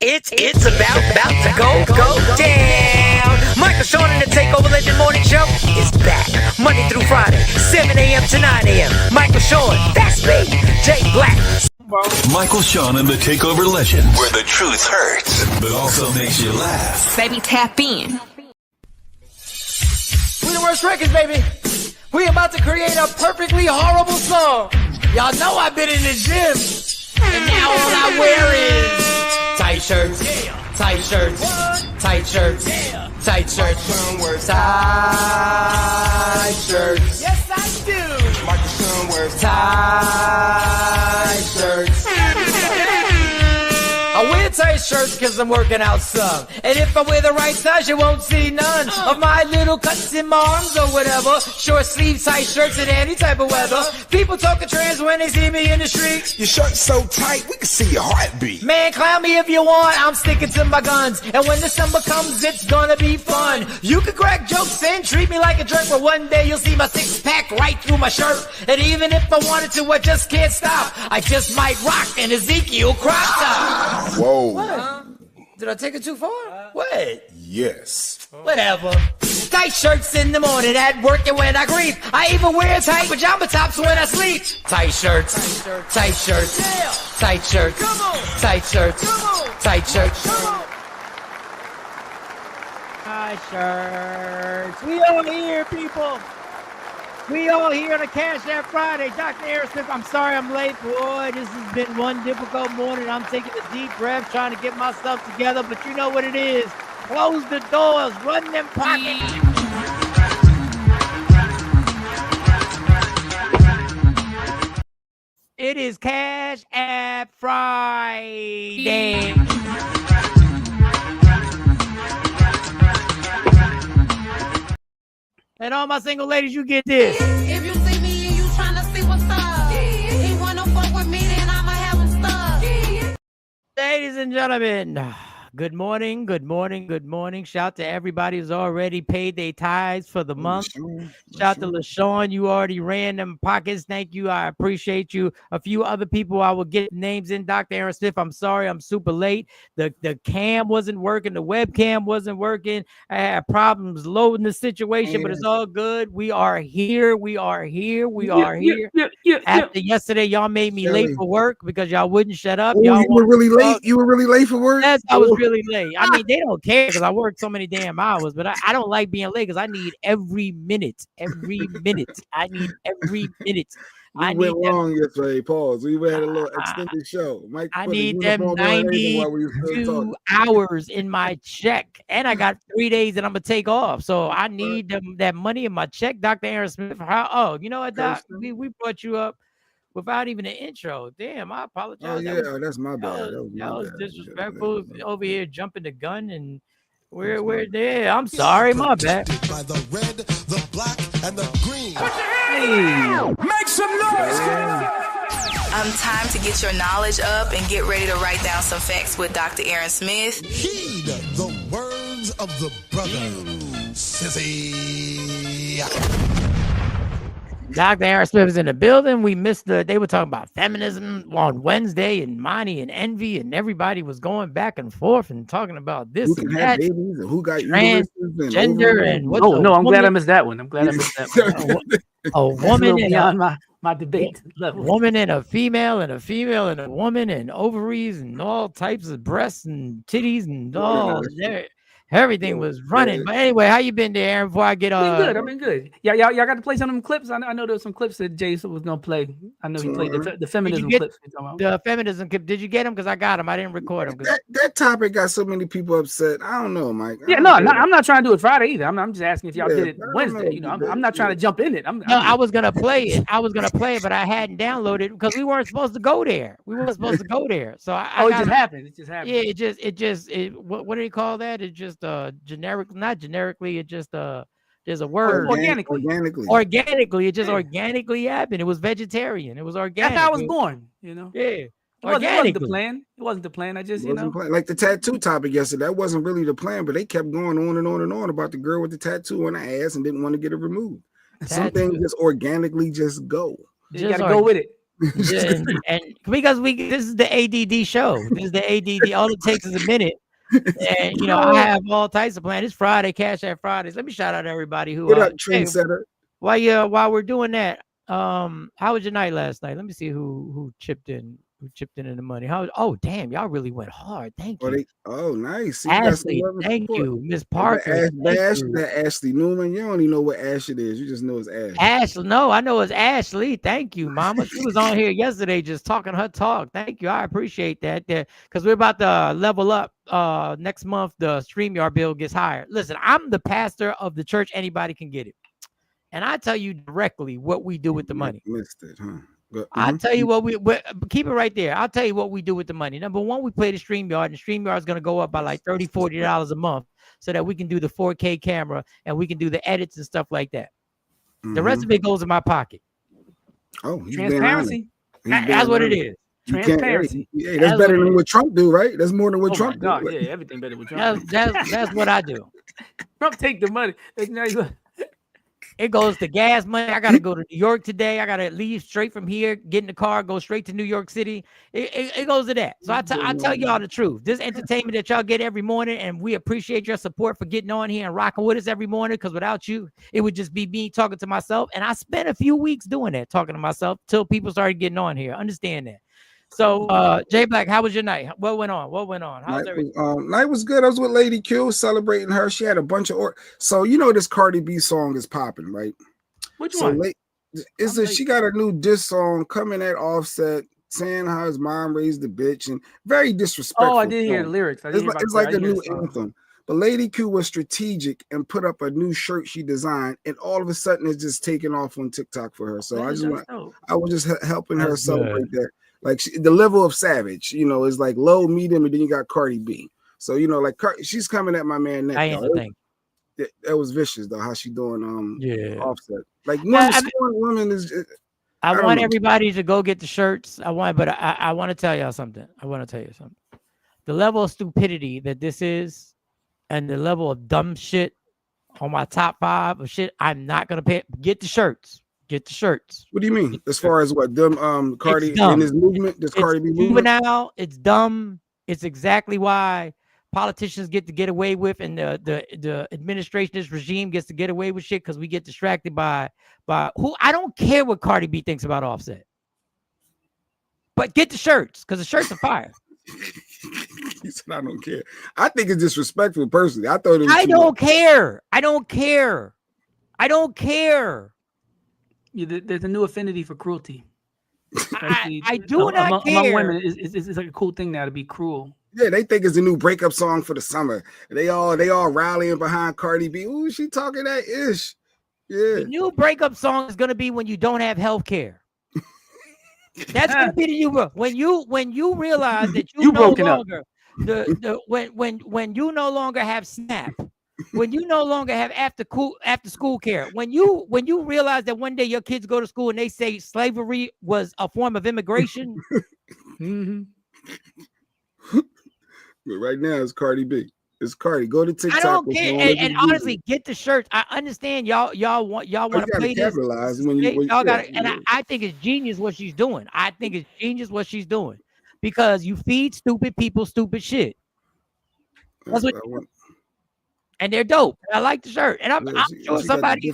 It's about to go down. Michael Sean and the Takeover Legend Morning Show is back Monday through Friday, 7 a.m. to 9 a.m. Michael Sean, that's me, Jay Black. Michael Sean and the Takeover Legend, where the truth hurts, but also makes you laugh. Baby, tap in. We the worst records, baby. We about to create a perfectly horrible song. Y'all know I've been in the gym, and now all I wear is tight shirts, tight shirts, tight shirts, tight shirts, tight shirts. Yes, I do. Tight shirts. I wear tight shirts because I'm working out some. And if I wear the right size, you won't see none of my little cuts in my arms or whatever. Short sleeve tight shirts in any type of weather. People talking trans when they see me in the street. Your shirt's so tight, we can see your heartbeat. Man, clown me if you want, I'm sticking to my guns. And when December comes, it's gonna be fun. You can crack jokes and treat me like a jerk, but one day you'll see my six-pack right through my shirt. And even if I wanted to, I just can't stop. I just might rock an Ezekiel crop top. Whoa. What? Did I take it too far? What? Yes. Whatever. Tight shirts in the morning, at work and when I grieve. I even wear tight pajama tops when I sleep. Tight shirts, tight shirts, tight shirts, tight shirts, tight shirts. Tight shirts. We all here, people. We all here on a Cash App Friday. Dr. Aaron Smith, I'm sorry I'm late. Boy, this has been one difficult morning. I'm taking a deep breath, trying to get myself together, but you know what it is. Close the doors, run them pockets. It is Cash App Friday. And all my single ladies, you get this. If you see me and you trying to see what's up, he wanna fuck with me, then I'ma have him stuck. Ladies and gentlemen, good morning, good morning, good morning. Shout to everybody who's already paid their tithes for the month. Shout to LaShawn, you already ran them pockets. Thank you, I appreciate you. A few other people I will get names in. Dr. Aaron Smith, I'm sorry, I'm super late. The cam wasn't working, the webcam wasn't working. I had problems loading the situation, but it's all good. We are here, we are here, we are here. After yesterday, y'all made me late for work because y'all wouldn't shut up. Y'all you were really late. You were really late for work. Yes, I was really late. I mean, they don't care because I work so many damn hours, but I don't like being late because I need every minute. Every minute. I need every minute. We went wrong yesterday. Pause. We had a little extended show. Mike, I need them 92 hours in my check, and I got 3 days that I'm gonna take off. So I need them that money in my check. Dr. Aaron Smith. Oh, you know what, Doc? We brought you up without even an intro. Damn, I apologize. Oh yeah, that's my bad. That was disrespectul. Over here jumping the gun and. We're there. I'm sorry, my bad. By the red, the black, and the green. Put your hands up. Make some noise. Time to get your knowledge up and get ready to write down some facts with Dr. Aaron Smith. Heed the words of the brother, Sissy. Dr. Aaron Smith is in the building. We missed they were talking about feminism on Wednesday, and Monty and Envy, and everybody was going back and forth and talking about this and that. Babies and who got transgender and what? No, I'm glad I missed that one. I'm glad I missed that one. A woman beyond my debate level. Woman and a female and a female and a woman and ovaries and all types of breasts and titties and all. Everything was running. But anyway, how you been there, Aaron? Before I get I've been good. Yeah, y'all got to play some of them clips. I know there was some clips that Jason was gonna play. I know he played the feminism clips. The feminism clip. Did you get them? Because I got them. I didn't record them. That topic got so many people upset. I don't know, Mike. I'm not trying to do it Friday either. I'm just asking if y'all did it Wednesday. You know, I'm not trying to jump in it. I was gonna play it. But I hadn't downloaded because we weren't supposed to go there. So it just happened. It just happened. Yeah, what do you call that? It just generic. Not generically, it just there's a word organically it just organically happened. It was vegetarian. It was organic. That's how I was born, you know. Yeah, it wasn't the plan. It wasn't the plan. I just like the tattoo topic yesterday. That wasn't really the plan, but they kept going on and on and on about the girl with the tattoo on her ass and didn't want to get it removed. Some things just organically just go. You gotta go with it. Yeah, and because this is the ADD show. This is the ADD. All it takes is a minute. And I have all types of plans. It's Friday, Cash App Fridays. Let me shout out everybody who What up, hey, trendsetter? while we're doing that, how was your night last night? Let me see who chipped in the money. Oh damn, y'all really went hard. Thank you. Nice. See, Ashley, thank you. Miss Parker. That Ashley Newman. You don't even know what Ash it is. You just know it's Ash. Ashley, no, I know it's Ashley. Thank you, Mama. She was on here yesterday just talking her talk. Thank you. I appreciate that. Because we're about to level up. Next month, the StreamYard bill gets higher. Listen, I'm the pastor of the church. Anybody can get it. And I tell you directly what we do with the money. Missed it, huh? I'll tell you what keep it right there. I'll tell you what we do with the money. Number one, we play the StreamYard, and StreamYard is going to go up by like $30, $40 a month so that we can do the 4K camera and we can do the edits and stuff like that. The rest of it goes in my pocket. Oh, transparency. That's what it is. Transparency. Yeah, that's better than what Trump do, right? That's more than what Trump do. Right? Yeah, everything better with Trump. That's what I do. Trump take the money. It goes to gas money. I got to go to New York today. I got to leave straight from here, get in the car, go straight to New York City. It goes to that. So I tell y'all the truth. This entertainment that y'all get every morning, and we appreciate your support for getting on here and rocking with us every morning, because without you, it would just be me talking to myself. And I spent a few weeks doing that, talking to myself, till people started getting on here. Understand that. So, Jay Black, how was your night? What went on? How's everything? Night was good. I was with Lady Q celebrating her. She had a bunch of so this Cardi B song is popping, right? Which one? She got a new diss song coming at Offset, saying how his mom raised the bitch and very disrespectful. Oh, I did hear the lyrics. It's like a new anthem. But Lady Q was strategic and put up a new shirt she designed, and all of a sudden it's just taking off on TikTok for her. So I was just helping her celebrate that. Like the level of savage, is like low, medium, and then you got Cardi B. So she's coming at my man next. That was vicious though. How she doing? Offset. Like women is. I want everybody to go get the shirts. I want to tell y'all something. The level of stupidity that this is, and the level of dumb shit on my top 5 of shit, I'm not gonna pay. Get the shirts. Get the shirts. What do you mean? As far as what them Cardi in his movement? Does Cardi B movement? Juvenile, it's dumb. It's exactly why politicians get away with, and the administration, this regime gets to get away with shit, because we get distracted by who. I don't care what Cardi B thinks about Offset, but get the shirts, because the shirts are fire. He said, I don't care. I think it's disrespectful personally. I thought it was I don't care. Yeah, there's a new affinity for cruelty. I do not care. Among women, it's like a cool thing now to be cruel. Yeah, they think it's a new breakup song for the summer. They all rallying behind Cardi B. Ooh, she talking that ish. Yeah. The new breakup song is gonna be when you don't have health care. That's gonna be the new when you realize that you no longer when you no longer have SNAP. When you no longer have after school care, when you realize that one day your kids go to school and they say slavery was a form of immigration. But right now it's Cardi B. It's Cardi. Go to TikTok. I don't care. And honestly, get the shirts. I understand y'all want to play this. I think it's genius what she's doing. Because you feed stupid people stupid shit. That's what. And they're dope. I like the shirt, and I'm sure somebody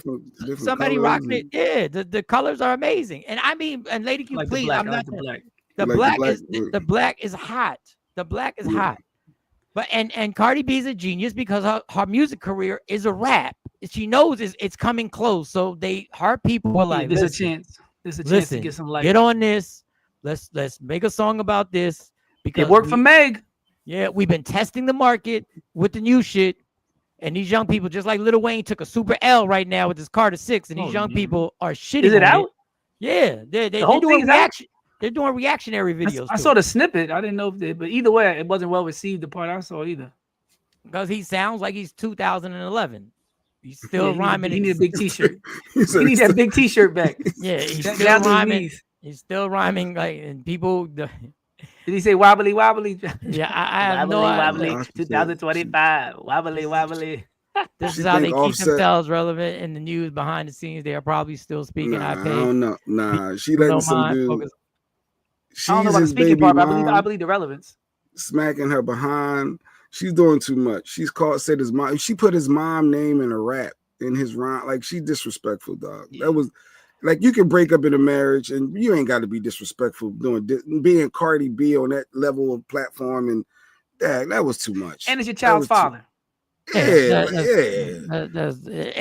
rocking it. Yeah, the colors are amazing. And I mean, and Lady Q, please, I'm not the black is hot. The black is hot. But and Cardi B is a genius, because her music career is a rap. She knows it's coming close, so her people were like, there's a chance to get some light. Get on this. Let's make a song about this, because it worked for Meg. Yeah, we've been testing the market with the new shit. And these young people, just like Lil Wayne took a super L right now with his Carter 6, and these young people are shitting. Is it out? Yeah, they're doing reaction. They're doing reactionary videos. I saw the snippet. I didn't know but either way, it wasn't well received. The part I saw either, because he sounds like he's 2011. He's still rhyming. He need a big T-shirt. He needs that big T-shirt back. Yeah, he's still rhyming. He's still rhyming and people. Did he say wobbly wobbly? Yeah, I have no idea. Wobbly 2025. Wobbly. This is how they keep themselves relevant in the news behind the scenes. They are probably still speaking. I don't know. Nah, she letting some dude. I don't know about the speaking part, but I believe the relevance. Smacking her behind. She's doing too much. Said his mom. She put his mom name in a rap in his rhyme. Like, she disrespectful, dog. Yeah. That was like, you can break up in a marriage and you ain't got to be disrespectful being Cardi B on that level of platform, and that was too much. And it's your child's father. And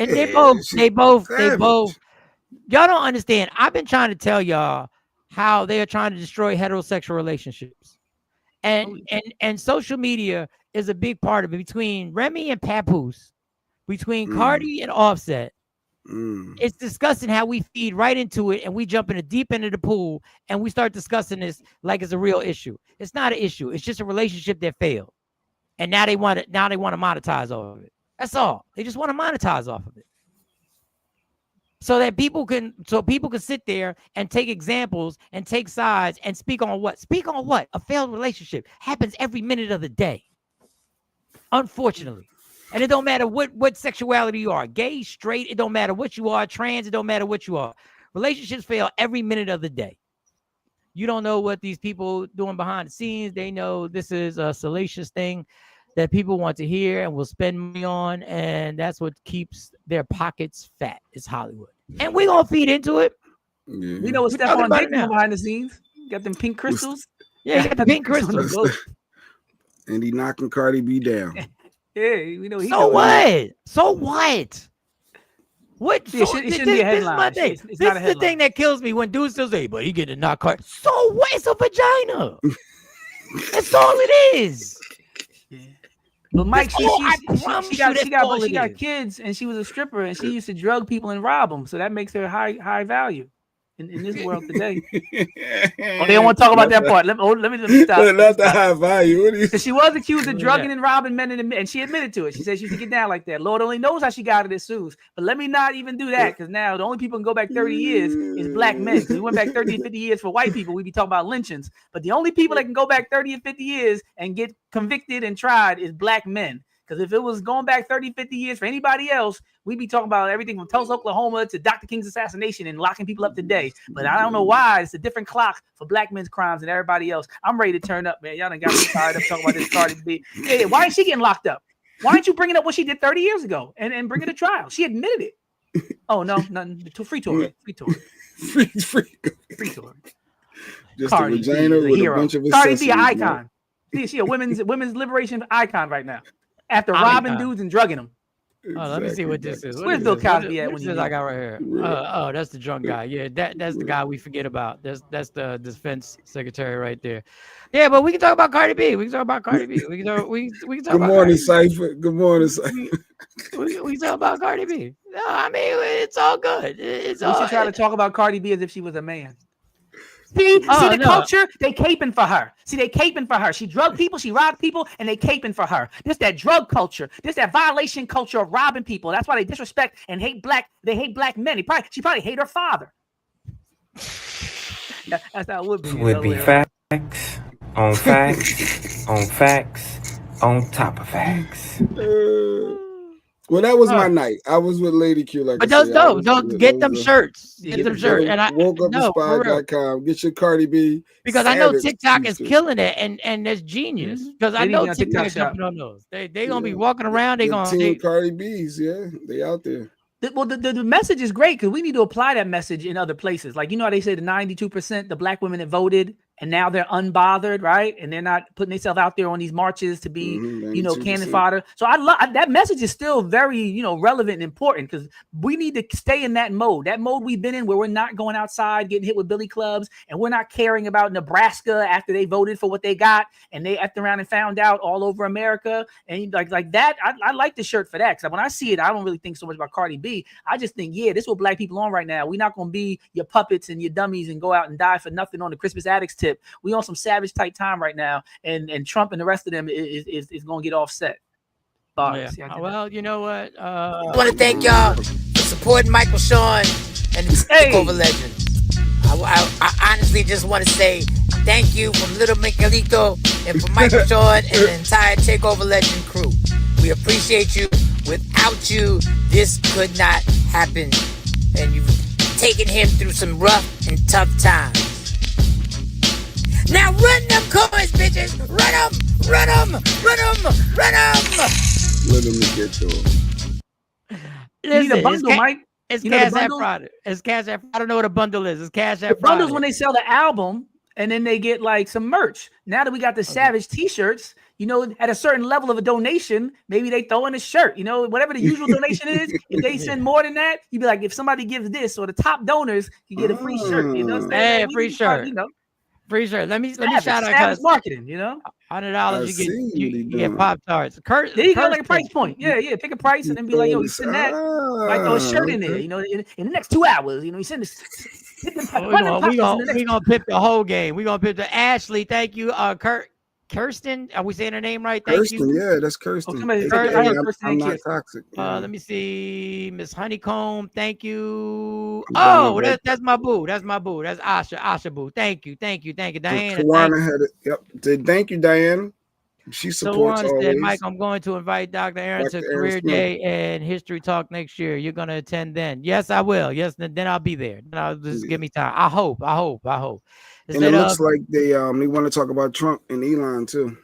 they both. Y'all don't understand. I've been trying to tell y'all how they are trying to destroy heterosexual relationships, and social media is a big part of it. Between Remy and Papoose, between Cardi and Offset, it's disgusting how we feed right into it, and we jump in the deep end of the pool, and we start discussing this like it's a real issue. It's not an issue. It's just a relationship that failed, and now they want to monetize off of it. That's all. They just want to monetize off of it, so that people can sit there and take examples and take sides and speak on what a failed relationship happens every minute of the day, unfortunately. And it don't matter what sexuality you are, gay, straight, it don't matter what you are, trans, it don't matter what you are. Relationships fail every minute of the day. You don't know what these people doing behind the scenes. They know this is a salacious thing that people want to hear and will spend money on, and that's what keeps their pockets fat. Is Hollywood, and we're gonna feed into it. Yeah. We know what Stephon Diggs doing behind the scenes. Got them pink crystals. Yeah, he got the pink crystals. And he knocking Cardi B down. Yeah, we know. So what? So what? What? Yeah, it shouldn't be a headline. This is the thing that kills me when dudes still say, "But he getting knocked Cardi." So what? It's a vagina. That's all it is. Yeah. But Mike, she got kids, and she was a stripper, and she used to drug people and rob them. So that makes her high value in this world today. Oh, they don't want to talk about that part. Let me stop. Not the high value. She was accused of drugging and robbing men, and she admitted to it. She said she used to get down like that. Lord only knows how she got it at Sue's. But let me not even do that, because now the only people who can go back 30 years is black men. Because we went back 30 and 50 years for white people, we'd be talking about lynchings. But the only people that can go back 30 and 50 years and get convicted and tried is black men. Because if it was going back 30, 50 years for anybody else, we'd be talking about everything from Tulsa, Oklahoma to Dr. King's assassination and locking people up today. But I don't know why it's a different clock for black men's crimes than everybody else. I'm ready to turn up, man. Y'all done got me tired of talking about this Cardi B. Hey, why is she getting locked up? Why aren't you bringing up what she did 30 years ago and bring it to trial? She admitted it. Oh, no, nothing. Free tour. Free tour. Just Cardi a vagina with a bunch of Cardi B, an icon. She a women's liberation icon right now. After robbing dudes and drugging them. Oh, let me see what this is. Where's Bill Cosby at? What is this I got right here? Oh, that's the drunk guy. Yeah, that's the guy we forget about. That's the defense secretary right there. Yeah, but we can talk about Cardi B. We can talk about Cardi B. We can talk Good morning, Cypher. Good morning, Cypher. We can talk about Cardi B. No, I mean, it's all good. We should try to talk about Cardi B as if she was a man. See the culture, they caping for her. She drugged people, she robbed people, and they caping for her. This that drug culture. This that violation culture of robbing people. That's why they disrespect and hate black men. She probably hate her father. That's how it would be. Would be facts on facts on facts on top of facts. Well, that was my night. I was with Lady Q. But don't get them shirts. Get them shirts. And I woke up spot.com. Get your Cardi B. Because I know TikTok is killing it, and that's genius. Because I know TikTok is jumping on those. They gonna be walking around. They gonna Cardi B's. Yeah, they out there. The message is great because we need to apply that message in other places. Like, you know how they say the 92% the black women that voted and now they're unbothered, right? And they're not putting themselves out there on these marches to be, cannon fodder. So I love that message is still very, relevant and important because we need to stay in that mode we've been in where we're not going outside, getting hit with billy clubs, and we're not caring about Nebraska after they voted for what they got and they effed around and found out all over America. And like that, I like the shirt for that because when I see it, I don't really think so much about Cardi B. I just think, this is what black people on right now. We're not going to be your puppets and your dummies and go out and die for nothing on the Crispus Attucks tip. We on some savage type time right now, and Trump and the rest of them is going to get offset. Well, you know what? I want to thank y'all for supporting Michael Sean and the Takeover Legend. I honestly just want to say thank you from Little Miguelito and from Michael Sean and the entire Takeover Legend crew. We appreciate you. Without you, this could not happen. And you've taken him through some rough and tough times. Now run them coins, bitches. Run them. Run them. Run them. Run them. Let them get to them. You need a bundle, Mike. It's Cash App Friday. It's Cash App. I don't know what a bundle is. It's Cash App Friday. Bundles when they sell the album and then they get like some merch. Now that we got the Savage T-shirts, you know, at a certain level of a donation, maybe they throw in a shirt. You know, whatever the usual donation is. If they send more than that, you'd be like, if somebody gives this, or the top donors, you get a free shirt. You know, hey, free shirt. You know, free shirt. Let me shout out marketing. You know, $100 you get Pop-Tarts. There you go, like a price point. Yeah, pick a price and then be like, yo, you send that. Might throw a shirt in there. You know, in the next 2 hours, you know, you send this. We're gonna pip the whole game. We're gonna pip the Ashley. Thank you, Kirsten. Are we saying her name right? Thank Kirsten, you. Yeah, that's Kirsten. I'm not toxic. Let me see, Miss Honeycomb. Thank you. Oh, that's my boo. That's my boo. That's Asha boo. Thank you, Diana. Tawana had it. Yep. Thank you, Diana. She supports always. Said, Mike, I'm going to invite Dr. Aaron to Career Day and History Talk next year. You're going to attend then. Yes, I will. Yes, then I'll be there. Just give me time. I hope. And it looks like they want to talk about Trump and Elon too.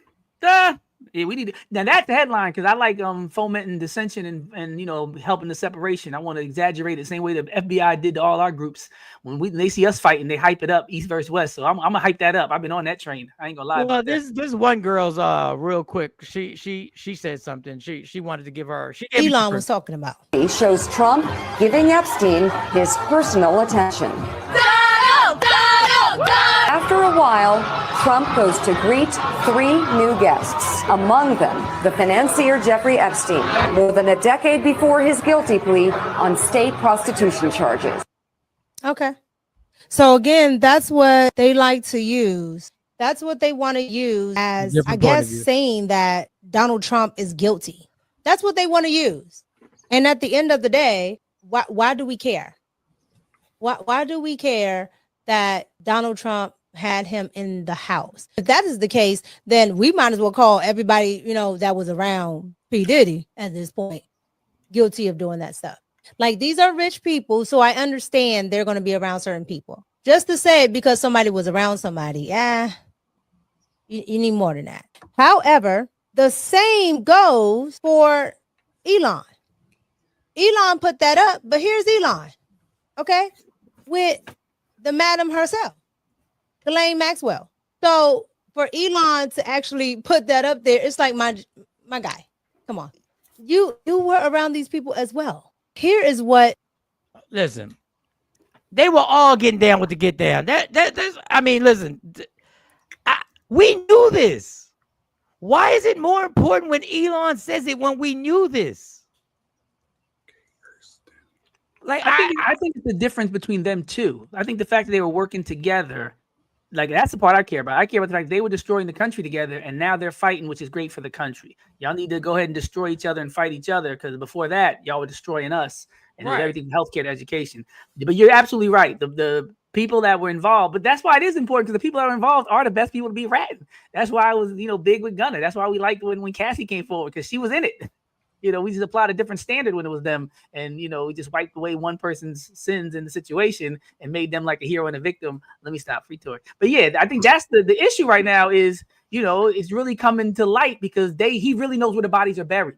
Yeah, we need now that's the headline because I like fomenting dissension and you know helping the separation. I want to exaggerate it the same way the FBI did to all our groups. When they see us fighting, they hype it up east versus west. So I'm gonna hype that up. I've been on that train. I ain't gonna lie. Well, this one girl's real quick. She said something. She wanted to give her. Elon was talking about. He shows Trump giving Epstein his personal attention. After a while, Trump goes to greet 3 new guests, among them the financier Jeffrey Epstein, more than a decade before his guilty plea on state prostitution charges. Okay. So again, that's what they like to use. That's what they want to use as, I guess, saying that Donald Trump is guilty. That's what they want to use. And at the end of the day, why do we care? Why do we care that Donald Trump had him in the house? If that is the case, then we might as well call everybody, you know, that was around P. Diddy at this point guilty of doing that stuff. Like, these are rich people, so I understand they're going to be around certain people. Just to say because somebody was around somebody, you need more than that. However, the same goes for Elon. Elon put that up, but here's Elon, okay, with the madam herself, Ghislaine Maxwell. So for Elon to actually put that up there, it's like my guy. Come on, you were around these people as well. Here is what. Listen, they were all getting down with the get down. That's. I mean, listen, we knew this. Why is it more important when Elon says it when we knew this? Like I think it's the difference between them two. I think the fact that they were working together, like that's the part I care about. I care about the fact they were destroying the country together, and now they're fighting, which is great for the country. Y'all need to go ahead and destroy each other and fight each other because before that, y'all were destroying us and everything, healthcare to education. But you're absolutely right. The people that were involved, but that's why it is important because the people that are involved are the best people to be ratting. That's why I was, big with Gunner. That's why we liked when Cassie came forward because she was in it. We just applied a different standard when it was them. And, we just wiped away one person's sins in the situation and made them like a hero and a victim. Let me stop, free tour. But yeah, I think that's the issue right now is, it's really coming to light because he really knows where the bodies are buried.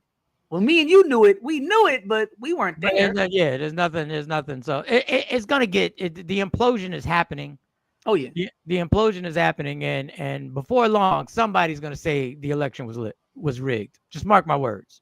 Well, me and you knew it. We knew it, but we weren't there. There's nothing. So it's going to the implosion is happening. Oh, yeah. The implosion is happening. And before long, somebody's going to say the election was rigged. Just mark my words.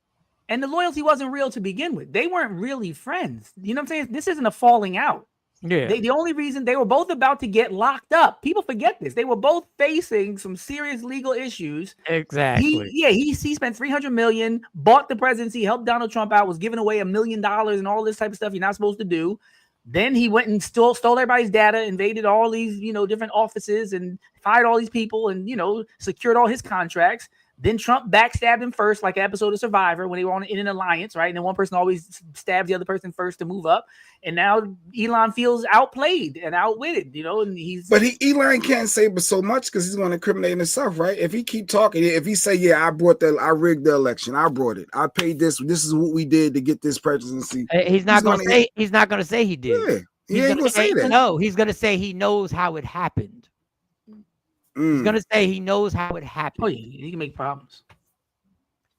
And the loyalty wasn't real to begin with. They weren't really friends. You know what I'm saying? This isn't a falling out. Yeah. The only reason they were both about to get locked up. People forget this. They were both facing some serious legal issues. Exactly. He spent $300 million, bought the presidency, helped Donald Trump out, was giving away $1 million and all this type of stuff you're not supposed to do. Then he went and stole everybody's data, invaded all these, different offices and fired all these people and, secured all his contracts. Then Trump backstabbed him first, like an episode of Survivor when they were in an alliance, right? And then one person always stabs the other person first to move up. And now Elon feels outplayed and outwitted, and he's. But Elon can't say but so much because he's going to incriminate himself, right? If he keep talking, if he say, "Yeah, I rigged the election, I brought it, I paid this. This is what we did to get this presidency." He's not going to say he did. Yeah, he ain't going to say that. No, he's going to say he knows how it happened. He's gonna say he knows how it happened. Oh yeah, he can make problems.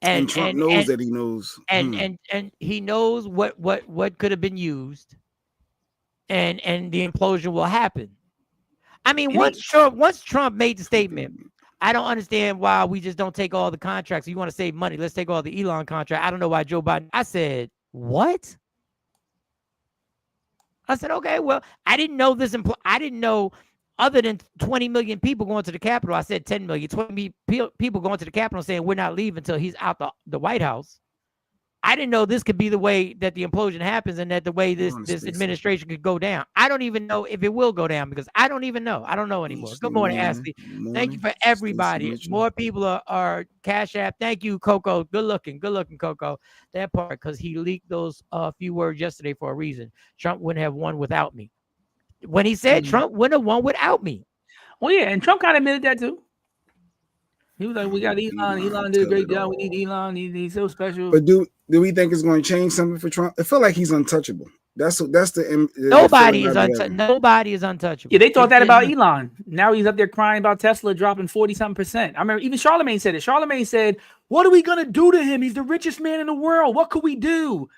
And Trump knows that he knows. And he knows what could have been used. And the implosion will happen. I mean, once Trump made the statement, I don't understand why we just don't take all the contracts. You want to save money? Let's take all the Elon contract. I don't know why Joe Biden. I said, what? I said, okay, well, I didn't know this. I didn't know other than 20 million people going to the Capitol. I said 10 million, 20 people going to the Capitol saying we're not leaving until he's out the White House. I didn't know this could be the way that the implosion happens and that the way this administration could go down. I don't even know if it will go down because I don't even know. I don't know anymore. Good morning, Ashley. Thank you for everybody. More people are Cash App. Thank you, Coco. Good looking, Coco. That part, because he leaked those few words yesterday for a reason. Trump wouldn't have won without me. When he said Trump wouldn't have won without me. Well, yeah, and Trump kind of admitted that too. He was like, "We got Elon. Elon did a great job. We need Elon. He's so special." But do we think it's going to change something for Trump? I feel like he's untouchable. That's the nobody is untouchable. Yeah, they thought that about Elon. Now he's up there crying about Tesla dropping 40-something%. I remember even Charlemagne said it. Charlemagne said, "What are we gonna do to him? He's the richest man in the world. What could we do?"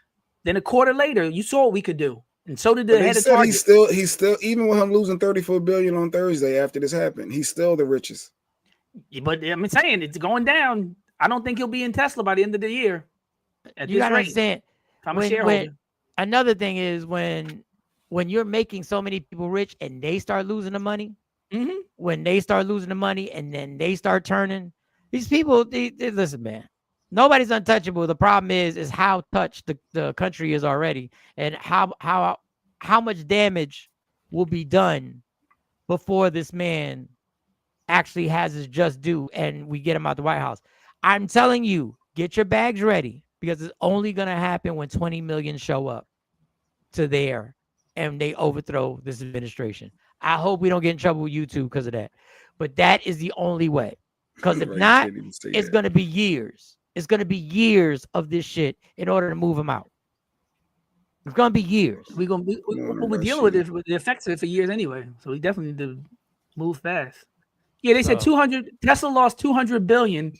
Then a quarter later, you saw what we could do, and so did the head of Target. He's still even with him losing $34 billion on Thursday after this happened, he's still the richest. But I'm saying it's going down. I don't think he'll be in Tesla by the end of the year. You gotta understand. I'm a shareholder. Another thing is when you're making so many people rich and they start losing the money, when they start losing the money and then they start turning, these people, they listen, man. Nobody's untouchable. The problem is how touched the country is already, and how much damage will be done before this man actually has his just due and we get him out the White House. I'm telling you, get your bags ready because it's only going to happen when 20 million show up to there and they overthrow this administration. I hope we don't get in trouble with YouTube because of that. But that is the only way. Because if not, it's going to be years. It's going to be years of this shit in order to move him out. It's going to be years. We're dealing with it, with the effects of it for years anyway. So we definitely need to move fast. Yeah, they said Tesla lost $200 billion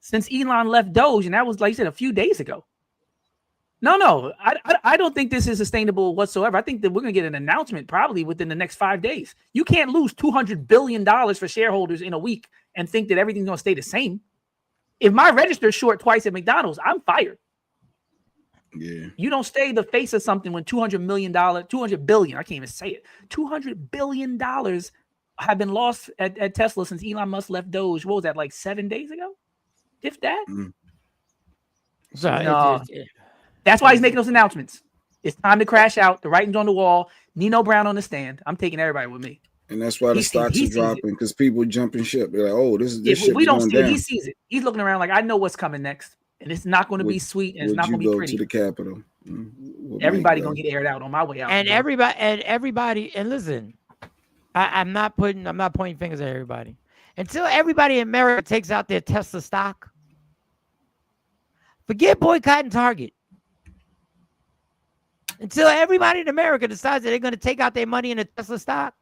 since Elon left Doge, and that was, like you said, a few days ago. No, I don't think this is sustainable whatsoever. I think that we're going to get an announcement probably within the next 5 days. You can't lose $200 billion for shareholders in a week and think that everything's going to stay the same. If my register's short twice at McDonald's, I'm fired. Yeah. You don't stay the face of something when $200 billion, I can't even say it, $200 billion have been lost at Tesla since Elon Musk left Doge. What was that, like 7 days ago? If that? That's why he's making those announcements. It's time to crash out. The writing's on the wall. Nino Brown on the stand. I'm taking everybody with me. And that's why the stocks are dropping because people jumping ship. They're like, oh, this shit. We don't see it. He sees it. He's looking around like, I know what's coming next. And it's not going to be sweet and it's not going to be pretty. To the Capitol. Everybody going to get aired out on my way out. And everybody, and listen, I'm not pointing fingers at everybody. Until everybody in America takes out their Tesla stock, forget boycotting Target. Until everybody in America decides that they're going to take out their money in a Tesla stock.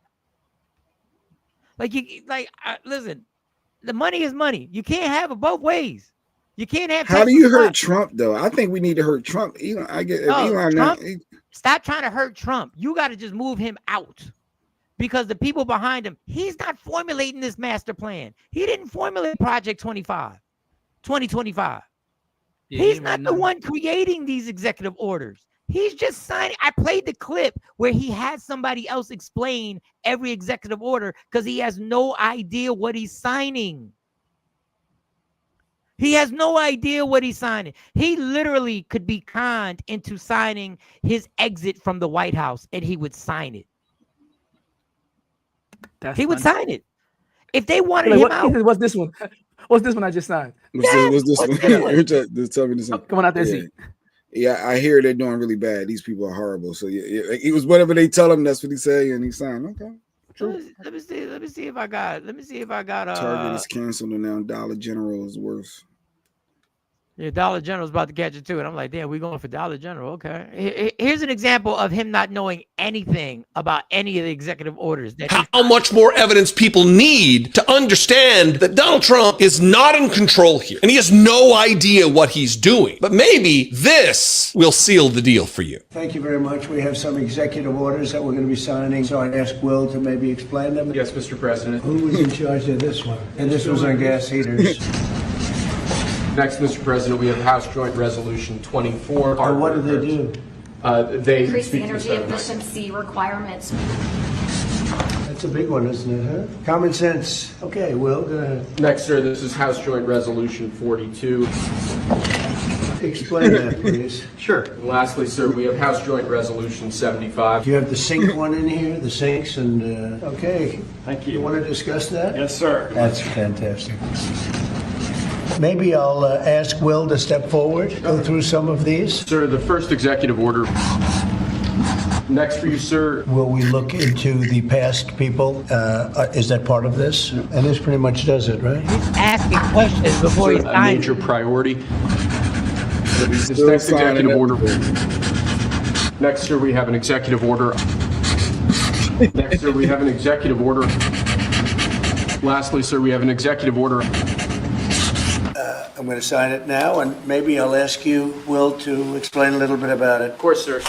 Listen, the money is money. You can't have it both ways. You can't have. How do you hurt Trump though? I think we need to hurt Trump. Stop trying to hurt Trump. You got to just move him out. Because the people behind him, he's not formulating this master plan. He didn't formulate Project 2025. Yeah, he's not the one creating these executive orders. He's just signing. I played the clip where he had somebody else explain every executive order because he has no idea what he's signing. He has no idea what he's signing. He literally could be conned into signing his exit from the White House and he would sign it. He would sign it if they wanted him out. What's this one? What's this one I just signed? What's this one? Just tell me this one. Coming out there, seat. Yeah, I hear they're doing really bad. These people are horrible. So yeah, it was whatever they tell him. That's what he say, and he signed. Okay. True. Let me see if I got. Target is canceled, and now Dollar General is worse. Yeah, Dollar General's about to catch it too. And I'm like, damn, we're going for Dollar General. Okay. Here's an example of him not knowing anything about any of the executive orders. How much more evidence people need to understand that Donald Trump is not in control here. And he has no idea what he's doing. But maybe this will seal the deal for you. Thank you very much. We have some executive orders that we're going to be signing. So I'd ask Will to maybe explain them. Yes, Mr. President. Who was in charge of this one? And this was on gas heaters. Next, Mr. President, we have House Joint Resolution 24. What do they do? They increase the energy efficiency requirements. That's a big one, isn't it, huh? Common sense. Okay, Will, go ahead. Next, sir, this is House Joint Resolution 42. Explain that, please. Sure. And lastly, sir, we have House Joint Resolution 75. Do you have the sink one in here? The sinks and, okay. Thank you. You want to discuss that? Yes, sir. That's fantastic. Maybe I'll ask Will to step forward, go through some of these. Sir, the first executive order. Next for you, sir. Will we look into the past people? Is that part of this? And this pretty much does it, right? He's asking questions before he A major priority. This next executive order. Next, sir, we have an executive order. Next, sir, we have an executive order. Lastly, sir, we have an executive order. I'm going to sign it now, and maybe I'll ask you, Will, to explain a little bit about it. Of course, sir.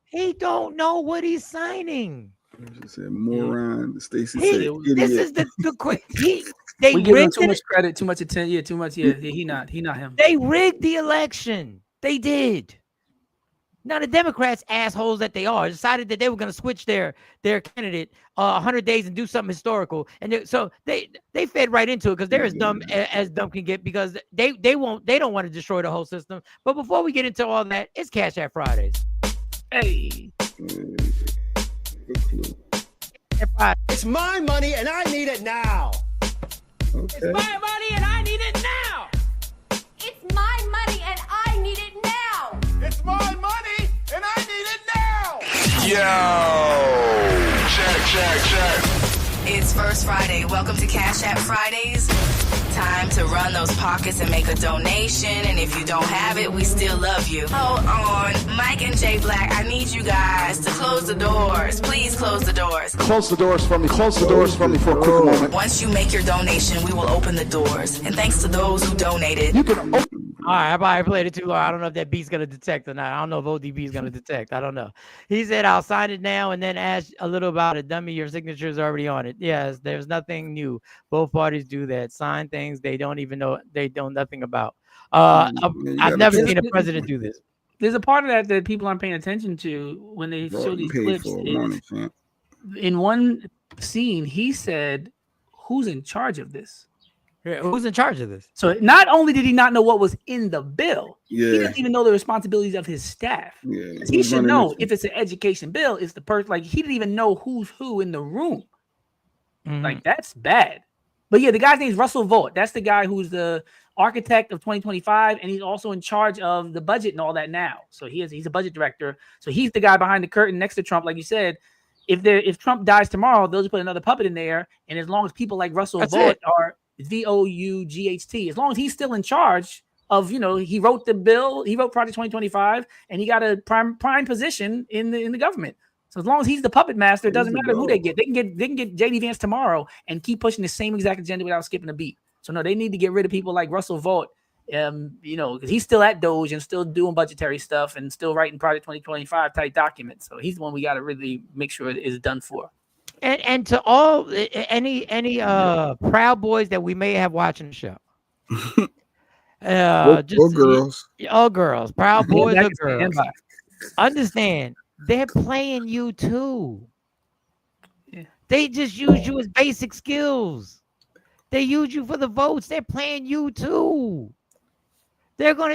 He don't know what he's signing. She said moron. Stacey said idiot. This is the quick. They we give him rigged too much credit, too much attention. Yeah, too much. Yeah, he not him. They rigged the election. They did. Now the Democrats, assholes that they are, decided that they were going to switch their candidate 100 days and do something historical, and so they fed right into it because they're as dumb can get, because they don't want to destroy the whole system. But before we get into all that, it's Cash App Fridays. Hey. It's my money and I need it now. Okay. It's my money and I need it now. It's my money and I need it now. It's my money and I need it now. Yo! Check. It's First Friday. Welcome to Cash App Fridays. Time to run those pockets and make a donation. And if you don't have it, we still love you. Hold on. Mike and Jay Black, I need you guys to close the doors. Please close the doors. Close the doors for me. Close the doors for me for a quick moment. Once you make your donation, we will open the doors. And thanks to those who donated. You can open. All right, I played it too long. I don't know if that beat's going to detect or not. I don't know if ODB is going to detect. I don't know. He said, I'll sign it now and then ask a little about it. Dummy, your signature is already on it. Yes, there's nothing new. Both parties do that. Sign things they don't even know, they know nothing about. I've never seen a president do this. There's a part of that people aren't paying attention to when they show these clips. In one scene, he said, who's in charge of this? Who's in charge of this? So not only did he not know what was in the bill, he doesn't even know the responsibilities of his staff. He should know if it's an education bill, it's the person. Like, he didn't even know who's who in the room. Like, that's bad. But yeah, the guy's name is Russell Vought. That's the guy who's the architect of 2025, and he's also in charge of the budget and all that now. So he's a budget director. So he's the guy behind the curtain next to Trump, like you said. If Trump dies tomorrow, they'll just put another puppet in there, and as long as people like Russell Vought are VOUGHT. As long as he's still in charge of, he wrote the bill, he wrote Project 2025, and he got a prime position in the government. So as long as he's the puppet master, it doesn't matter who they get. They can get JD Vance tomorrow and keep pushing the same exact agenda without skipping a beat. So no, they need to get rid of people like Russell Vought, because he's still at Doge and still doing budgetary stuff and still writing Project 2025 type documents. So he's the one we got to really make sure it is done for. And to all any Proud Boys that we may have watching the show, all girls, Proud Boys or girls, understand they're playing you too. Yeah. They just use you as basic skills. They use you for the votes. They're playing you too. They're not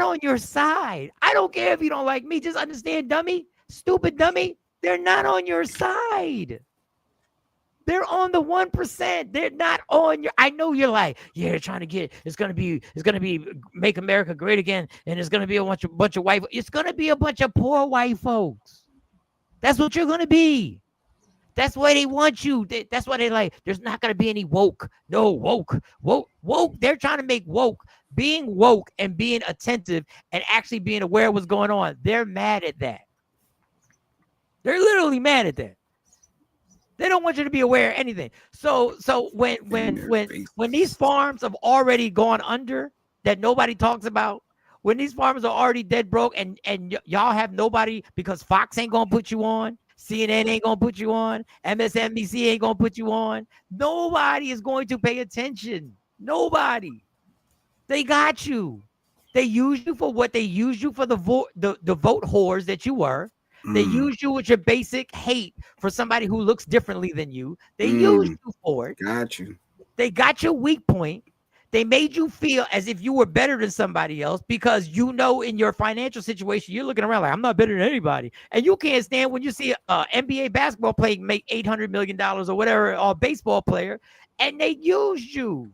on your side. I don't care if you don't like me. Just understand, dummy, stupid dummy. They're not on your side. They're on the 1%. They're not on your. I know you're like, yeah, they're trying to get. It's gonna be make America great again, and it's gonna be a bunch of white. It's gonna be a bunch of poor white folks. That's what you're gonna be. That's why they want you. That's why they like, there's not going to be any woke. No, woke. They're trying to make woke. Being woke and being attentive and actually being aware of what's going on. They're mad at that. They're literally mad at that. They don't want you to be aware of anything. So when these farms have already gone under that nobody talks about, when these farmers are already dead broke and y'all have nobody because Fox ain't gonna put you on, CNN ain't gonna put you on, MSNBC ain't gonna put you on, nobody is going to pay attention. Nobody. They got you. They use you for what they use you for, the vote whores that you were. They use you with your basic hate for somebody who looks differently than you. They use you for it. Got you. They got your weak point. They made you feel as if you were better than somebody else because you know in your financial situation, you're looking around like, I'm not better than anybody. And you can't stand when you see an NBA basketball player make $800 million or whatever, or a baseball player, and they use you.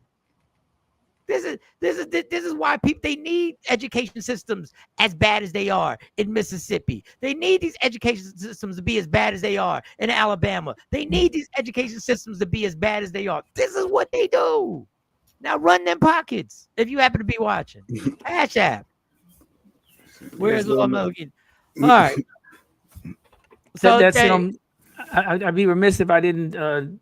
This is why people, they need education systems as bad as they are in Mississippi. They need these education systems to be as bad as they are in Alabama. They need these education systems to be as bad as they are. This is what they do. Now run them pockets if you happen to be watching. Cash App. Where's Little Milligan? All right. So I'd be remiss if I didn't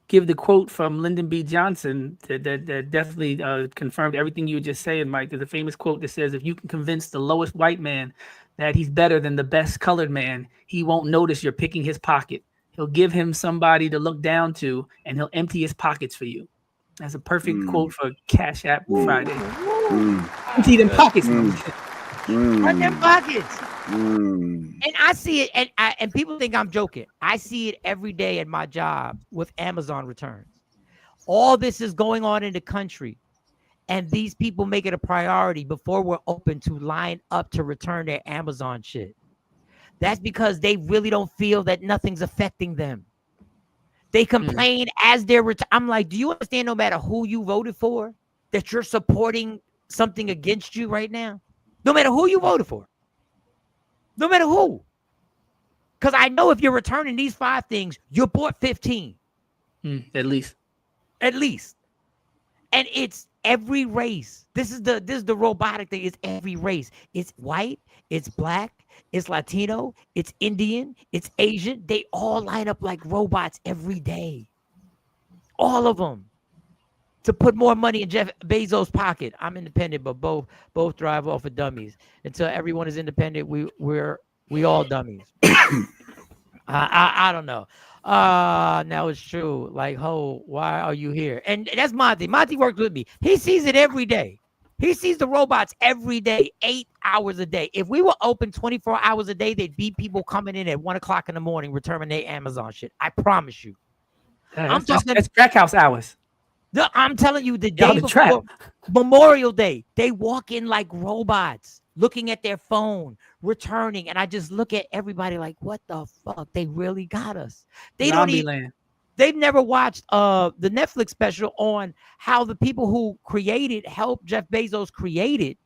give the quote from Lyndon B. Johnson that definitely confirmed everything you were just saying, Mike. There's a famous quote that says, if you can convince the lowest white man that he's better than the best colored man, he won't notice you're picking his pocket. He'll give him somebody to look down to, and he'll empty his pockets for you. That's a perfect quote for Cash App Friday. Empty them pockets. Run them pockets. And I see it, and people think I'm joking. I see it every day at my job with Amazon returns. All this is going on in the country, and these people make it a priority before we're open to line up to return their Amazon shit. That's because they really don't feel that nothing's affecting them. They complain as they're I'm like, do you understand no matter who you voted for, that you're supporting something against you right now? No matter who you voted for. No matter who. Because I know if you're returning these 5 things, you bought 15. At least. At least. And it's every race. This is the robotic thing. It's every race. It's white, it's black, it's Latino, it's Indian, it's Asian. They all line up like robots every day. All of them. To put more money in Jeff Bezos' pocket. I'm independent, but both drive off of dummies. Until everyone is independent, we all dummies. I don't know. Now it's true. Like, why are you here? And that's Monty. Monty works with me. He sees it every day. He sees the robots every day, 8 hours a day. If we were open 24 hours a day, there'd be people coming in at 1 o'clock in the morning returning their Amazon shit. I promise you. That's crack house hours. I'm telling you, the day before Memorial Day, they walk in like robots, looking at their phone, returning, and I just look at everybody like, what the fuck? They really got us. They don't even, they've never watched the Netflix special on how the people who helped Jeff Bezos create it,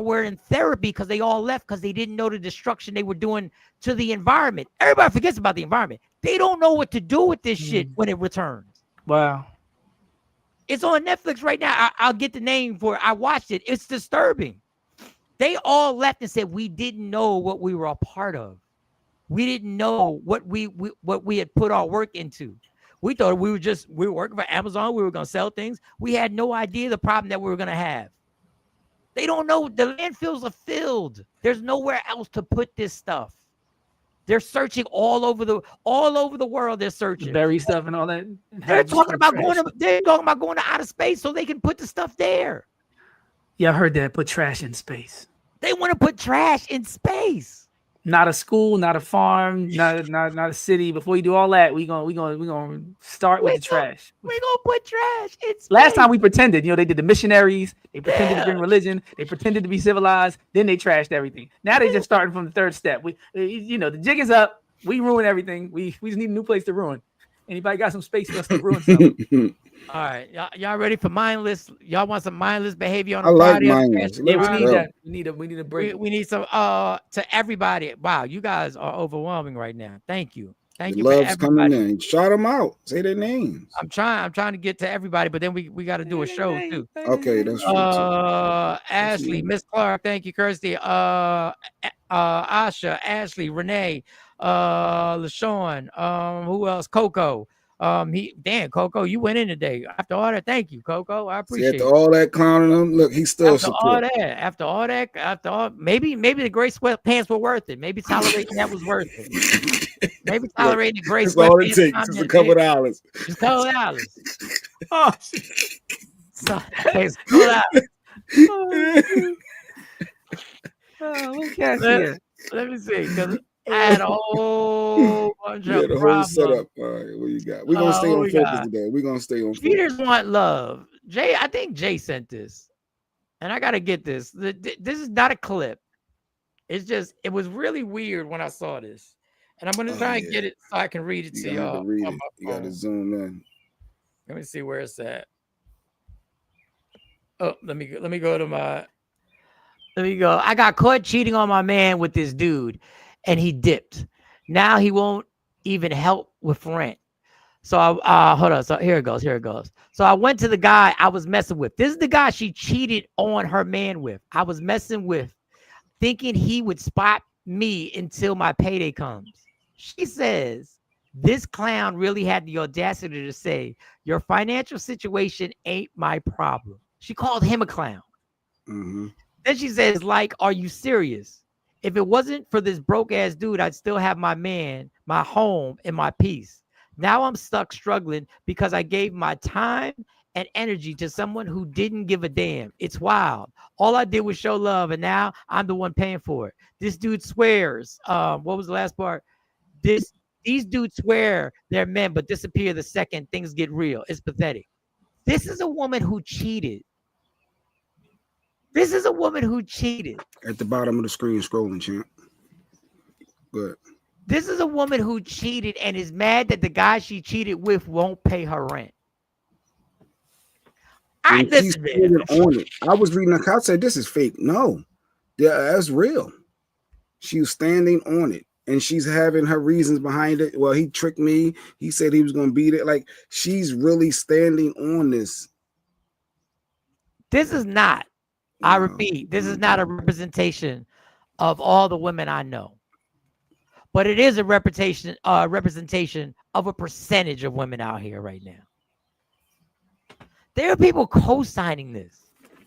were in therapy because they all left because they didn't know the destruction they were doing to the environment. Everybody forgets about the environment. They don't know what to do with this shit when it returns. Wow. It's on Netflix right now. I'll get the name for it. I watched it. It's disturbing. They all left and said, we didn't know what we were a part of. We didn't know what we had put our work into. We thought we were working for Amazon. We were going to sell things. We had no idea the problem that we were going to have. They don't know. The landfills are filled. There's nowhere else to put this stuff. They're searching all over the world. They're searching bury stuff and all that. They're talking about going to outer space so they can put the stuff there. Yeah, I heard that. Put trash in space. They want to put trash in space. Not a school, not a farm, not a city. Before you do all that, we gonna start with the trash. We're gonna put trash in space. Last time we pretended, they did the missionaries. They pretended to bring religion. They pretended to be civilized. Then they trashed everything. Now they just starting from the third step. The jig is up. We ruin everything. We just need a new place to ruin. Anybody got some space for us to ruin something? All right, y'all ready for mindless? Y'all want some mindless behavior on a Friday? I like mindless. Yeah, we need that. We need a break. We need some to everybody. Wow, you guys are overwhelming right now. Thank you. Thank the you for love's coming everybody. in. Shout them out. Say their names. I'm trying to get to everybody, but then we got to do a show too. Okay, that's true too. Ashley, Miss Clark, thank you, Kirsty. Asha, Ashley, Renee, LaShawn, who else? Coco. Coco, you went in today. After all that, thank you, Coco. I appreciate after all that clowning him, look, he still support. After all that, maybe the gray sweatpants were worth it. Maybe tolerating that was worth it. Maybe tolerating the gray sweatpants. That's all it takes, just a couple of dollars. Just a couple of dollars. Oh, so, it's cool out. Let me see, because I had a whole bunch of the whole setup. All right, what you got? We're gonna stay on focus today. We're gonna stay on focus. Cheaters want love. Jay, I think Jay sent this, and I gotta get this. This is not a clip. It's just it was really weird when I saw this, and I'm gonna try and get it so I can read it to y'all. You gotta zoom in. Let me see where it's at. Oh, let me go to my. Let me go. I got caught cheating on my man with this dude, and he dipped. Now he won't even help with rent. So I hold on. So here it goes. So I went to the guy I was messing with. This is the guy she cheated on her man with. I was messing with, thinking he would spot me until my payday comes. She says, this clown really had the audacity to say, your financial situation ain't my problem. She called him a clown. Mm-hmm. Then she says, are you serious? If it wasn't for this broke ass dude, I'd still have my man, my home, and my peace. Now I'm stuck struggling because I gave my time and energy to someone who didn't give a damn. It's wild. All I did was show love, and now I'm the one paying for it. This dude swears. What was the last part? These dudes swear they're men, but disappear the second things get real. It's pathetic. This is a woman who cheated. This is a woman who cheated. At the bottom of the screen, scrolling, champ. Good. This is a woman who cheated and is mad that the guy she cheated with won't pay her rent. On it. I was reading the I said, this is fake. No, that's real. She was standing on it, and she's having her reasons behind it. Well, he tricked me. He said he was going to beat it. Like, she's really standing on this. This is not. I repeat, this is not a representation of all the women I know, but it is a representation of a percentage of women out here right now. There are people co-signing this.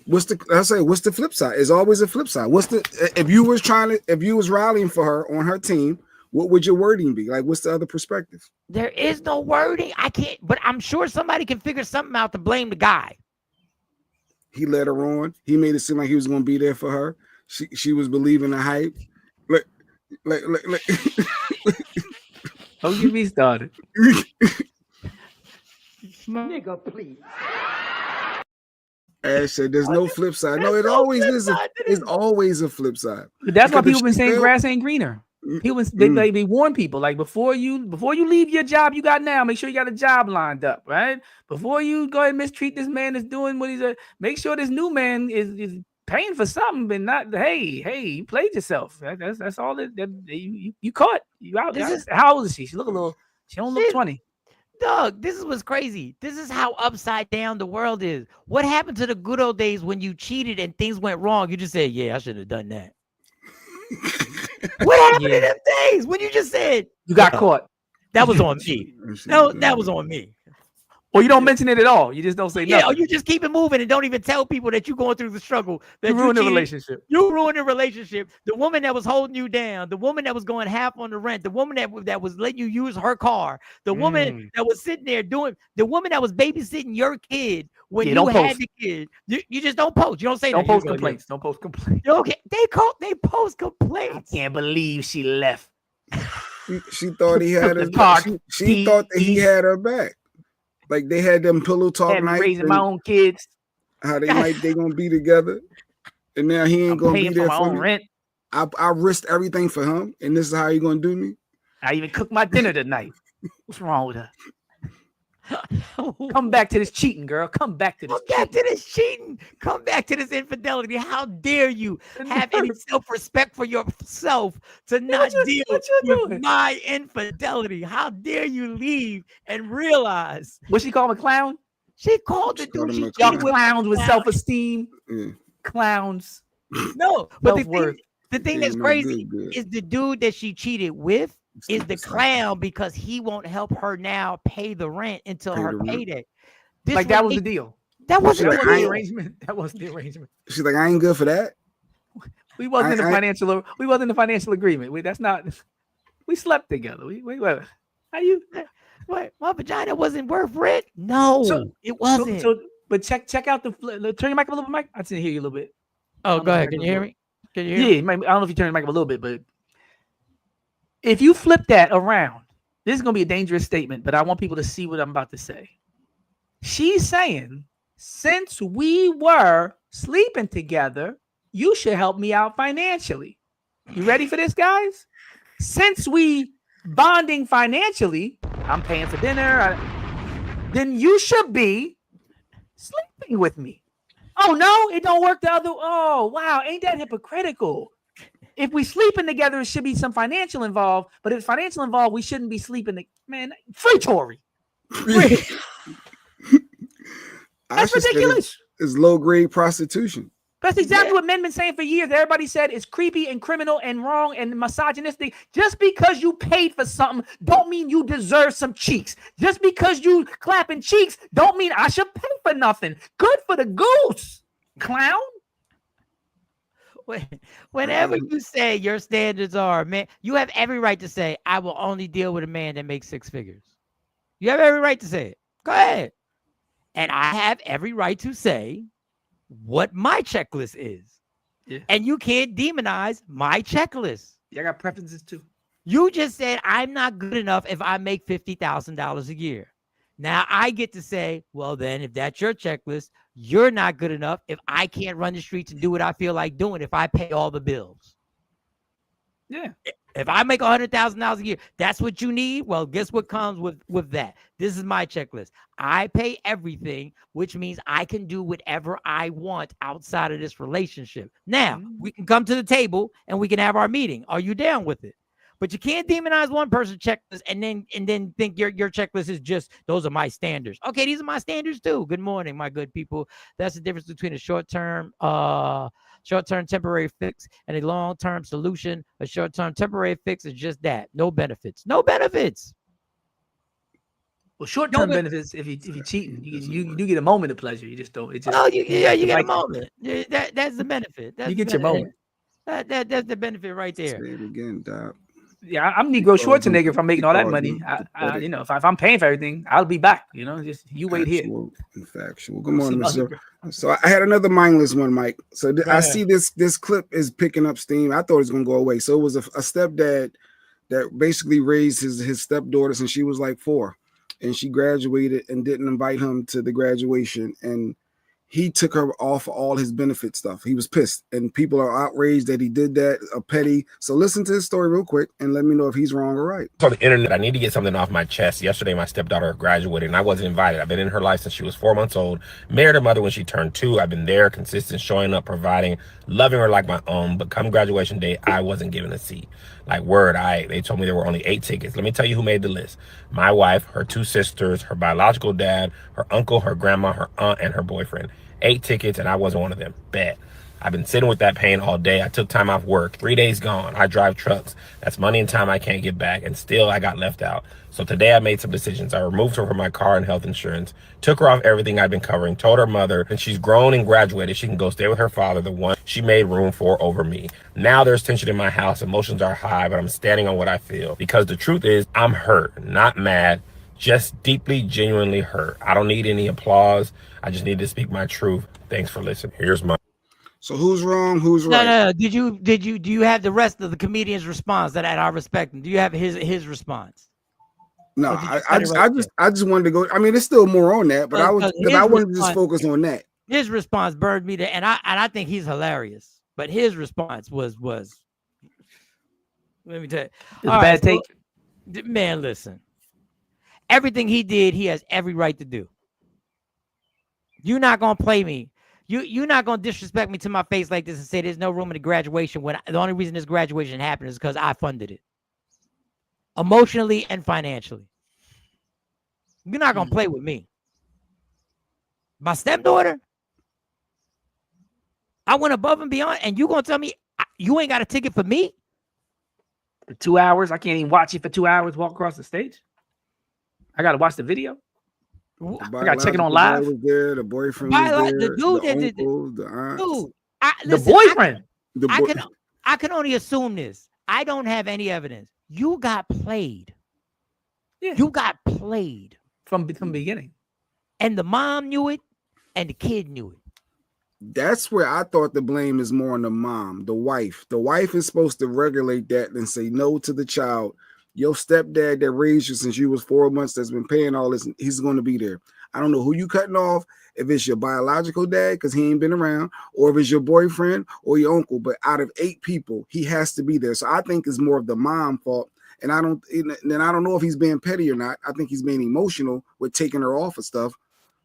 What's the flip side? It's always a flip side. If you was rallying for her on her team, what would your wording be? Like, what's the other perspective? There is no wording. I can't, but I'm sure somebody can figure something out to blame the guy. He led her on. He made it seem like he was going to be there for her. She was believing the hype. Like. Don't get me started. Nigga, please. Ash said, "There's no flip side." No, it always is. It's always a flip side. That's why people been saying grass ain't greener. People they warn people like before you leave your job you got now, make sure you got a job lined up, right? Before you go ahead and mistreat this man that's doing what he's make sure this new man is paying for something, but not hey, you played yourself. That's all that you caught. You out. How old is she? She don't look 20. Doug, this is what's crazy. This is how upside down the world is. What happened to the good old days when you cheated and things went wrong? You just said, yeah, I should have done that. What happened to them days when you just said you got caught? That was on me. No, that was on me. Or you don't mention it at all. You just don't say nothing. Or you just keep it moving and don't even tell people that you're going through the struggle. That you ruined the relationship. You ruined the relationship. The woman that was holding you down, the woman that was going half on the rent, the woman that was letting you use her car, the woman that was sitting there the woman that was babysitting your kid when you had the kid. You just don't post. You don't say don't post complaints. Don't post complaints. Okay, they post complaints. I can't believe she left. She thought he had her back. She thought that he had her back. Like they had them pillow talk nights. Raising my own kids. How they gonna be together, and now he ain't gonna be there for me. Rent. I risked everything for him, and this is how you gonna do me. I even cooked my dinner tonight. What's wrong with her? Come back to this cheating, girl. Come back to this. Come back to this cheating. Come back to this infidelity. How dare you have any self-respect for yourself to not deal with my infidelity? How dare you leave and realize? What she call him, a clown? She called the dude. She Y'all clowns with self-esteem. Clowns. No, but the thing that's crazy is the dude that she cheated with is the clown because he won't help her now pay the rent until her payday. Like that was the deal. That wasn't the arrangement. That wasn't the arrangement. She's like, I ain't good for that. We wasn't in the financial. We wasn't in the financial agreement. That's not. We slept together. How you? What? My vagina wasn't worth rent. No, it wasn't. But check out the. Turn your mic up a little bit, Mike. I didn't hear you a little bit. Oh, go ahead. Can you hear me? Can you hear me? I don't know if you turn your mic up a little bit, but if you flip that around, this is gonna be a dangerous statement. But I want people to see what I'm about to say. She's saying, since we were sleeping together, you should help me out financially. You ready for this, guys? Since we bonding financially, I'm paying for dinner, then you should be sleeping with me. Oh, no, it don't work the other. Oh, wow. Ain't that hypocritical? If we sleeping together, it should be some financial involved. But if financial involved, we shouldn't be sleeping. Man, free Tory. That's ridiculous. It's low-grade prostitution. That's exactly what men been saying for years. Everybody said it's creepy and criminal and wrong and misogynistic. Just because you paid for something don't mean you deserve some cheeks. Just because you clapping cheeks don't mean I should pay for nothing. Good for the goose, clown. Whenever you say your standards are, man, you have every right to say, I will only deal with a man that makes six figures. You have every right to say it. Go ahead. And I have every right to say what my checklist is. Yeah. And you can't demonize my checklist. Yeah, I got preferences too. You just said I'm not good enough if I make $50,000 a year. Now I get to say, well, then if that's your checklist, you're not good enough if I can't run the streets and do what I feel like doing if I pay all the bills. Yeah. If I make $100,000 a year, that's what you need. Well, guess what comes with that? This is my checklist. I pay everything, which means I can do whatever I want outside of this relationship. Now we can come to the table and we can have our meeting. Are you down with it? But you can't demonize one person's checklist and then think your checklist is just those are my standards. Okay, these are my standards too. Good morning, my good people. That's the difference between a short-term temporary fix and a long-term solution. A short-term temporary fix is just that. No benefits. No benefits. Well, short-term benefits, if you cheating, you do get a moment of pleasure. You just don't. It just you get a moment. That's the benefit. You get your moment. That's the benefit right there. Say it again, Doc. Yeah, I'm Negro Schwarzenegger. If I'm making all that money, if I'm paying for everything, I'll be back. Just you wait here. Factual. Good morning, Mr. So I had another mindless one, Mike. So I see this clip is picking up steam. I thought it was gonna go away. So it was a stepdad that basically raised his stepdaughter since she was like 4, and she graduated and didn't invite him to the graduation, and he took her off all his benefit stuff. He was pissed, and people are outraged that he did that. A petty. So listen to his story real quick and let me know if he's wrong or right. On the internet, I need to get something off my chest. Yesterday, my stepdaughter graduated, and I wasn't invited. I've been in her life since she was 4 months old. Married her mother when she turned 2. I've been there, consistent, showing up, providing, loving her like my own. But come graduation day, I wasn't given a seat. Like word, they told me there were only 8 tickets. Let me tell you who made the list. My wife, her 2 sisters, her biological dad, her uncle, her grandma, her aunt, and her boyfriend. 8 tickets, and I wasn't one of them. Bet. I've been sitting with that pain all day. I took time off work. 3 days gone. I drive trucks. That's money and time I can't get back, and still I got left out. So today I made some decisions. I removed her from my car and health insurance, took her off everything I've been covering, told her mother, and she's grown and graduated. She can go stay with her father, the one she made room for over me. Now there's tension in my house. Emotions are high, but I'm standing on what I feel. Because the truth is, I'm hurt, not mad, just deeply, genuinely hurt. I don't need any applause. I just need to speak my truth. Thanks for listening. Here's my. So who's wrong? Who's right? No. Do you have the rest of the comedian's response that I respect him? Do you have his response? No, I just wanted to go. I mean, there's still more on that, but I wanted to just focus on that. His response burned me to, and I think he's hilarious. But his response was let me tell you, bad take. Man, listen. Everything he did, he has every right to do. You're not gonna play me. You're not gonna disrespect me to my face like this and say there's no room in the graduation when the only reason this graduation happened is because I funded it, emotionally and financially. You're not gonna play with me. My stepdaughter, I went above and beyond, and you gonna tell me you ain't got a ticket for me? For 2 hours, I can't even watch it for 2 hours. Walk across the stage. I gotta watch the video. I gotta check it on live. Was there, the boyfriend was there, the dude, the uncle, the aunts. Dude, the boyfriend. I can only assume this. I don't have any evidence. You got played. Yeah. You got played from the beginning, and the mom knew it, and the kid knew it. That's where I thought the blame is more on the mom, the wife. The wife is supposed to regulate that and say no to the child. Your stepdad that raised you since you was 4 months that's been paying all this, he's going to be there. I don't know who you cutting off, if it's your biological dad because he ain't been around, or if it's your boyfriend or your uncle. But out of 8 people, he has to be there. So I think it's more of the mom fault. And I don't know if he's being petty or not. I think he's being emotional with taking her off of stuff.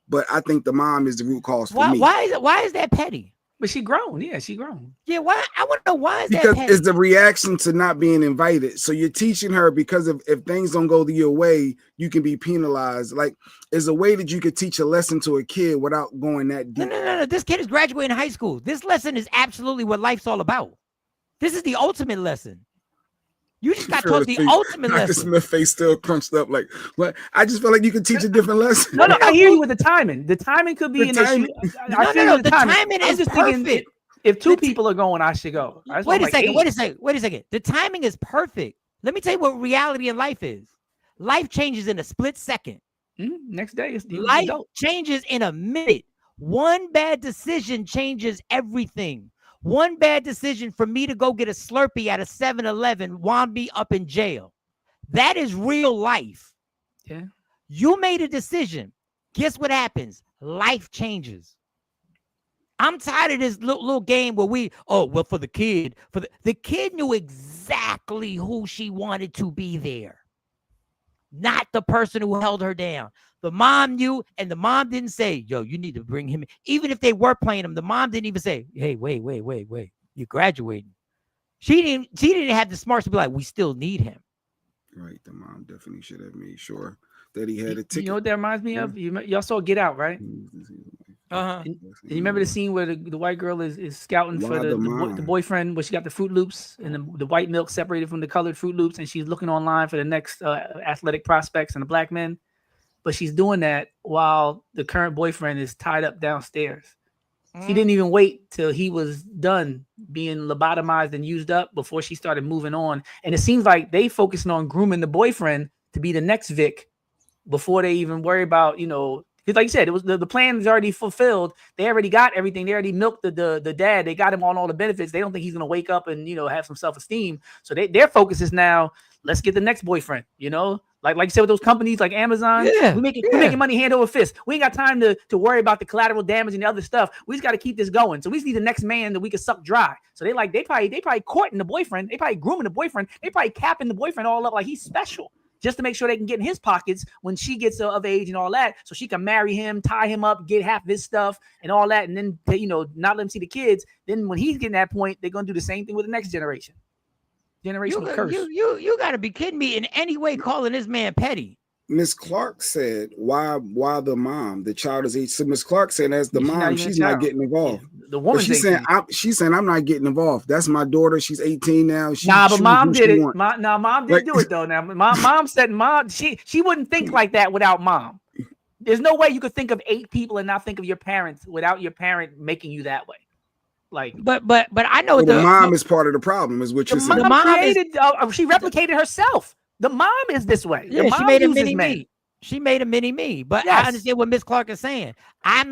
But I think the mom is the root cause for me. Why is that petty? But she grown. Yeah, she grown. Yeah, why? I want to know why is because that petty? It's the reaction to not being invited. So you're teaching her because if things don't go your way, you can be penalized. Like, there's a way that you could teach a lesson to a kid without going that deep. No. This kid is graduating high school. This lesson is absolutely what life's all about. This is the ultimate lesson. You just got taught the ultimate lesson. Dr. Smith's face still crunched up. Like, what? I just feel like you can teach a different lesson. No, I hear you with the timing. The timing could be an issue. No. The timing is perfect. If 2 people are going, I should go. Wait a second. The timing is perfect. Let me tell you what reality in life is. Life changes in a split second. Next day, life changes in a minute. One bad decision changes everything. One bad decision for me to go get a Slurpee at a 7-Eleven wound me up in jail. That is real life. Yeah. You made a decision. Guess what happens? Life changes. I'm tired of this little game where for the kid. The kid knew exactly who she wanted to be there. Not the person who held her down. The mom knew, and the mom didn't say, yo, you need to bring him in. Even if they were playing him, the mom didn't even say, hey, wait. You're graduating. She didn't have the smarts to be like, we still need him. Right. The mom definitely should have made sure that he had a ticket. You know what that reminds me of? Y'all saw Get Out, right? Uh-huh. And you remember the scene where the white girl is scouting for the boyfriend, where she got the Fruit Loops and the white milk separated from the colored Fruit Loops, and she's looking online for the next athletic prospects and the black men. But she's doing that while the current boyfriend is tied up downstairs. She didn't even wait till he was done being lobotomized and used up before she started moving on. And it seems like they focusing on grooming the boyfriend to be the next Vic before they even worry about, because like you said, it was the plan is already fulfilled. They already got everything. They already milked the dad. They got him on all the benefits. They don't think he's gonna wake up and have some self-esteem. So their focus is now, let's get the next boyfriend. Like you said with those companies like Amazon, we're making money hand over fist. We ain't got time to worry about the collateral damage and the other stuff. We just got to keep this going. So we just need the next man that we can suck dry. So they probably courting the boyfriend. They probably grooming the boyfriend. They probably capping the boyfriend all up like he's special, just to make sure they can get in his pockets when she gets of age and all that, so she can marry him, tie him up, get half of his stuff and all that, and then not let him see the kids. Then when he's getting that point, they're gonna do the same thing with the next generation. Generational curse. You got to be kidding me in any way calling this man petty. Miss Clark said, why the mom? The child is 8. So Miss Clark said, as the mom, she's not getting involved. Yeah, the woman, she's saying, I'm not getting involved. That's my daughter. She's 18 now. But mom did it. Mom did do it though. Now, mom said, she wouldn't think like that without mom. There's no way you could think of 8 people and not think of your parents without your parent making you that way. But I know the mom is part of the problem, is what you're saying. The mom she replicated herself. The mom is this way. Yeah, she made a mini me. She made a mini me. But yes. I understand what Miss Clark is saying. I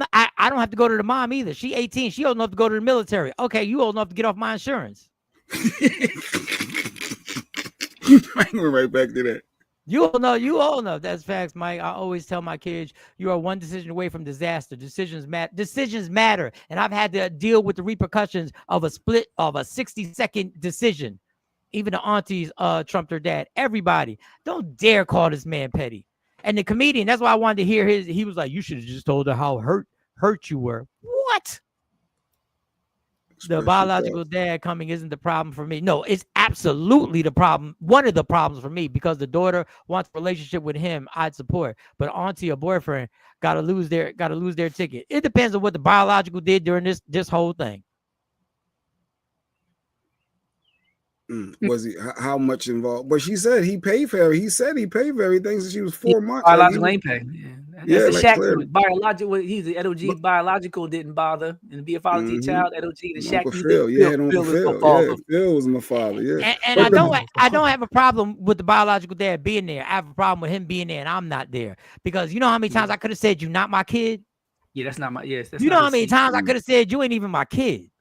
don't have to go to the mom either. She 18. She old enough to go to the military. Okay, you old enough to get off my insurance. I went right back to that. You all know that's facts, Mike. I always tell my kids, you are one decision away from disaster. Decisions matter. And I've had to deal with the repercussions of a 60-second decision. Even the aunties trumped her dad. Everybody, don't dare call this man petty. And the comedian, that's why I wanted to hear his. He was like, "You should have just told her how hurt you were." What? The biological dad coming isn't the problem for me. No, it's absolutely the problem. One of the problems for me, because the daughter wants a relationship with him, I'd support. But auntie or boyfriend gotta lose their ticket. It depends on what the biological did during this whole thing. Was he how much involved? But she said he paid for her. He said he paid for everything since she was 4 months. Biological ain't pay. Yeah, that's like Shaq. Biological. He's the LOG. Biological didn't bother, and be a father to your child. LOG. The Shaq. Uncle Phil. Yeah, Uncle Phil. Yeah, Phil was my father. Yeah, and I don't have a problem with the biological dad being there. I have a problem with him being there, and I'm not there, because you know how many times I could have said you're not my kid. Yeah, that's not my. Yes, that's you know how many times I could have said you ain't even my kid.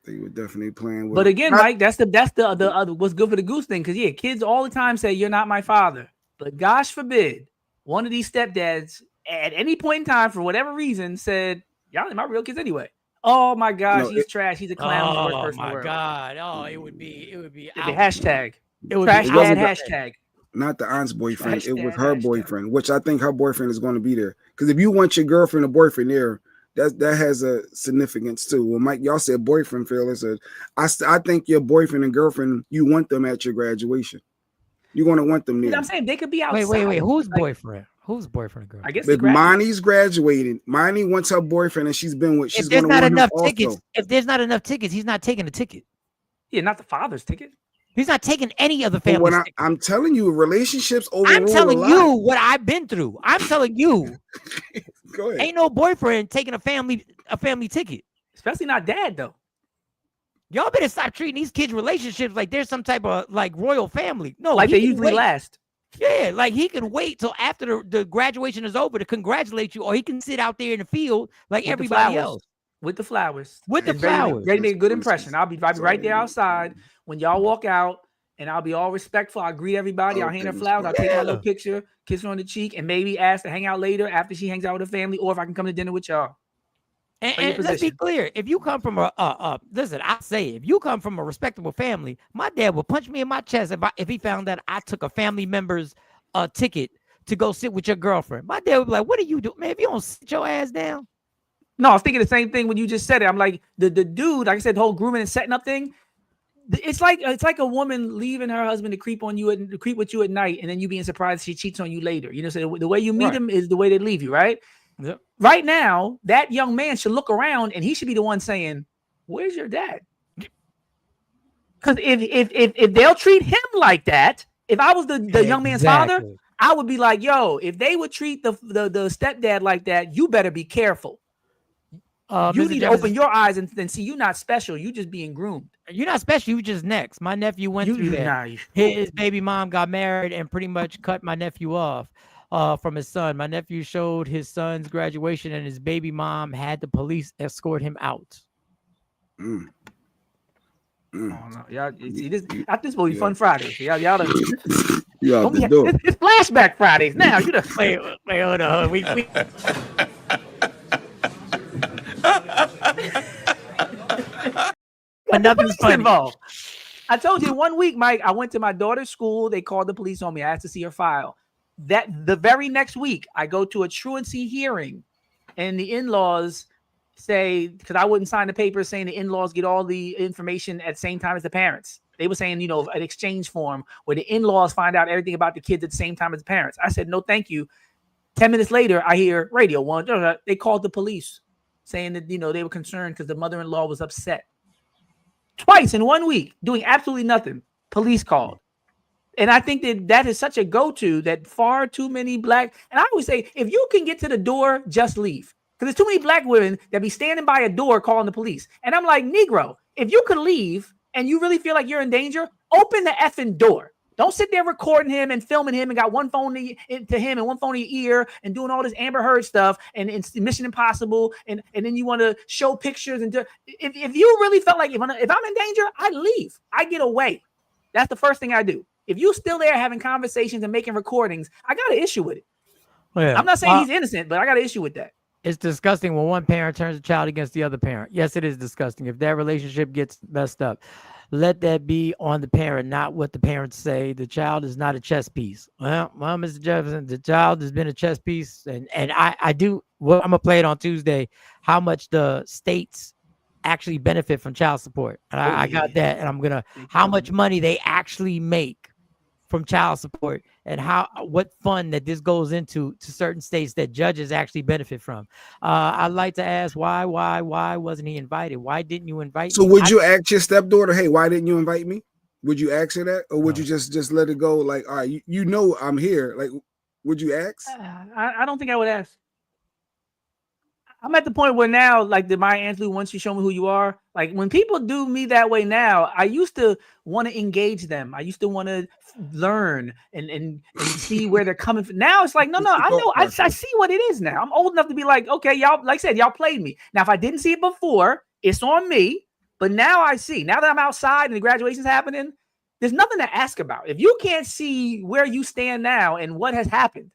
They were definitely playing with. But again, Mike, that's the other what's good for the goose thing, because kids all the time say you're not my father, but gosh forbid one of these stepdads at any point in time for whatever reason said y'all ain't my real kids anyway. Oh my gosh, he's trash. He's a clown. He's the worst person in the world. Oh my god! Oh, it would be hashtag. It would trash be dad hashtag. Not the aunt's boyfriend. It was her boyfriend, which I think her boyfriend is going to be there. Because if you want your girlfriend or boyfriend there, that has a significance too. Well, Mike, y'all said boyfriend, Phil. I think your boyfriend and girlfriend, you want them at your graduation. You're going to want them there. I'm saying they could be outside. Wait. Who's boyfriend? Who's boyfriend and girlfriend? I guess if Monty's graduating, Monty wants her boyfriend and she's been with. She's if there's not enough tickets, also. If there's not enough tickets, he's not taking the ticket. Yeah, not the father's ticket. He's not taking any of the family. I'm telling you, relationships overrule. I'm telling you what I've been through. I'm telling you. Go ahead. Ain't no boyfriend taking a family ticket. Especially not dad though. Y'all better stop treating these kids' relationships like there's some type of like royal family. No, like they usually last. Yeah, like he can wait till after the graduation is over to congratulate you, or he can sit out there in the field like with everybody else. With the flowers. With the flowers. Ready to make a good impression. I'll be right there outside when y'all walk out, and I'll be all respectful. I'll greet everybody. I'll hand her flowers. I'll take my little picture, kiss her on the cheek, and maybe ask to hang out later after she hangs out with her family, or if I can come to dinner with y'all. And let's be clear. If you come from listen, I say if you come from a respectable family, my dad would punch me in my chest if he found that I took a family member's ticket to go sit with your girlfriend. My dad would be like, "What are you doing, man? If you don't sit your ass down." No, I was thinking the same thing when you just said it. I'm like, the dude, like I said, the whole grooming and setting up thing. It's like a woman leaving her husband to creep with you at night, and then you being surprised she cheats on you later. You know, so the way you meet him is the way they leave you, right? Yep. Right now, that young man should look around, and he should be the one saying, "Where's your dad?" Because if they'll treat him like that, if I was the young man's father, I would be like, "Yo, if they would treat the stepdad like that, you better be careful." You need to open your eyes and see you're not special. You just being groomed. You're not special. You just next. My nephew went through that. His baby mom got married and pretty much cut my nephew off from his son. My nephew showed his son's graduation, and his baby mom had the police escort him out. Oh, no. Y'all, see, this will be fun Fridays. Y'all you out the door. It's flashback Fridays now. You just wait, hold on. We nothing's involved. I told you 1 week, Mike, I went to my daughter's school. They called the police on me. I asked to see her file. That the very next week, I go to a truancy hearing, and the in-laws say, because I wouldn't sign the paper saying the in-laws get all the information at the same time as the parents. They were saying, an exchange form where the in-laws find out everything about the kids at the same time as the parents. I said, no, thank you. 10 minutes later, I hear radio one. They called the police saying that, they were concerned because the mother-in-law was upset. Twice in 1 week, doing absolutely nothing. Police called. And I think that is such a go-to that far too many black, and I always say, if you can get to the door, just leave. Because there's too many black women that be standing by a door calling the police. And I'm like, Negro, if you could leave and you really feel like you're in danger, open the effing door. Don't sit there recording him and filming him and got one phone to him and one phone to your ear and doing all this Amber Heard stuff and Mission Impossible and then you want to show pictures and if you really felt like if I'm in danger, I leave. I get away. That's the first thing I do. If you still there having conversations and making recordings, I got an issue with it. Yeah. I'm not saying he's innocent, but I got an issue with that. It's disgusting when one parent turns a child against the other parent. Yes, it is disgusting if that relationship gets messed up. let that be on the parent, not what the parents say. The child is not a chess piece. Well, Mr. Jefferson, the child has been a chess piece, and I do. Well, I'm gonna play it on Tuesday. How much the states actually benefit from child support? And I got that, and I'm gonna how much money they actually make from child support, and what fund that this goes into to certain states that judges actually benefit from. I'd like to ask why wasn't he invited? Why didn't you invite so me? Would you ask your stepdaughter, hey, why didn't you invite me? Would you ask her that, or would you just let it go? Like, all right, you know I'm here. Like, would you ask? I don't think I would ask. I'm at the point where now, like the Maya Angelou, once you show me who you are, like when people do me that way now, I used to want to engage them. I used to want to learn and see where they're coming from. Now it's like, no, I know, I see what it is now. I'm old enough to be like, okay, y'all, like I said, y'all played me. Now, if I didn't see it before, it's on me. But now I see. Now that I'm outside and the graduation's happening, there's nothing to ask about. If you can't see where you stand now and what has happened,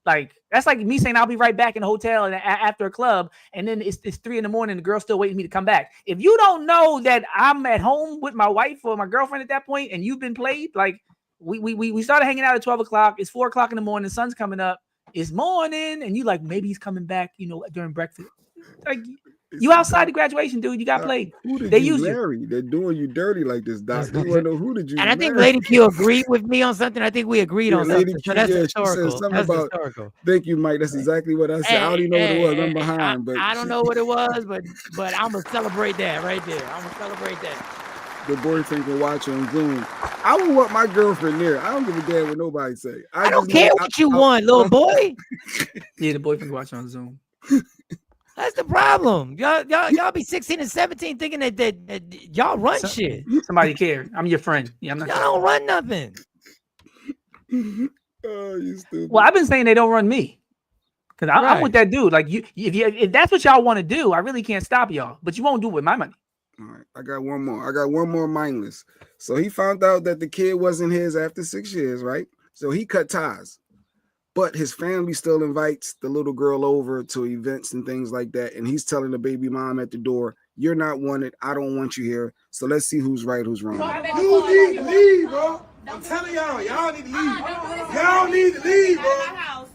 like that's like me saying I'll be right back in the hotel and after a club, and then it's 3 a.m. The girl's still waiting for me to come back. If you don't know that I'm at home with my wife or my girlfriend at that point, and you've been played, like we started hanging out at 12 o'clock. It's 4 o'clock in the morning. The sun's coming up. It's morning, and you like maybe he's coming back. During breakfast. Like you outside the graduation, dude. You got played. Who did they you use marry? you. They're doing you dirty like this, Doc. They want to know who did you. And I think marry? Lady Q agreed with me on something. I think we agreed on Lady something. Q, So that's She historical. said something That's about, historical. Thank you, Mike. That's exactly what I said. I don't even know what it was. I'm behind, but I don't know what it was, but I'm gonna celebrate that right there. I'm gonna celebrate that. The boyfriend can watch on Zoom. I would want my girlfriend there. I don't give a damn what nobody say. I don't care what you want, little boy. Yeah, the boyfriend can watch on Zoom. That's the problem. Y'all be 16 and 17 thinking that y'all run shit. Somebody care. I'm your friend. Yeah, I'm not. Y'all don't run nothing. Oh, you stupid. Well, I've been saying they don't run me. Because I'm with that dude. Like if that's what y'all want to do, I really can't stop y'all. But you won't do it with my money. All right, I got one more mindless. So he found out that the kid wasn't his after 6 years, right? So he cut ties. But his family still invites the little girl over to events and things like that. And he's telling the baby mom at the door, you're not wanted. I don't want you here. So let's see who's right, who's wrong. You need to leave, bro. I'm telling y'all need to leave. Y'all need to leave, bro.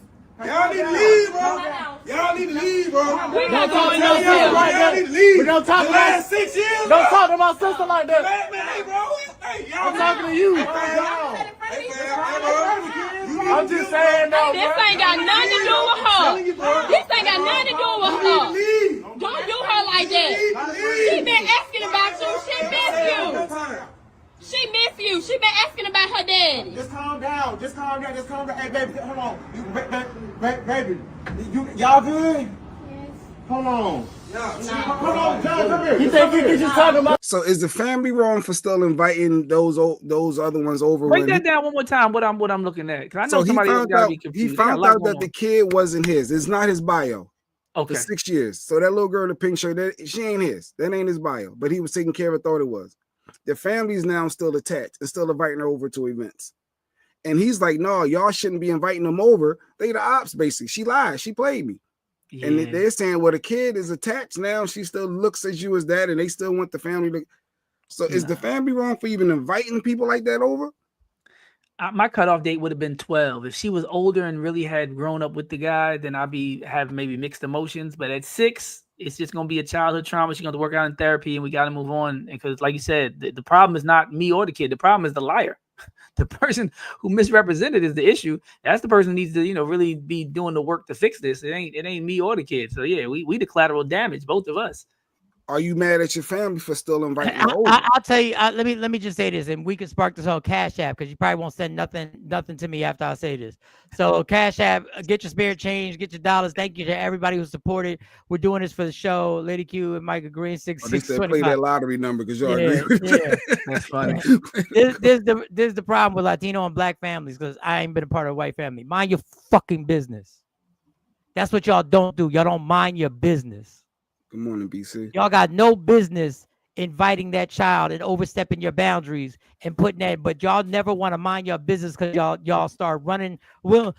Y'all need to leave, bro. Y'all need to leave, bro. Don't talk to my sister like that. But don't talk the last 6 years, Don't talk to my sister like that. Man, hey, bro. Hey, y'all I'm talking to you. I'm just saying, though, this ain't got nothing to do with her. This ain't got nothing to do with her. Don't do her like that. She been asking about you. She miss you. She miss you. She been asking about her daddy. Just calm down. Just calm down. Just calm down. Hey, baby, hold on. Baby, y'all good? Yes. Hold on. Hold on, John, come here. You think you can just talk about? So is the family wrong for still inviting those other ones over? Break that down one more time. What I'm looking at, because I know somebody else got to be confused. He found out that the kid wasn't his. It's not his bio. Okay. For 6 years. So that little girl in the pink shirt, she ain't his. That ain't his bio. But he was taking care of it, thought it was. The family's now still attached and still inviting her over to events. And he's like, no, y'all shouldn't be inviting them over. They the ops, basically. She lied. She played me. Yeah. And they're saying, well, the kid is attached now. She still looks at you as that, and they still want the family to. So is the family wrong for even inviting people like that over? My cutoff date would have been 12. If she was older and really had grown up with the guy, then I'd have maybe mixed emotions. But at 6, it's just going to be a childhood trauma. She's going to work out in therapy, and we got to move on. Because like you said, the problem is not me or the kid. The problem is the liar. The person who misrepresented is the issue. That's the person who needs to, really be doing the work to fix this. It ain't me or the kid. So yeah, we the collateral damage, both of us. Are you mad at your family for still inviting her over? I'll tell you. Let me just say this, and we can spark this whole Cash App because you probably won't send nothing to me after I say this. So Cash App, get your spirit change, get your dollars. Thank you to everybody who supported. We're doing this for the show. Lady Q and Mike agreeing 625. Play that lottery number because y'all agree with that. That's funny. This is the problem with Latino and Black families because I ain't been a part of a white family. Mind your fucking business. That's what y'all don't do. Y'all don't mind your business. Good morning, BC. Y'all got no business inviting that child and overstepping your boundaries and putting that, but y'all never want to mind your business because y'all start running. Well,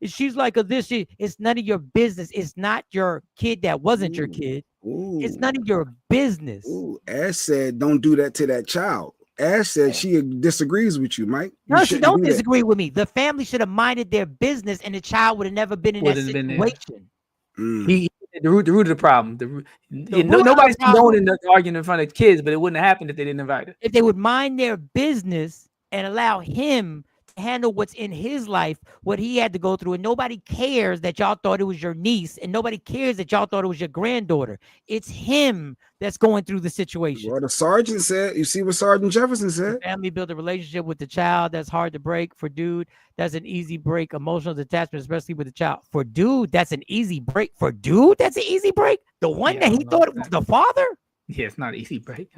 she's like this. It's none of your business. It's not your kid that wasn't your kid. It's none of your business. Ash said, don't do that to that child. Ash said she disagrees with you, Mike. No, she don't disagree with me. The family should have minded their business, and the child would have never been in that situation. He the root of the problem. Nobody's condoning the arguing in front of kids, but it wouldn't have happened if they didn't invite her. If they would mind their business and allow him to handle what's in his life, what he had to go through, and nobody cares that y'all thought it was your niece, and nobody cares that y'all thought it was your granddaughter. It's him that's going through the situation. Well, the sergeant said, you see what Sergeant Jefferson said? The family built a relationship with the child that's hard to break. For dude, that's an easy break. Emotional detachment, especially with the child. For dude, that's an easy break. For dude, that's an easy break. The one that he thought it was the father? Yeah, it's not an easy break.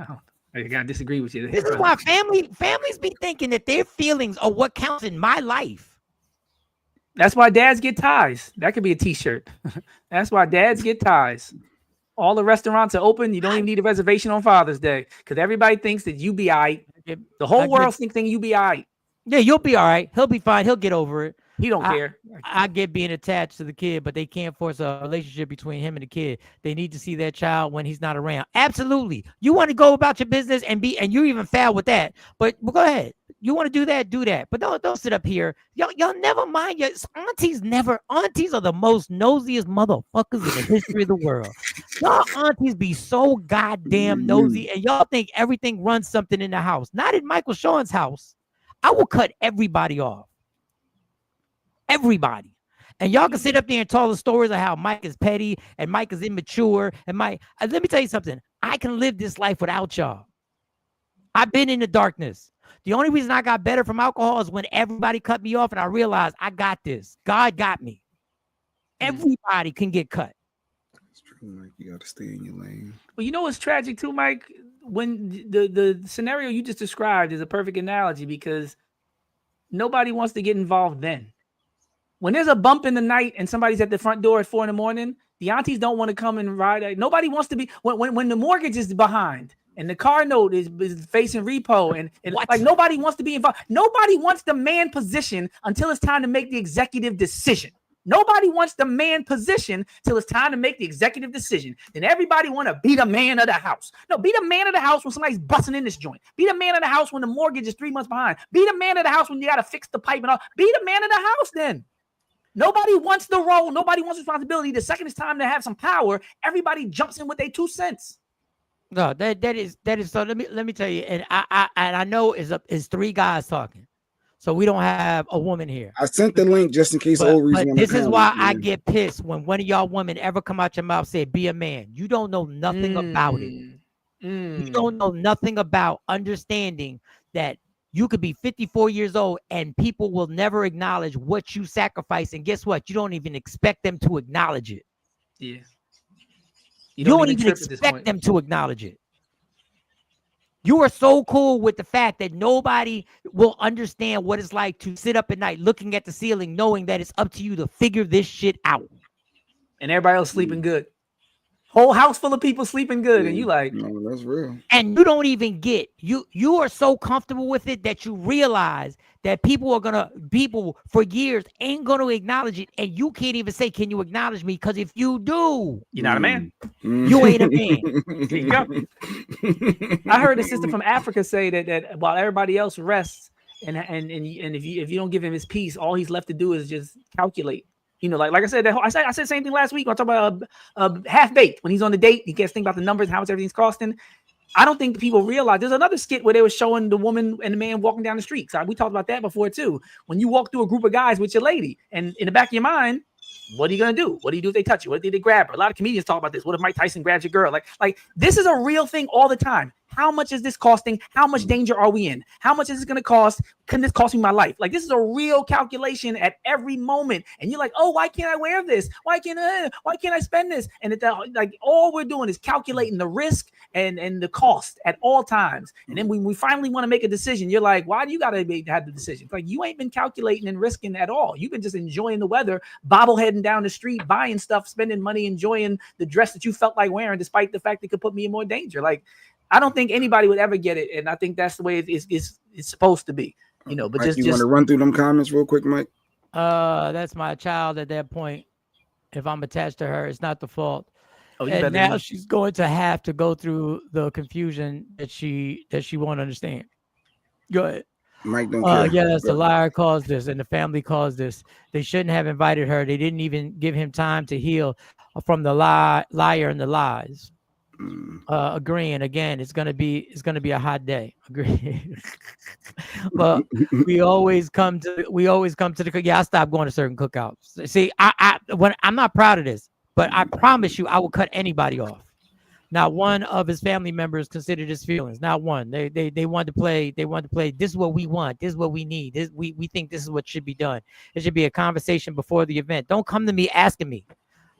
I gotta disagree with you. This is why families be thinking that their feelings are what counts in my life. That's why dads get ties. That could be a t-shirt. That's why dads get ties. All the restaurants are open. You don't even need a reservation on Father's Day because everybody thinks that you be all right. The whole world thinks you be all right. Yeah, you'll be all right. He'll be fine. He'll get over it. He don't care. I get being attached to the kid, but they can't force a relationship between him and the kid. They need to see their child when he's not around. Absolutely. You want to go about your business and you even fail with that. But go ahead. You want to do that. But don't sit up here. Y'all never mind. Your aunties are the most nosiest motherfuckers in the history of the world. Y'all aunties be so goddamn nosy, and y'all think everything runs something in the house. Not in Michael Sean's house. I will cut everybody off. Everybody. And y'all can sit up there and tell the stories of how Mike is petty and Mike is immature. And let me tell you something. I can live this life without y'all. I've been in the darkness. The only reason I got better from alcohol is when everybody cut me off and I realized I got this. God got me. Everybody can get cut. It's true, Mike. You got to stay in your lane. Well, you know what's tragic too, Mike? When the scenario you just described is a perfect analogy because nobody wants to get involved then. When there's a bump in the night and somebody's at the front door at 4 a.m, the aunties don't want to come and ride. Nobody wants to be when the mortgage is behind and the car note is facing repo and like nobody wants to be involved. Nobody wants the man position until it's time to make the executive decision. Nobody wants the man position till it's time to make the executive decision. Then everybody want to be the man of the house. No, be the man of the house when somebody's busting in this joint. Be the man of the house when the mortgage is 3 months behind. Be the man of the house when you got to fix the pipe and all. Be the man of the house then. Nobody wants the role. Nobody wants responsibility. The second it's time to have some power, everybody jumps in with their 2 cents. No, that is so. Let me tell you, and I know is 3 guys talking, so we don't have a woman here. I sent the link just in case. But this is why I get pissed when one of y'all women ever come out your mouth say be a man. You don't know nothing about it. You don't know nothing about understanding that. You could be 54 years old and people will never acknowledge what you sacrifice. And guess what? You don't even expect them to acknowledge it. Yeah. You don't even expect them to acknowledge it. You are so cool with the fact that nobody will understand what it's like to sit up at night looking at the ceiling, knowing that it's up to you to figure this shit out. And everybody else sleeping good. Whole house full of people sleeping good, and you like, no, that's real. And you don't even get you are so comfortable with it that you realize that people for years ain't gonna acknowledge it, and you can't even say, "Can you acknowledge me?" Because if you do, you're not a man. You ain't a man. There you go. I heard a sister from Africa say that while everybody else rests, and if you don't give him his peace, all he's left to do is just calculate. You know, like I said, I said the same thing last week. I talked about half-baked. When he's on the date, he gets think about the numbers, how much everything's costing. I don't think people realize there's another skit where they were showing the woman and the man walking down the street. So we talked about that before too. When you walk through a group of guys with your lady, and in the back of your mind, what are you gonna do? What do you do if they touch you? What if they grab her? A lot of comedians talk about this. What if Mike Tyson grabs your girl? Like this is a real thing all the time. How much is this costing? How much danger are we in? How much is this going to cost? Can this cost me my life? Like, this is a real calculation at every moment. And you're like, oh, why can't I wear this? Why can't I spend this? And like all we're doing is calculating the risk and the cost at all times. And then when we finally want to make a decision, you're like, why do you got to have the decision? Like, you ain't been calculating and risking at all. You've been just enjoying the weather, bobbleheading down the street, buying stuff, spending money, enjoying the dress that you felt like wearing, despite the fact it could put me in more danger. Like, I don't think anybody would ever get it, and I think that's the way it's supposed to be, you know. But Mike, you want to run through them comments real quick, Mike? That's my child at that point. If I'm attached to her, it's not the fault. And now she's going to have to go through the confusion that she won't understand. Go ahead. Mike don't care. Yes, the liar caused this, and the family caused this. They shouldn't have invited her. They didn't even give him time to heal from the liar and the lies. Agreeing again. It's gonna be a hot day. Agree. But we always come to the I stopped going to certain cookouts. See, I'm not proud of this, but I promise you, I will cut anybody off. Not one of his family members considered his feelings. Not one. They wanted to play. They wanted to play. This is what we want. This is what we need. We think this is what should be done. It should be a conversation before the event. Don't come to me asking me.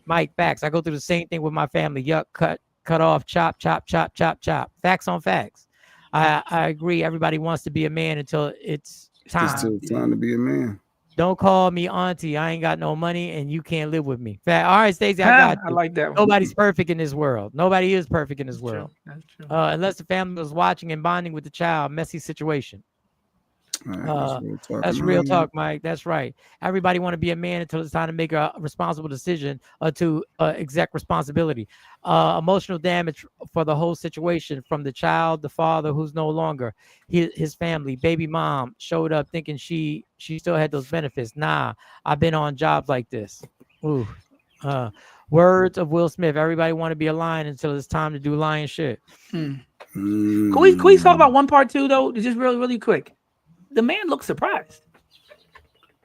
Mike, facts. I go through the same thing with my family. Yuck, cut off, chop. Facts on facts. I agree. Everybody wants to be a man until it's time. It's still time to be a man. Don't call me auntie. I ain't got no money and you can't live with me. All right, Stacey, I got you. I like that one. Nobody's perfect in this world. Nobody is perfect in this world. That's true. Unless the family was watching and bonding with the child. Messy situation. That's real talk, Mike. That's right. Everybody want to be a man until it's time to make a responsible decision to exec responsibility. Emotional damage for the whole situation from the child, the father who's no longer his family. Baby mom showed up thinking she still had those benefits. Nah, I've been on jobs like this. Ooh. Words of Will Smith. Everybody want to be a lion until it's time to do lion shit. Can we talk about one part too though? Just really quick. The man looked surprised.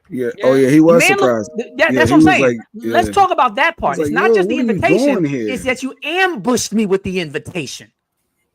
Yeah. Oh yeah, he was surprised. That's what I'm saying. Like, let's talk about that part. It's not just the invitation. It's that you ambushed me with the invitation.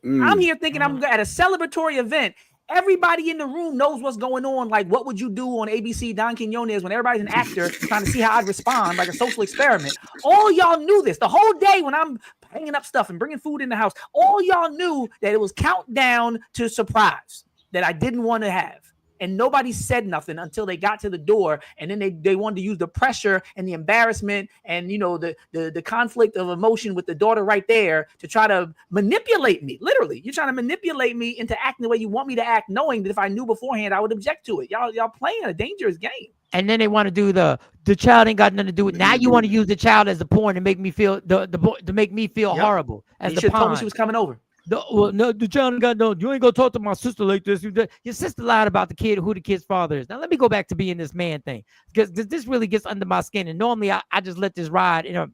I'm here thinking I'm at a celebratory event. Everybody in the room knows what's going on. Like, what would you do on ABC Don Quinones when everybody's an actor trying to see how I'd respond, like a social experiment? All y'all knew this the whole day when I'm hanging up stuff and bringing food in the house. All y'all knew that it was countdown to surprise that I didn't want to have. And nobody said nothing until they got to the door, and then they wanted to use the pressure and the embarrassment and the conflict of emotion with the daughter right there to try to manipulate me. Literally, you're trying to manipulate me into acting the way you want me to act, knowing that if I knew beforehand, I would object to it. Y'all playing a dangerous game. And then they want to do the child ain't got nothing to do with. Now you want to use the child as a pawn to make me feel to make me feel horrible. As you should have told me she was coming over. No, the child got no. You ain't gonna talk to my sister like this. Your sister lied about the kid, who the kid's father is. Now let me go back to being this man thing, because this really gets under my skin. And normally I just let this ride. Let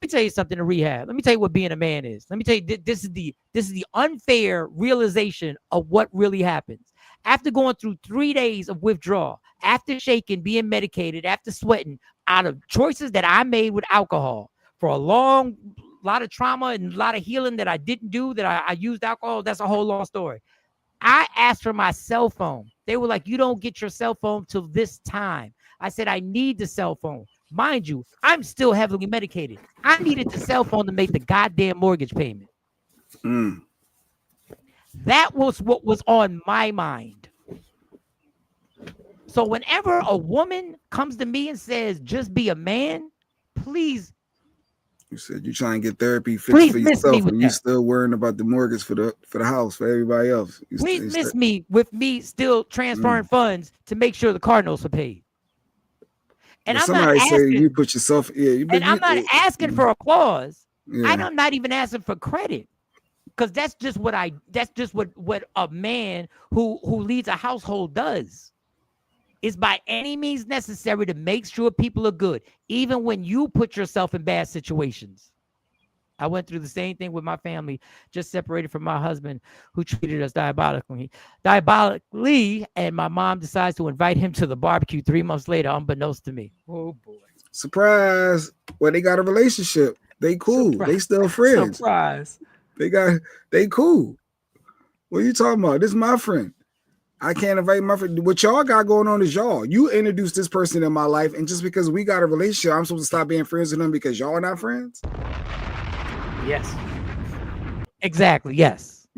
me tell you something to rehab. Let me tell you what being a man is. Let me tell you this is the unfair realization of what really happens after going through 3 days of withdrawal, after shaking, being medicated, after sweating out of choices that I made with alcohol for a lot of trauma and a lot of healing that I didn't do, that I used alcohol. That's a whole long story. I asked for my cell phone. They were like, you don't get your cell phone till this time. I said, I need the cell phone. Mind you, I'm still heavily medicated. I needed the cell phone to make the goddamn mortgage payment. That was what was on my mind. So whenever a woman comes to me and says, just be a man, please. You said you trying to get therapy fixed for yourself, and you still worrying about the mortgage for the house for everybody else. Please miss me with me still transferring funds to make sure the car notes are paid. And I'm not asking, you put yourself. I'm not asking for applause. Yeah. I'm not even asking for credit, because that's just what a man who leads a household does. Is by any means necessary to make sure people are good, even when you put yourself in bad situations. I went through the same thing with my family, just separated from my husband, who treated us diabolically, and my mom decides to invite him to the barbecue 3 months later, unbeknownst to me. Oh boy! Surprise! Well, they got a relationship. They cool. Surprise. They still friends. Surprise! They cool. What are you talking about? This is my friend. I can't invite my friend. What y'all got going on is y'all. You introduced this person in my life, and just because we got a relationship, I'm supposed to stop being friends with them because y'all are not friends? Yes. Exactly. Yes.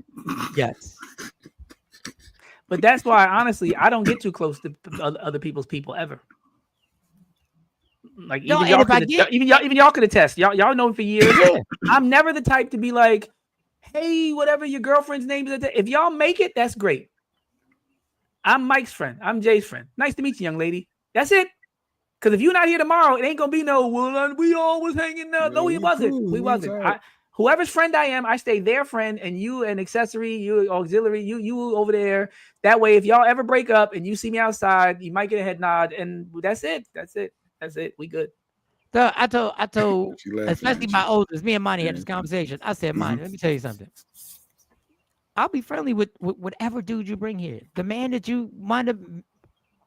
Yes. But that's why, honestly, I don't get too close to other people's people ever. Like even y'all could attest. Y'all know for years. I'm never the type to be like, hey, whatever your girlfriend's name is. If y'all make it, that's great. I'm Mike's friend. I'm Jay's friend. Nice to meet you, young lady. That's it. Because if you're not here tomorrow, it ain't gonna be no. Well, we all was hanging out. No, we wasn't. Cool. We wasn't. Whoever's friend I am, I stay their friend, and you an accessory, you auxiliary, you over there. That way, if y'all ever break up and you see me outside, you might get a head nod, and that's it. That's it. That's it. We good. So I told, especially my oldest, me and Monty had this conversation. I said, Monty, let me tell you something. I'll be friendly with whatever dude you bring here. The man that you wind up,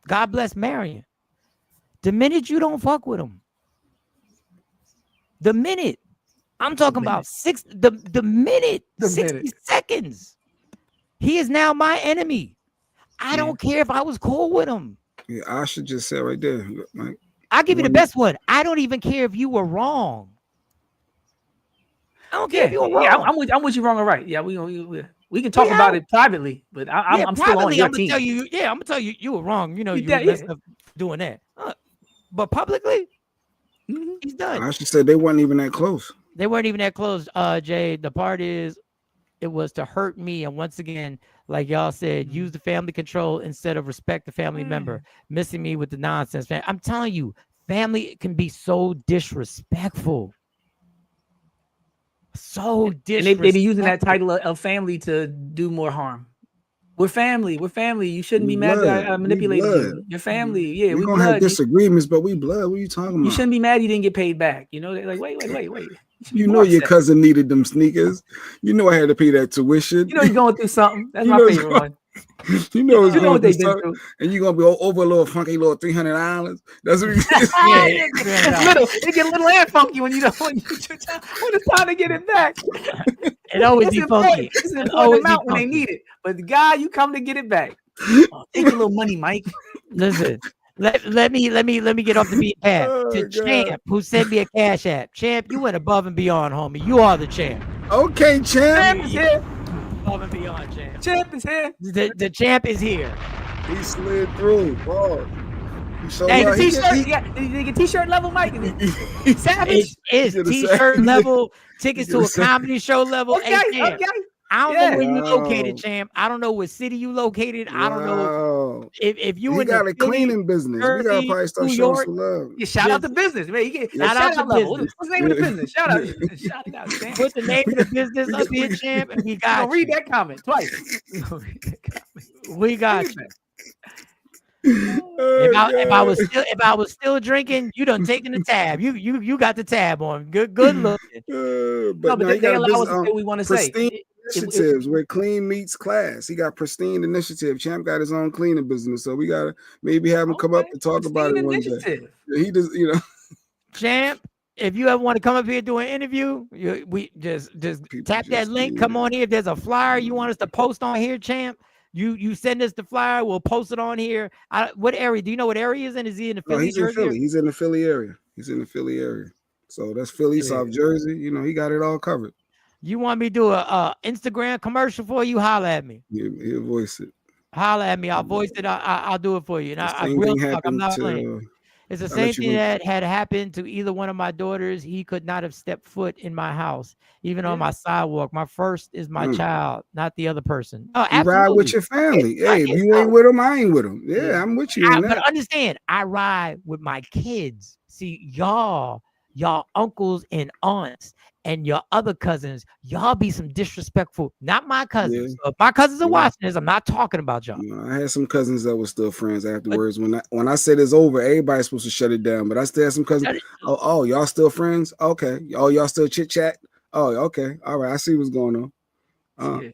God bless, marrying. The minute you don't fuck with him, the minute I'm talking about the minute 60 seconds, he is now my enemy. I don't care if I was cool with him. Yeah, I should just say right there, Mike. I'll give you the best one. I don't even care if you were wrong. I don't care if you were wrong. Yeah, I'm with you wrong or right. Yeah, we can talk about it privately, but I'm still on your team. I'm gonna tell you you were wrong. You know, you messed up doing that. But publicly, he's done. I should say they weren't even that close. They weren't even that close, Jay. The part is, it was to hurt me. And once again, like y'all said, use the family control instead of respect the family member. Missing me with the nonsense. I'm telling you, family can be so disrespectful. So disrespectful. And they be using that title of family to do more harm. We're family. We're family. You shouldn't be mad that I manipulated you. Your family. Yeah, we're gonna have disagreements, but we blood. What are you talking about? You shouldn't be mad you didn't get paid back. You know, they're like, wait. You know your cousin needed them sneakers. You know I had to pay that tuition. You know you're going through something. That's my favorite one. You know what they've been through. And you're gonna be over a little funky little $300. That's what you It get a little air funky when it's time to get it back. It always be funky. It's an important amount when they need it. But the guy, you come to get it back. Take a little money, Mike. Listen. Let me get off the beat path to Champ, who sent me a cash app. Champ, you went above and beyond, homie. You are the champ. Okay, Champ. Champ is here. Above and beyond, Champ. Champ is here. The champ is here. He slid through. Wow. Hey, t-shirt. Did you get t-shirt level, Mike? Savage. It's t-shirt level. Tickets to a comedy show level. Okay. I don't know where you located, Champ. I don't know what city you located. I don't know if you in got a cleaning business. We gotta probably start showing some love. Yeah, shout out the business, man. You get shout out to business. What's the name of the business? Shout it out, Champ. Put the name of the business up here, Champ, and we got you. Read that comment twice. We got you. If I was still drinking, you done taken the tab. You got the tab on. Good looking. But they allow us to say what we want to say. Initiatives where clean meets class. He got pristine initiative. Champ got his own cleaning business, so we gotta maybe have him come up and talk about it one day. He does, Champ. If you ever want to come up here and do an interview, we just tap that link. Come on here. If there's a flyer you want us to post on here, Champ, you send us the flyer. We'll post it on here. What area? Do you know what area he's in? Is he in the Philly? He's in Philly. He's in the Philly area. So that's Philly, South Jersey. He got it all covered. You want me to do a Instagram commercial for you? Holla at me. He'll voice it. Holla at me. I'll voice it. I'll do it for you. And I real talk. I'm not playing. It's the same thing that had happened to either one of my daughters. He could not have stepped foot in my house, even on my sidewalk. My first is my child, not the other person. Oh, absolutely. You ride with your family. Hey, if you ain't with them, I ain't with them. Yeah, I'm with you. But understand, I ride with my kids. See, y'all uncles and aunts and your other cousins, y'all be some disrespectful. Not my cousins. So if my cousins are watching this, I'm not talking about y'all. I had some cousins that were still friends afterwards. When I said it's over, everybody's supposed to shut it down. But I still had some cousins. Oh, y'all still friends? Okay. Oh, y'all still chit chat? Oh, okay. All right. I see what's going on.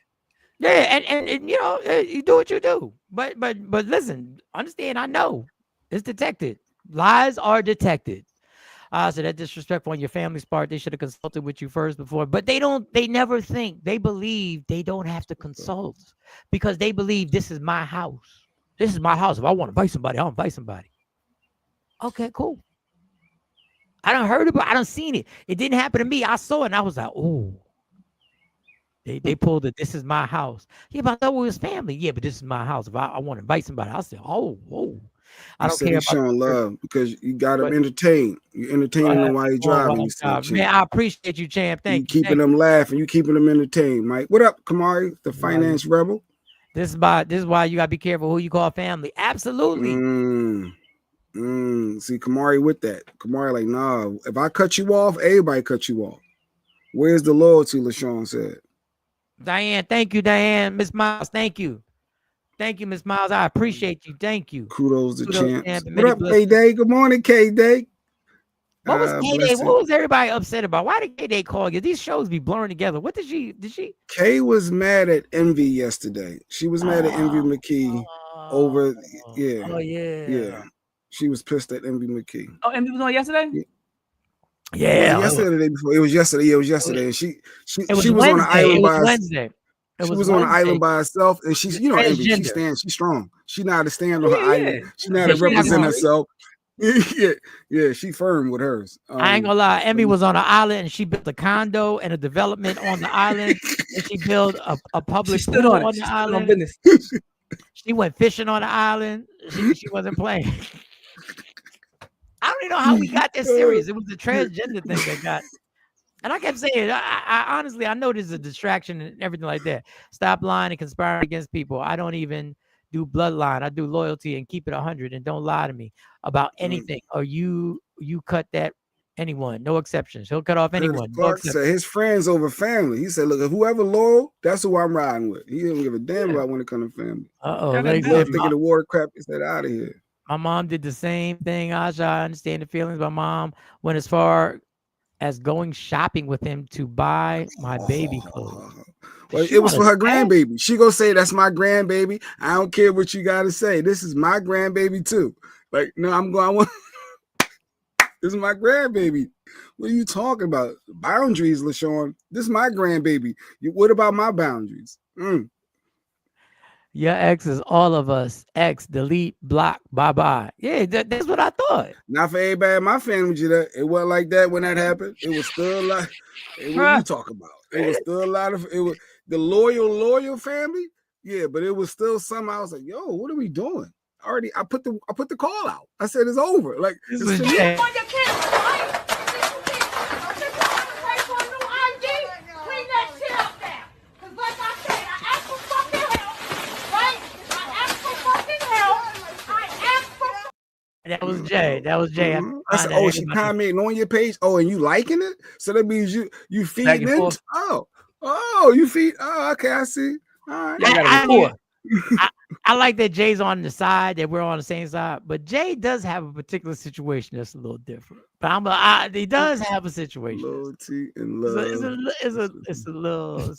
Yeah, and you do what you do. But listen, understand, I know it's detected. Lies are detected. So that disrespectful on your family's part. They should have consulted with you first before, but they never think. They believe they don't have to consult because they believe this is my house. This is my house. If I want to invite somebody, I'll invite somebody. Okay, cool. I done heard about it. I done seen it. It didn't happen to me. I saw it and I was like, oh. They pulled it. This is my house. Yeah, but I thought it was family. Yeah, but this is my house. If I want to invite somebody, I'll say, oh, whoa. I don't care about showing love because you got them entertained. You entertaining them while you're driving. Man, I appreciate you, Champ. Thank you. Keeping them laughing. You keeping them entertained, Mike. What up, Kamari, the finance rebel? This is why you gotta be careful who you call family. Absolutely. See, Kamari with that. Kamari like, nah, if I cut you off, everybody cut you off. Where's the loyalty, LaShawn said. Diane, thank you, Diane. Miss Miles, thank you. Thank you, Miss Miles. I appreciate you. Thank you. Kudos to champs. What up, K-Day? Good morning, K-Day. What was K-Day? What was everybody upset about? Why did K-Day call you? These shows be blurring together. What did she? Kay was mad at Envy yesterday. She was mad at Envy McKee over, yeah. Oh, yeah. She was pissed at Envy McKee. Oh, Envy was on yesterday? Yeah. Yesterday or the day before. It was yesterday. Yeah, it was yesterday. And she was Wednesday. on an island by Wednesday. She was on an island by herself, and she's, you know, Envy. She's strong. She know how to stand on her island. She know how to represent herself. Yeah, she firm with hers. I ain't gonna lie, Envy was on an island and she built a condo and a development on the island, and she built a public pool on the island. She went fishing on the island. She wasn't playing. I don't even know how we got this serious. It was the transgender thing that got. And I kept saying, I honestly, I know this is a distraction and everything like that. Stop lying and conspiring against people. I don't even do bloodline. I do loyalty and keep it 100 and don't lie to me about anything. Or you cut that anyone, no exceptions. He'll cut off anyone. Clark said his friends over family. He said, look, if whoever loyal, that's who I'm riding with. He didn't give a damn about when it comes to family. Thinking the water crap is that out of here. My mom did the same thing, Asha. I understand the feelings. My mom went as far as going shopping with him to buy my baby clothes. Well, it was for her grandbaby. She gonna say that's my grandbaby. I don't care what you gotta say. This is my grandbaby too. Like, no, this is my grandbaby. What are you talking about? Boundaries, LaShawn. This is my grandbaby. What about my boundaries? Your ex is all of us. X, delete, block, bye-bye. Yeah, that's what I thought. Not for everybody in my family, Jeanette. It wasn't like that when that happened. It was still like, what are you talking about? It was still a lot of, it was the loyal family. Yeah, but it was still some. I was like, yo, what are we doing? I put the call out. I said it's over. Like, this it's is That was Jay. I said, oh, she commenting on your page. Oh, and you liking it? So that means you feeding it? Oh, you feed. Oh, okay, I see. All right. I like that Jay's on the side, that we're on the same side, but Jay does have a particular situation that's a little different. But he does have a situation. Loyalty and love. It's a little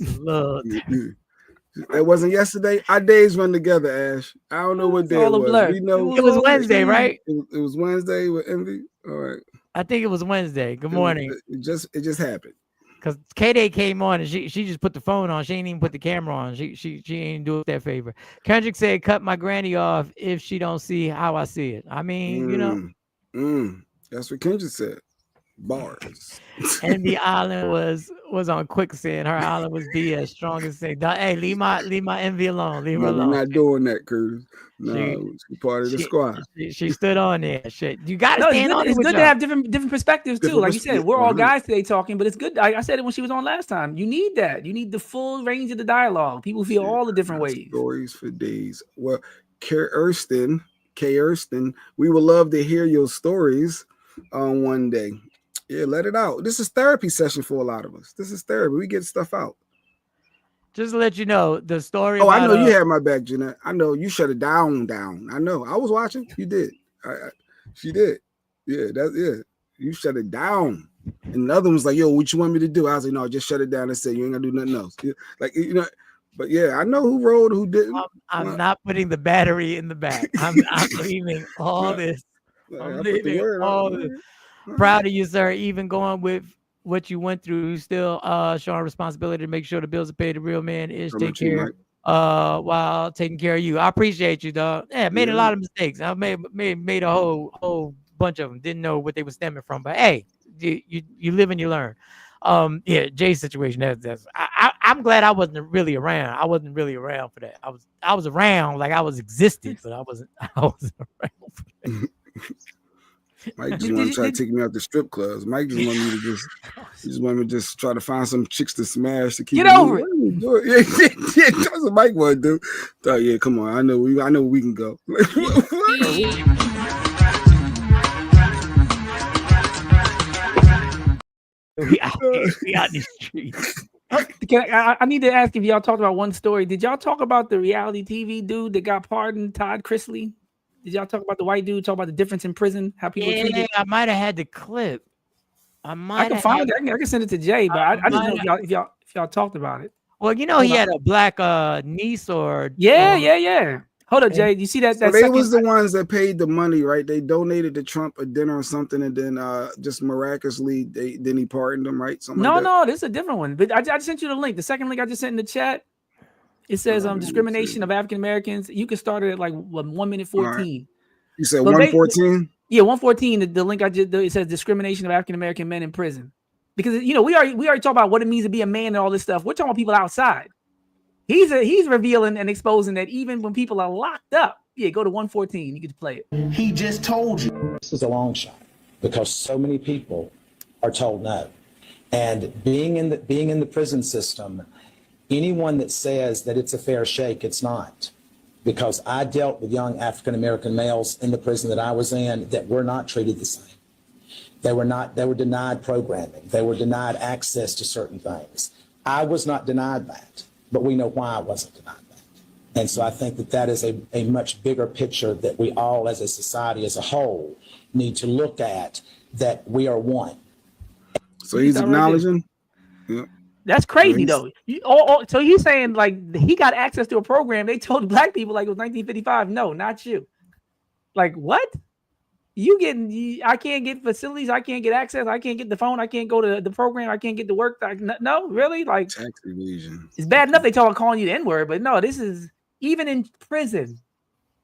It wasn't yesterday. Our days run together, Ash. I don't know what day it was. We know it was Wednesday, right? It was Wednesday with Envy. All right. I think it was Wednesday. Good morning. It just happened. Because K-Day came on and she just put the phone on. She ain't even put the camera on. She ain't do it that favor. Kendrick said, cut my granny off if she don't see how I see it. I mean, you know. That's what Kendrick said. Bars. And the island was on quicksand. Her island was BS, strongest thing. Hey, leave my Envy alone. Leave her alone. We're not doing that, Curtis. No, she's part of the squad. She stood on there. Shit, you got to stand on it. It's good to have different perspectives too. Like you said, we're all guys today talking, but it's good. I said it when she was on last time. You need that. You need the full range of the dialogue. People feel all the different ways. Stories for days. Well, K. Erston, we would love to hear your stories on one day. Yeah, let it out. This is therapy session for a lot of us. This is therapy. We get stuff out. Just to let you know, the story. Oh, I know you had my back, Jeanette. I know you shut it down. I know. I was watching. You did. She did. Yeah, you shut it down. And the other one was like, yo, what you want me to do? I was like, no, just shut it down and say you ain't gonna do nothing else. Like, you know, but yeah, I know who rolled, who didn't. I'm not putting the battery in the back. I'm leaving all this. I'm leaving all this. Proud of you, sir. Even going with what you went through, you still showing responsibility to make sure the bills are paid. The real man is take care while taking care of you. I appreciate you, dog. Yeah, made a lot of mistakes. I made a whole bunch of them. Didn't know what they were stemming from, but hey, you live and you learn. Yeah, Jay's situation. I'm glad I wasn't really around. I wasn't really around for that. I was around, like I was existed, but I wasn't around for that. Mike just want to try to take me out the strip clubs. Mike just want me to just try to find some chicks to smash to keep. Get over it. Yeah, that's what Mike want to do. So, yeah, come on. I know we can go. We out in the streets. I need to ask if y'all talked about one story. Did y'all talk about the reality TV dude that got pardoned, Todd Chrisley? Did y'all talk about the white dude? Talk about the difference in prison, how people treated? I might have had the clip. I can find it. I can send it to Jay, but I just know if y'all talked about it. Well, you know, he had a black niece or yeah. Hold up, Jay. You see that? So they was the ones that paid the money, right? They donated to Trump a dinner or something, and then just miraculously, then he pardoned them, right? No, this is a different one. But I sent you the link. The second link I just sent in the chat. It says discrimination of African Americans. You can start it at like 1 minute 14. Right. You said 114? Yeah, 114. The link I just it says discrimination of African American men in prison. Because we already talked about what it means to be a man and all this stuff. We're talking about people outside. He's revealing and exposing that even when people are locked up. Yeah, go to 114. You get to play it. He just told you. This is a long shot because so many people are told no. And being in the prison system, anyone that says that it's a fair shake, it's not. Because I dealt with young African American males in the prison that I was in that were not treated the same. They were denied programming. They were denied access to certain things. I was not denied that. But we know why I wasn't denied that. And so I think that is a much bigger picture that we all as a society as a whole need to look at, that we are one. So he's acknowledging? Yeah. That's crazy though. So he's saying like he got access to a program. They told black people like it was 1955. No, not you. Like what? I can't get facilities. I can't get access. I can't get the phone. I can't go to the program. I can't get to work. No, really? Like tax evasion. It's bad enough they calling you the N-word, but no, this is even in prison.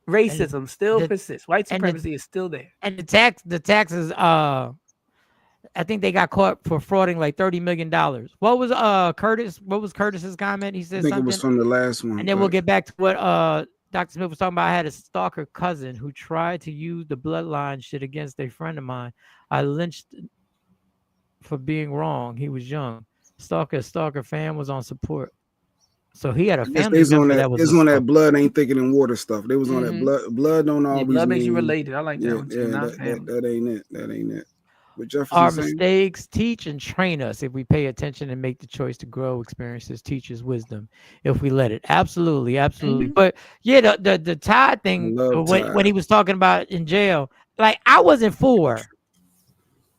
Racism still persists. White supremacy is still there. And the taxes. I think they got caught for frauding like $30 million. What was Curtis? What was Curtis's comment? He said something. It was from the last one. And then we'll get back to what Dr. Smith was talking about. I had a stalker cousin who tried to use the bloodline shit against a friend of mine. I lynched for being wrong. He was young. Stalker fam was on support. So he had a family member that was on that blood ain't thicker than water stuff. They was on that blood don't always blood makes you related. I like that one too. That ain't it. That ain't it. Our mistakes teach and train us if we pay attention and make the choice to grow. Experiences teaches wisdom if we let it. Absolutely. But yeah, the Todd thing when he was talking about in jail, like I wasn't for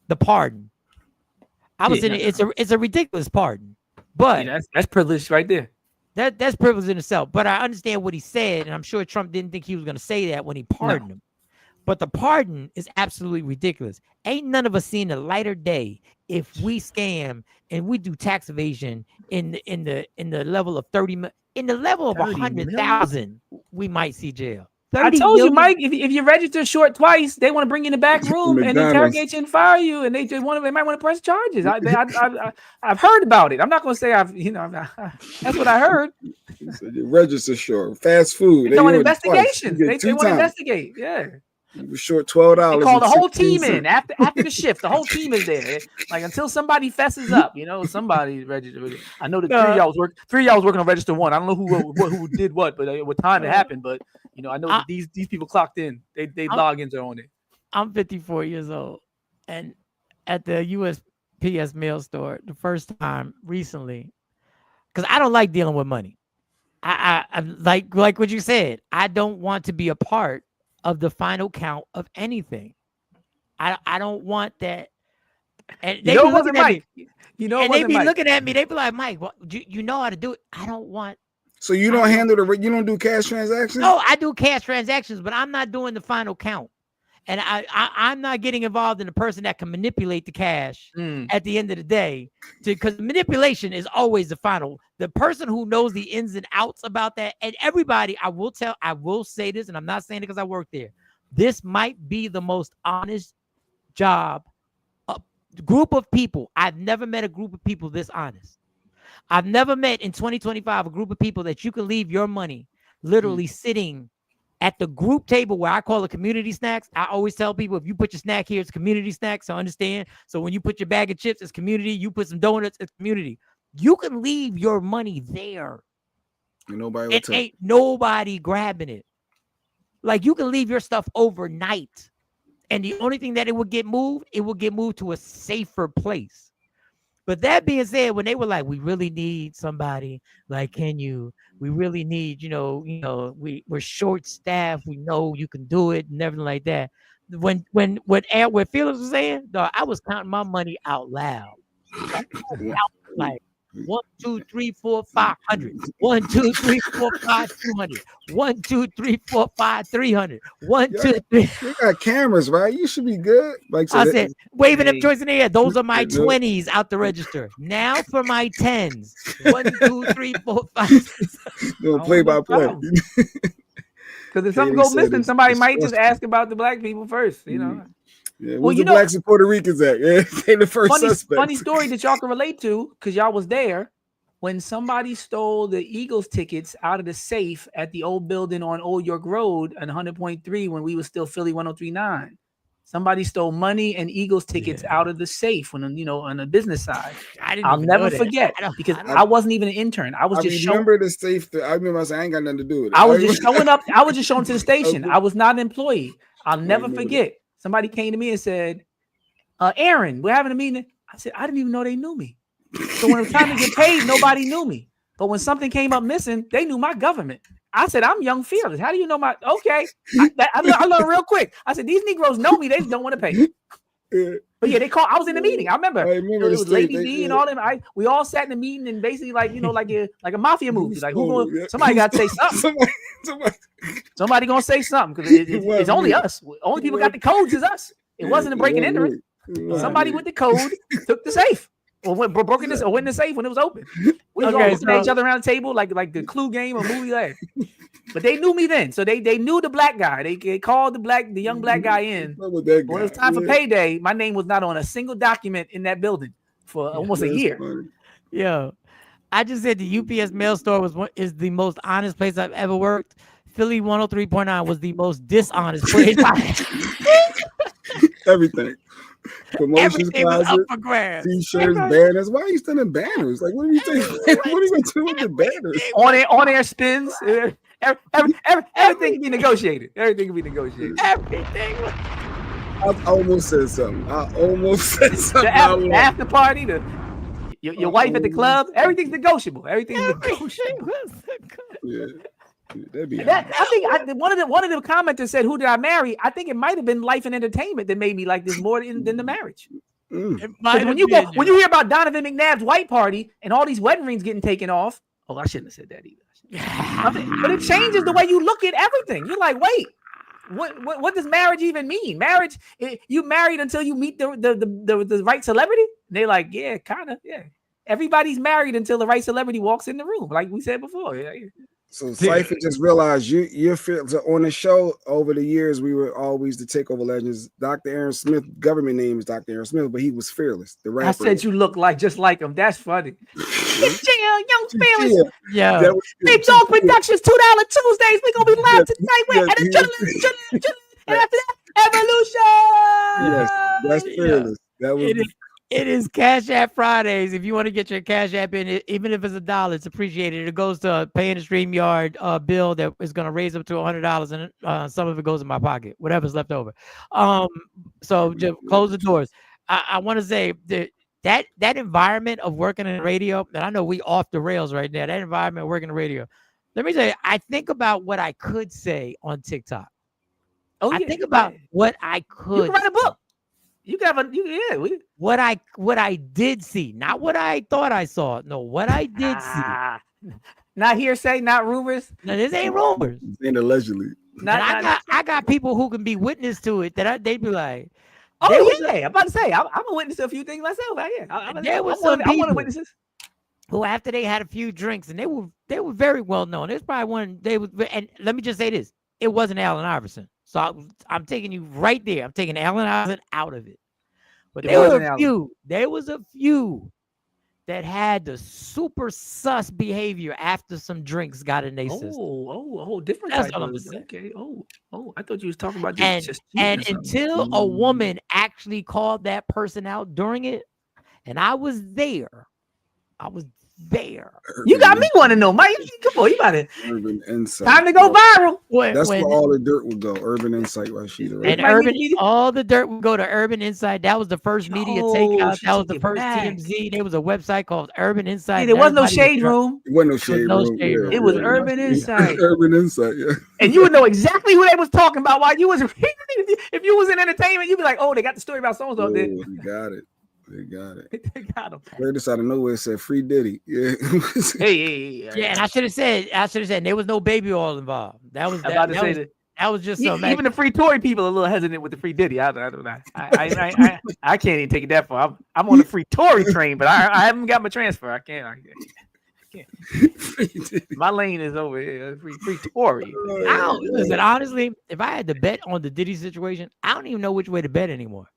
the pardon. I was in it. It's a ridiculous pardon, but that's privilege right there. That's privilege in itself. But I understand what he said, and I'm sure Trump didn't think he was going to say that when he pardoned him. But the pardon is absolutely ridiculous. Ain't none of us seen a lighter day if we scam and we do tax evasion in the level of 30 in the level of 100,000. We might see jail. I told you, Mike. If you register short twice, they want to bring you in the back room and interrogate you and fire you, and they might want to press charges. I've heard about it. I'm not going to say that's what I heard. You register short, fast food. They want investigations. They want to investigate. Yeah. You were short $12. They call the whole team in after the shift. The whole team is there. Like until somebody fesses up, somebody registered. I know that three of y'all was working on register one. I don't know who did what, but what time it happened. But I know that these people clocked in. They logins are on it. I'm 54 years old, and at the USPS mail store the first time recently, because I don't like dealing with money. I like what you said. I don't want to be a part of the final count of anything. I don't want that. And they be looking at me. Looking at me. They be like, Mike, you know how to do it. I don't want. So you don't you don't do cash transactions? No, I do cash transactions, but I'm not doing the final count. And I'm not getting involved in the person that can manipulate the cash at the end of the day. Because manipulation is always the final. The person who knows the ins and outs about that, and everybody, I will say this, and I'm not saying it because I work there. This might be the most honest job, group of people. I've never met a group of people this honest. I've never met in 2025 a group of people that you can leave your money literally sitting at the group table where I call it community snacks. I always tell people, if you put your snack here, it's community snacks. So understand. So when you put your bag of chips, it's community. You put some donuts, it's community. You can leave your money there. And nobody ain't nobody grabbing it. Like you can leave your stuff overnight. And the only thing that it will get moved to a safer place. But that being said, when they were like, we really need somebody, like, we really need, we're short staffed. We know you can do it and everything like that. When Felix was saying, dog, I was counting my money out loud. Like 1, 2, 3, 4, 500. 1, 2, 3, 4, 5, 200. 1, 2, 3, 4, 5, 300. 1, 2, 3. You got cameras, right? You should be good. Like I said, waving them choice in the air. Those are my 20s out the register. Now for my 10s. 1, 2, 3, 4, 5, 6. Doing play by play. Because if something goes missing, somebody might just ask about the black people first. Yeah, where's the blacks and Puerto Ricans at? Yeah, they the first suspects. Funny story that y'all can relate to because y'all was there when somebody stole the Eagles tickets out of the safe at the old building on Old York Road on 100.3 when we was still Philly 103.9. Somebody stole money and Eagles tickets out of the safe when on the business side. I'll never forget because I wasn't even an intern. I was just remember the safe. I remember I ain't got nothing to do with it. I was just showing up. I was just showing to the station. I was not an employee. I'll never forget. Somebody came to me and said, Aaron, we're having a meeting. I said, I didn't even know they knew me. So when it was time to get paid, nobody knew me. But when something came up missing, they knew my government. I said, I'm Young Fearless. How do you know my? Okay. I learned real quick. I said, these Negroes know me. They just don't want to pay. But yeah, they called. I was in the meeting. I remember it was Lady D and all them. We all sat in the meeting and basically like a mafia movie. Like somebody got to say something. Somebody gonna say something because it's only us. Only people got the codes is us. It wasn't a breaking and entering. Somebody with the code took the safe or went in the safe when it was open. We was all looking at each other around the table like the Clue game or movie like. But they knew me then, so they knew the black guy. They called the young black guy in. When it was time for payday, my name was not on a single document in that building for almost a year. Funny. Yo, I just said the UPS mail store is the most honest place I've ever worked. Philly 103.9 was the most dishonest place. Everything. Promotions closet, t-shirts, banners. Why are you sending banners? Like, what are you doing? What are you going to do with the banners? On air spins. Everything can be negotiated. Everything can be negotiated. Everything. I almost said something. The after party, your wife at the club. Everything's negotiable. Everything's negotiable. Yeah. I think one of the commenters said, "Who did I marry?" I think it might have been Life and Entertainment that made me like this more than the marriage. When you hear about Donovan McNabb's white party and all these wedding rings getting taken off, I shouldn't have said that either. But it changes the way you look at everything. You're like, wait, what does marriage even mean? Marriage, you married until you meet the right celebrity? And they're like, yeah, kind of, yeah. Everybody's married until the right celebrity walks in the room, like we said before. Yeah. So Cypher just realized you're so on the show over the years we were always the Takeover Legends. Dr. Aaron Smith, government name is Dr. Aaron Smith, but he was Fearless, the rapper. I said you look just like him. That's funny. Young Fearless. Yeah. Big Dog Productions, $2 Tuesdays. We're gonna be live tonight with and after that, Evolution. Yes, that's Fearless. That was It is Cash App Fridays. If you want to get your Cash App in, even if it's $1, it's appreciated. It goes to paying the StreamYard bill that is going to raise up to $100, and some of it goes in my pocket, whatever's left over. So just close the doors. I want to say that environment of working in radio, and I know we off the rails right now. That environment of working in radio. Let me say, I think about what I could say on TikTok. I think about what I could. You can write a book. You got what I did see, not what I thought I saw. No, what I did see. Not hearsay, not rumors. No, this ain't rumors. This ain't allegedly. I got people who can be witness to it that they'd be like, I'm about to say, I'm a witness to a few things myself. There was some people witnesses who, after they had a few drinks, and they were very well known. There's probably one and let me just say this: it wasn't Allen Iverson. So I'm taking you right there. I'm taking Allen Iverson out of it. But there was a few that had the super sus behavior after some drinks got in their system. Different. That's what I'm saying. Okay. I thought you was talking about just until a woman actually called that person out during it, and I was there. You got me want to know, Mike. Come on, you about it. Urban Insight. Time to go viral. That's where all the dirt would go. Urban Insight, Rashida. Right? And all the dirt would go to Urban Insight. That was the first media takeout. That was the first TMZ. There was a website called Urban Insight. Yeah, there was no shade room. It wasn't no shade room. It was Urban Insight. Urban Insight, yeah. And you would know exactly who they was talking about while you was reading. If you was in entertainment, you'd be like, oh, they got the story about so-and-so. They got it. They got it. They got him. Curtis out of nowhere said free Diddy. Yeah. Yeah, and I should have said there was no baby oil involved. That was that was just something. Even the free Tory people are a little hesitant with the free Diddy. I don't know. I can't even take it that far. I'm on the free Tory train, but I haven't got my transfer. I can't. My lane is over here. Free Tory. Listen, honestly, if I had to bet on the Diddy situation, I don't even know which way to bet anymore.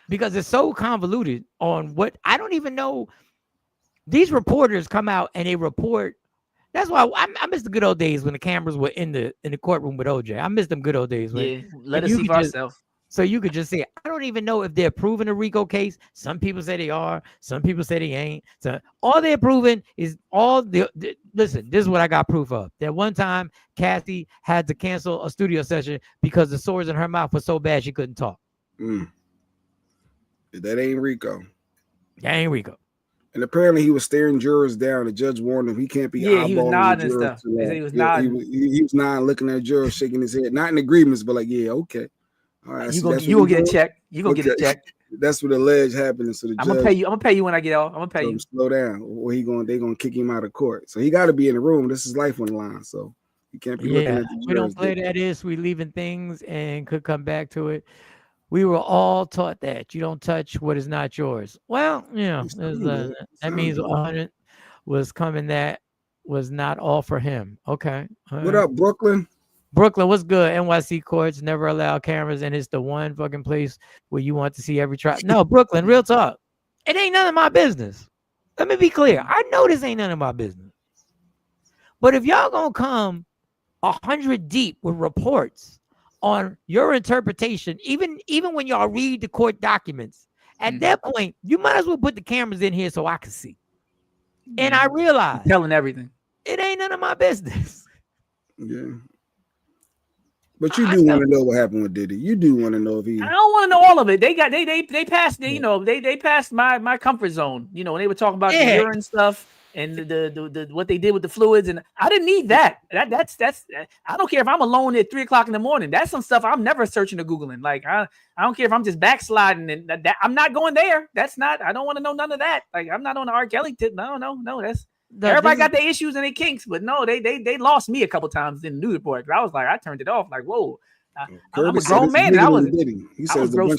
Because it's so convoluted on what I don't even know. These reporters come out and they report. That's why I miss the good old days when the cameras were in the courtroom with OJ. I miss them good old days. Let us see for ourselves. So you could just say, I don't even know if they're proving a RICO case. Some people say they are. Some people say they ain't. So all they're proving is listen, this is what I got proof of. That one time Kathy had to cancel a studio session because the sores in her mouth were so bad she couldn't talk. That ain't RICO. That ain't RICO. And apparently he was staring jurors down. The judge warned him he can't be eyeballing he was nodding and stuff. He was nodding. He was nodding, looking at jurors, shaking his head. Not in agreements, but like, yeah, okay. All right. You gonna get a check. You gonna get a check. That's what alleged happened. So I'm gonna pay you. I'm gonna pay you when I get off. I'm gonna pay you. Slow down, or they gonna kick him out of court. So he got to be in the room. This is life on the line. So you can't be looking at the jurors. We don't play that is we leaving things and could come back to it. We were all taught that you don't touch what is not yours. Well, that means 100 was coming. That was not all for him. Okay. What up, Brooklyn? Brooklyn, what's good? NYC courts never allow cameras, and it's the one fucking place where you want to see every trial. No, Brooklyn, real talk. It ain't none of my business. Let me be clear. I know this ain't none of my business. But if y'all gonna come 100 deep with reports on your interpretation, even when y'all read the court documents, at that point, you might as well put the cameras in here so I can see. And I realize telling everything. It ain't none of my business. Yeah. But you do want to know what happened with Diddy. You do want to know if he. I don't want to know all of it. They passed. They passed my comfort zone. You know, when they were talking about the urine stuff and the what they did with the fluids, and I didn't need that. That's I don't care if I'm alone at 3:00 in the morning. That's some stuff I'm never searching or googling. Like I don't care if I'm just backsliding and that I'm not going there. That's not. I don't want to know none of that. Like I'm not on the R. Kelly tip. No. That's. Everybody got their issues and their kinks, but no, they lost me a couple times in the news report. I was like, I turned it off. Like, whoa, I'm a grown man. And I was Diddy. He says there's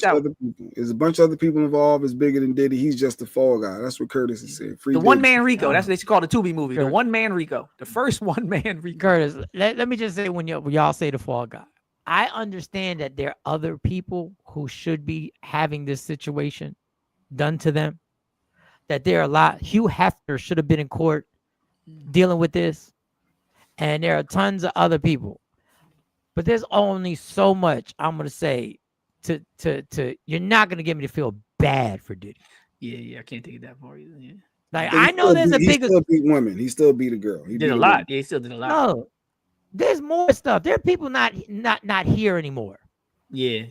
a bunch of other people involved. It's bigger than Diddy. He's just the fall guy. That's what Curtis is saying. The one man Rico. That's what they should call the Tubi movie. The one man Rico. The first one man Rico. Curtis, let me just say when y'all say the fall guy, I understand that there are other people who should be having this situation done to them. That there are a lot. Hugh Hefner should have been in court dealing with this, and there are tons of other people. But there's only so much I'm gonna say to you're not gonna get me to feel bad for Diddy. Yeah, I can't take it that far either. Yeah. Like I know there's a bigger. He still beat women. He still beat a girl. He did a lot. Yeah, he still did a lot. No, there's more stuff. There are people not here anymore. Yeah.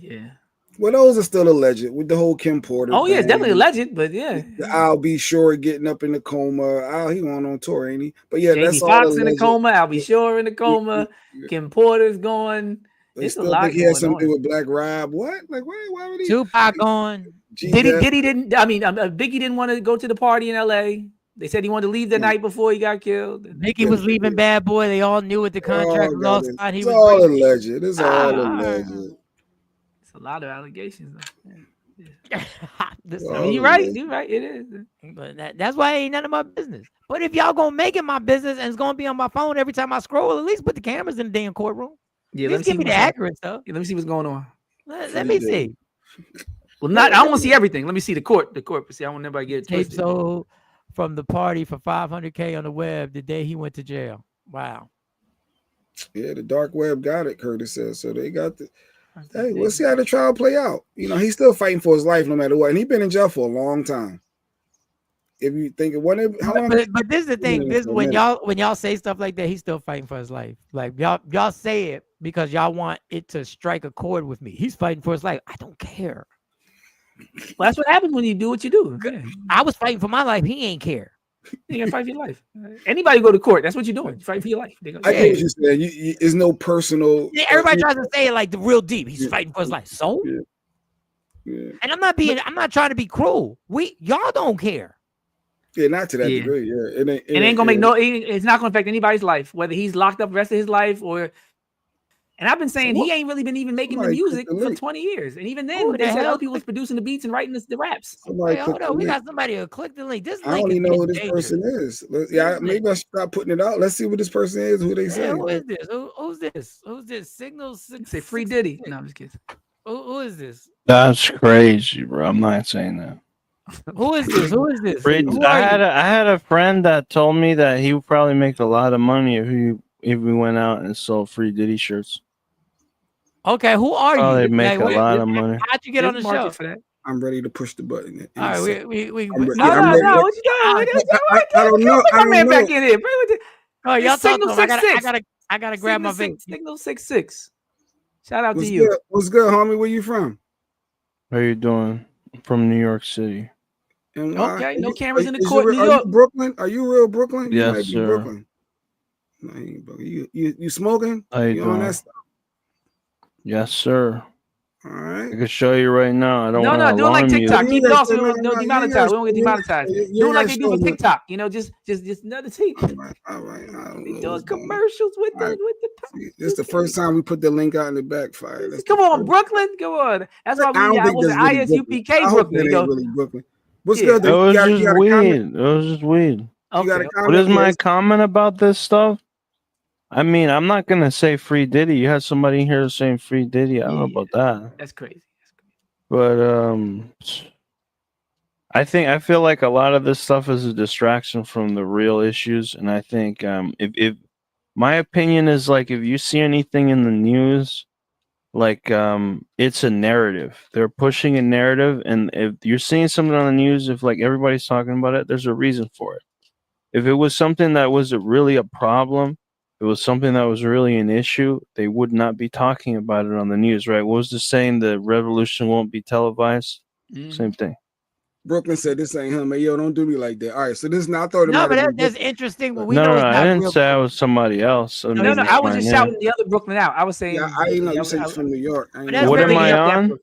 Well, those are still alleged with the whole Kim Porter. Oh, yeah, it's definitely alleged, but yeah. I'll be sure getting up in the coma. He went on tour, ain't he? But yeah, Jamie that's Foxx all in the coma. I'll be sure in the coma. Kim Porter's going. It's a lot. He had something with Black Rob. What? Like, why would he? Tupac on. Diddy didn't. I mean, Biggie didn't want to go to the party in L.A. They said he wanted to leave the night before he got killed. Biggie was leaving Bad Boy. They all knew what the contract was. It's all alleged. It's all alleged. A lot of allegations. Yeah. I mean, you're right. It is. But that's why it ain't none of my business. But if y'all gonna make it my business and it's gonna be on my phone every time I scroll, at least put the cameras in the damn courtroom. Yeah, let's give me the accurate stuff. Yeah, let me see what's going on. Let me see. Well, I don't want to see everything. Let me see the court. But see, I want everybody to get it twisted. So from the party for $500K on the web the day he went to jail. Wow. Yeah, the dark web got it. Curtis says so. They got the. Hey, we'll see how the trial play out. You know, he's still fighting for his life no matter what. And he's been in jail for a long time. if you think it wasn't, how long? But this is the thing. This when y'all say stuff like that, he's still fighting for his life. Like y'all say it because y'all want it to strike a chord with me. He's fighting for his life. I don't care. Well, that's what happens when you do what you do. Yeah. I was fighting for my life. He ain't care. You gotta fight for your life. Anybody go to court, that's what you're doing. You fight for your life. I get what you said. It's no personal. Yeah, everybody tries to say it like the real deep. He's fighting for his life. So, and I'm not trying to be cruel. Y'all don't care. Yeah, not to that degree. Yeah, it ain't gonna make it's not gonna affect anybody's life, whether he's locked up the rest of his life or. And I've been saying he ain't really been even making the music for 20 years. And even then, they said other people was producing the beats and writing the raps. Wait, hold on. We got somebody who clicked the link. This I don't even know who this person is. Maybe I should stop putting it out. Let's see what this person is, who they say. Who is this? Who's this? Who's this? Signal 6. Say Free Diddy. No, I'm just kidding. Who is this? That's crazy, bro. I'm not saying that. Who is this? Who is this? I had a friend that told me that he would probably make a lot of money if we went out and sold Free Diddy shirts. Okay, who are you? They make a lot of money. How'd you get on the show? For that? I'm ready to push the button. All right, we no, what you doing? I don't know. My man back in here. Oh, y'all Signal 66. I gotta grab my vape. Signal 66. Shout out to you. Good? What's good, homie? Where you from? How you doing? I'm from New York City. And okay, no cameras in the court. New York. Are you Brooklyn? Are you real Brooklyn? Yes, sir. Brooklyn. No, you smoking? You on that stuff? Yes, sir. All right. I can show you right now. I don't want No, do it like TikTok. Keep it off so we don't demonetize. We don't get demonetized. Do it like they do with TikTok. You know, just another thing. All right. We doing commercials with the. This is the first time we put the link out in the backfire. Come on, Brooklyn. Come on. That's why I was at ISUPK Brooklyn. Really Brooklyn. What's good? It was just weird. It was just weird. What is my comment about this stuff? I mean, I'm not gonna say Free Diddy. You had somebody here saying Free Diddy. I don't know about that. That's crazy. But I feel like a lot of this stuff is a distraction from the real issues, and I think if my opinion is like if you see anything in the news, like it's a narrative. They're pushing a narrative, and if you're seeing something on the news, if like everybody's talking about it, there's a reason for it. If it was something that was really a problem, it was something that was really an issue, they would not be talking about it on the news, right? What was the saying? The revolution won't be televised? Same thing. Brooklyn said this ain't him. Hey, yo, don't do me like that. All right, so this is not thought. No, but that's interesting. We no, I didn't say I was somebody else. No, I was just shouting the other Brooklyn out. I was saying, I didn't know you said from New York. What am I on?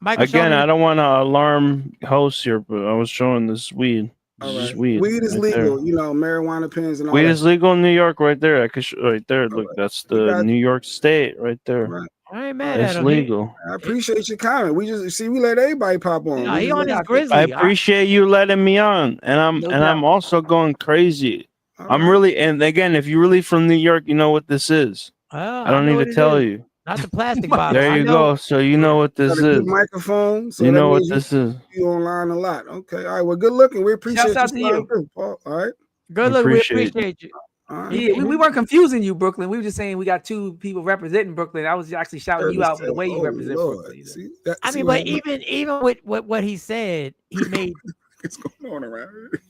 Again, I don't want to alarm hosts here, but I was showing this weed. Right. Weed is legal, you know, marijuana pens and all weed that. is legal in New York right there. I could right there. Look, that's the New York State right there. Right. I ain't mad at him. It's legal. I appreciate your comment. We let everybody pop on. He on his grizzly. I appreciate you letting me on, and I'm also going crazy. I'm really, and again, if you're really from New York, you know what this is. I don't need to tell you. Not the plastic bottle. There you go. So you know what this is. Microphone. So you know what this is. You online a lot. Okay. All right. Well, good looking. We appreciate you. Paul. All right. Good look. We appreciate you. Right. Yeah, we weren't confusing you, Brooklyn. We were just saying we got two people representing Brooklyn. I was actually shouting you out for the way you represent Brooklyn. See, I mean, but even with what he said, he made. What's going on around here?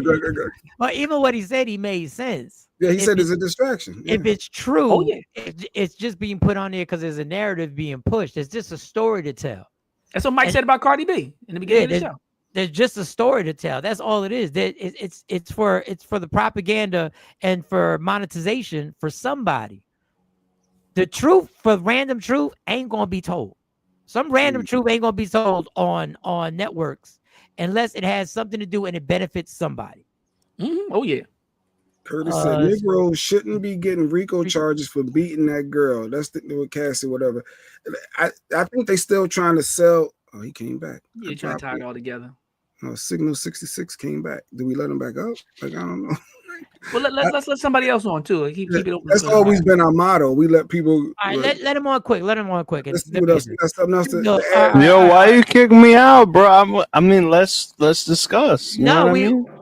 Go ahead. But even what he said, he made sense. Yeah, he said it's a distraction. If it's true, it's just being put on there because there's a narrative being pushed. It's just a story to tell. That's what Mike said about Cardi B in the beginning of the show. There's just a story to tell. That's all it is. It's for the propaganda and for monetization for somebody. The truth, for random truth, ain't gonna be told. Some random truth ain't gonna be told on networks unless it has something to do and it benefits somebody. Oh yeah. Curtis said Negroes shouldn't be getting RICO charges for beating that girl. That's the with Cassie, whatever. I think they still trying to sell. Oh, he came back. Yeah, trying to tie it all together. No, Signal 66 came back. Did we let him back up? Like, I don't know. Well, let's let somebody else on too. Keep it open. That's always been our motto. We let people. All right, let him on quick. Let him on quick. That's something else to Yo, why you kicking me out, bro? I mean, let's discuss. You know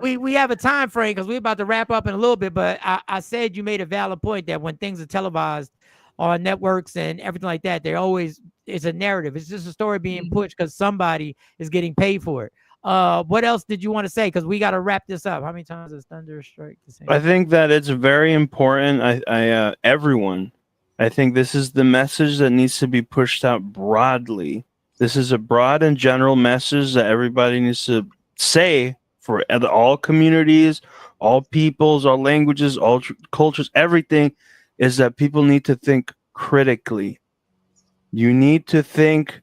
we have a time frame because we're about to wrap up in a little bit. But I said you made a valid point that when things are televised on networks and everything like that, it's a narrative. It's just a story being pushed because somebody is getting paid for it. What else did you want to say? Because we got to wrap this up. How many times has thunder strike the same? I think that it's very important. Everyone, I think this is the message that needs to be pushed out broadly. This is a broad and general message that everybody needs to say for all communities, all peoples, all languages, all cultures. Everything is that people need to think critically. You need to think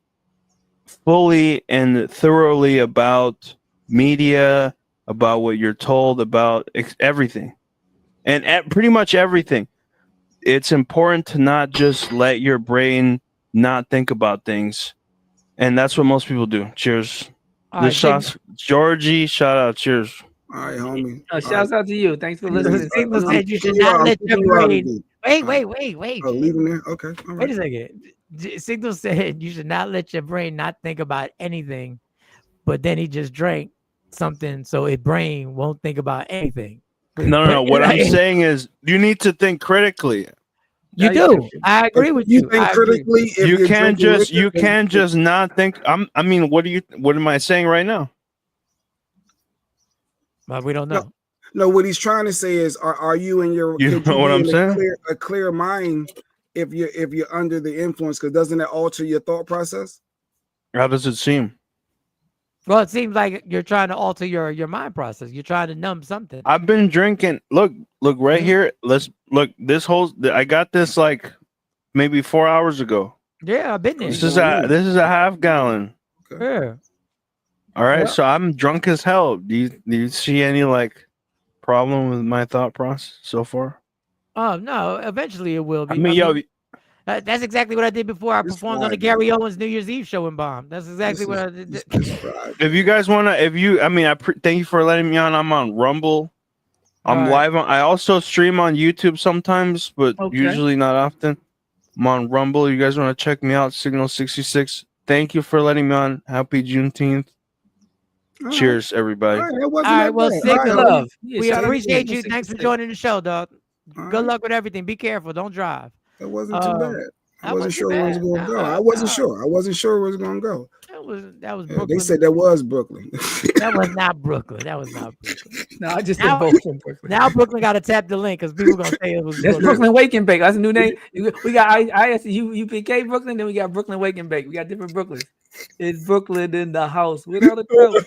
fully and thoroughly about media, about what you're told, about everything, and pretty much everything. It's important to not just let your brain not think about things, and that's what most people do. Cheers. Georgie, shout out. Cheers. All right, homie. Shouts out to you. Thanks for listening. Signal said you should not let your brain. Wait. Oh, leave him there. Okay. All right. Wait a second. Signal said you should not let your brain not think about anything, but then he just drank something so his brain won't think about anything. No. What I'm saying is you need to think critically. You do. I agree with you. Think critically. You can't just not think. I mean, what am I saying right now? Well, we don't know. No, what he's trying to say is, are you in your? You know what I'm saying? A clear mind if you're under the influence, because doesn't that alter your thought process? How does it seem? Well, it seems like you're trying to alter your mind process. You're trying to numb something. I've been drinking. Look right here. Let's look. I got this like maybe 4 hours ago. Yeah, I've been there. This is a half gallon. Okay. Yeah. All right, so I'm drunk as hell. Do you see any like problem with my thought process so far? Oh no, eventually it will be. I mean, that's exactly what I did before I performed on the Gary Owens New Year's Eve show in Bomb. That's exactly what I did. If you guys want to, thank you for letting me on. I'm on Rumble. I'm live on. I also stream on YouTube sometimes, but usually not often. I'm on Rumble. You guys want to check me out? Signal 66. Thank you for letting me on. Happy Juneteenth. Cheers, everybody. All right, well, Signal, love. We appreciate you. Thanks for joining the show, dog. Good luck with everything. Be careful. Don't drive. That wasn't too bad. I wasn't sure where it was going to go. I wasn't sure. I wasn't sure where it was going to go. That was Brooklyn. They said that was Brooklyn. That was not Brooklyn. No, I just said both from Brooklyn. Now Brooklyn got to tap the link because people are going to say it was That's Brooklyn Wake and Bake. That's a new name. We got UPK Brooklyn, then we got Brooklyn Wake and Bake. We got different Brooklyns. It's Brooklyn in the house without a trouble.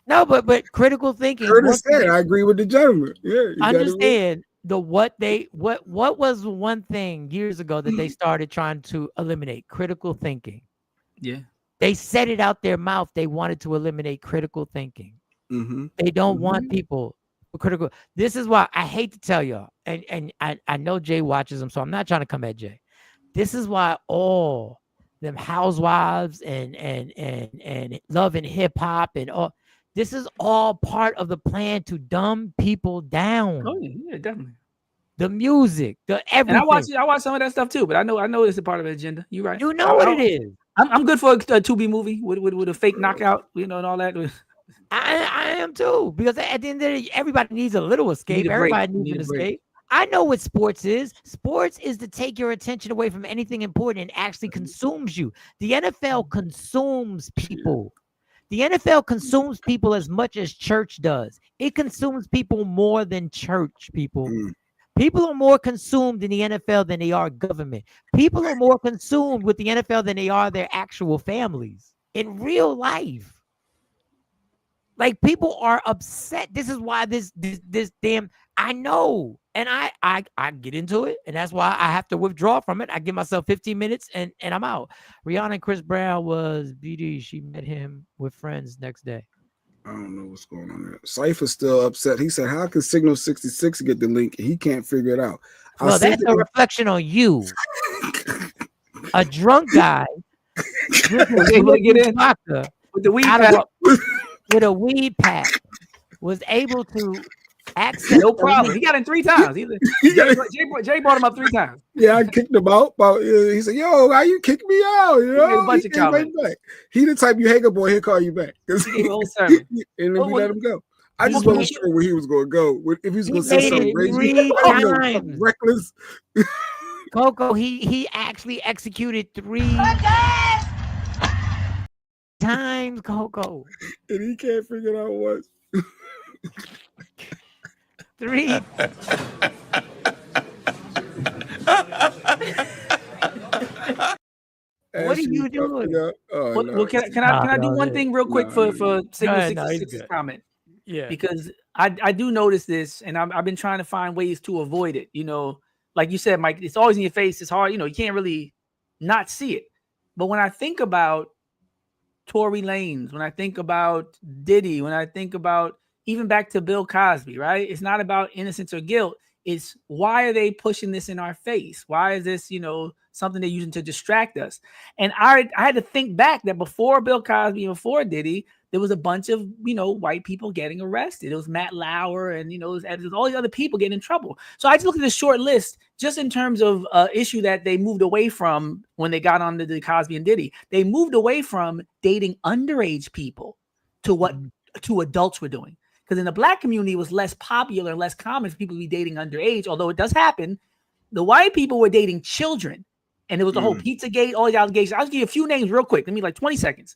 No, but critical thinking. Curtis said, I agree with the gentleman. Yeah, understand what was one thing years ago that they started trying to eliminate? Critical thinking. Yeah. They said it out their mouth. They wanted to eliminate critical thinking. Mm-hmm. They don't want people critical. This is why I hate to tell y'all, and I know Jay watches them, so I'm not trying to come at Jay. This is why all them housewives and love and hip hop and all. This is all part of the plan to dumb people down. Oh yeah, definitely. The music, the everything. And I watch some of that stuff too, but I know it's a part of the agenda. You're right. You know what it is. I'm good for a 2B movie with a fake knockout, and all that. I am too, because at the end of the day, everybody needs a little escape. Everybody needs an escape. I know what sports is. Sports is to take your attention away from anything important and actually consumes you. The NFL consumes people. The NFL consumes people as much as church does. It consumes people more than church people. People are more consumed in the NFL than they are government. People are more consumed with the NFL than they are their actual families in real life. Like, people are upset. This is why this damn, I know. And I get into it. And that's why I have to withdraw from it. I give myself 15 minutes and I'm out. Rihanna and Chris Brown was BD. She met him with friends next day. I don't know what's going on there. Cypher's still upset. He said, how can Signal 66 get the link? He can't figure it out. Well, that's a reflection on you. A drunk guy able to get in with the weed pack. With a weed pack, was able to access. No problem. He got in 3 times. Jay brought him up 3 times. Yeah, I kicked him out. He said, "Yo, how you kick me out?" You know, a bunch of comments. He the type you hang up on, he'll call you back. He gave a whole sermon. And then we let him go. I just wasn't sure where he was going to go. If he was going to say something crazy, something reckless. Coco, he actually executed 3 times, Coco. And he can't figure it out what. 3. What are you doing? Oh, well, can I do one thing real quick for Signal 66's comment? Yeah, because I do notice this, and I've been trying to find ways to avoid it. You know, like you said, Mike, it's always in your face. It's hard. You know, you can't really not see it. But when I think about Tory Lanez, when I think about Diddy, when I think about even back to Bill Cosby, right? It's not about innocence or guilt. It's why are they pushing this in our face? Why is this, you know, something they're using to distract us? And I had to think back that before Bill Cosby and before Diddy, there was a bunch of, you know, white people getting arrested. It was Matt Lauer and, you know, it was all these other people getting in trouble. So I just looked at this short list just in terms of issue that they moved away from when they got on the Cosby and Diddy. They moved away from dating underage people to what to adults were doing. Because in the black community, it was less popular and less common for people to be dating underage, although it does happen. The white people were dating children. And it was the whole Pizzagate, all these allegations. I'll give you a few names real quick. Let me like 20 seconds.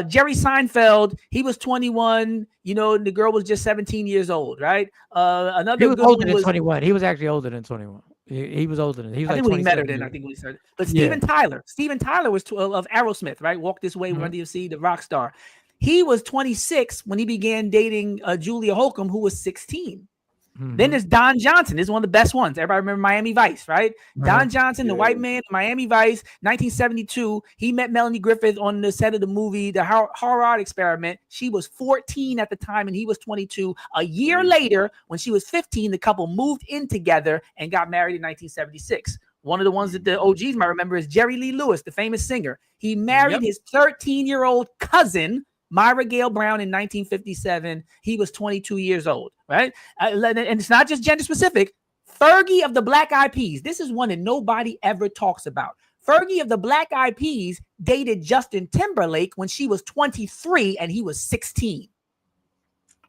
Jerry Seinfeld, he was 21. You know, the girl was just 17 years old, right? Another he was older than 21. He was actually older than 21. He was older than. He was I like think when he met her then. I think when he started. But Steven Tyler was of Aerosmith, right? Walk This Way, Run DMC, the rock star. He was 26 when he began dating Julia Holcomb, who was 16. Then there's Don Johnson. This is one of the best ones. Everybody remember Miami Vice, right? Don Johnson, the white man, Miami Vice, 1972. He met Melanie Griffith on the set of the movie, The Horror Experiment. She was 14 at the time, and he was 22. A year later, when she was 15, the couple moved in together and got married in 1976. One of the ones that the OGs might remember is Jerry Lee Lewis, the famous singer. He married his 13-year-old cousin, Myra Gale Brown, in 1957. He was 22 years old, right? And it's not just gender specific. Fergie of the Black Eyed Peas. This is one that nobody ever talks about. Fergie of the Black Eyed Peas dated Justin Timberlake when she was 23 and he was 16.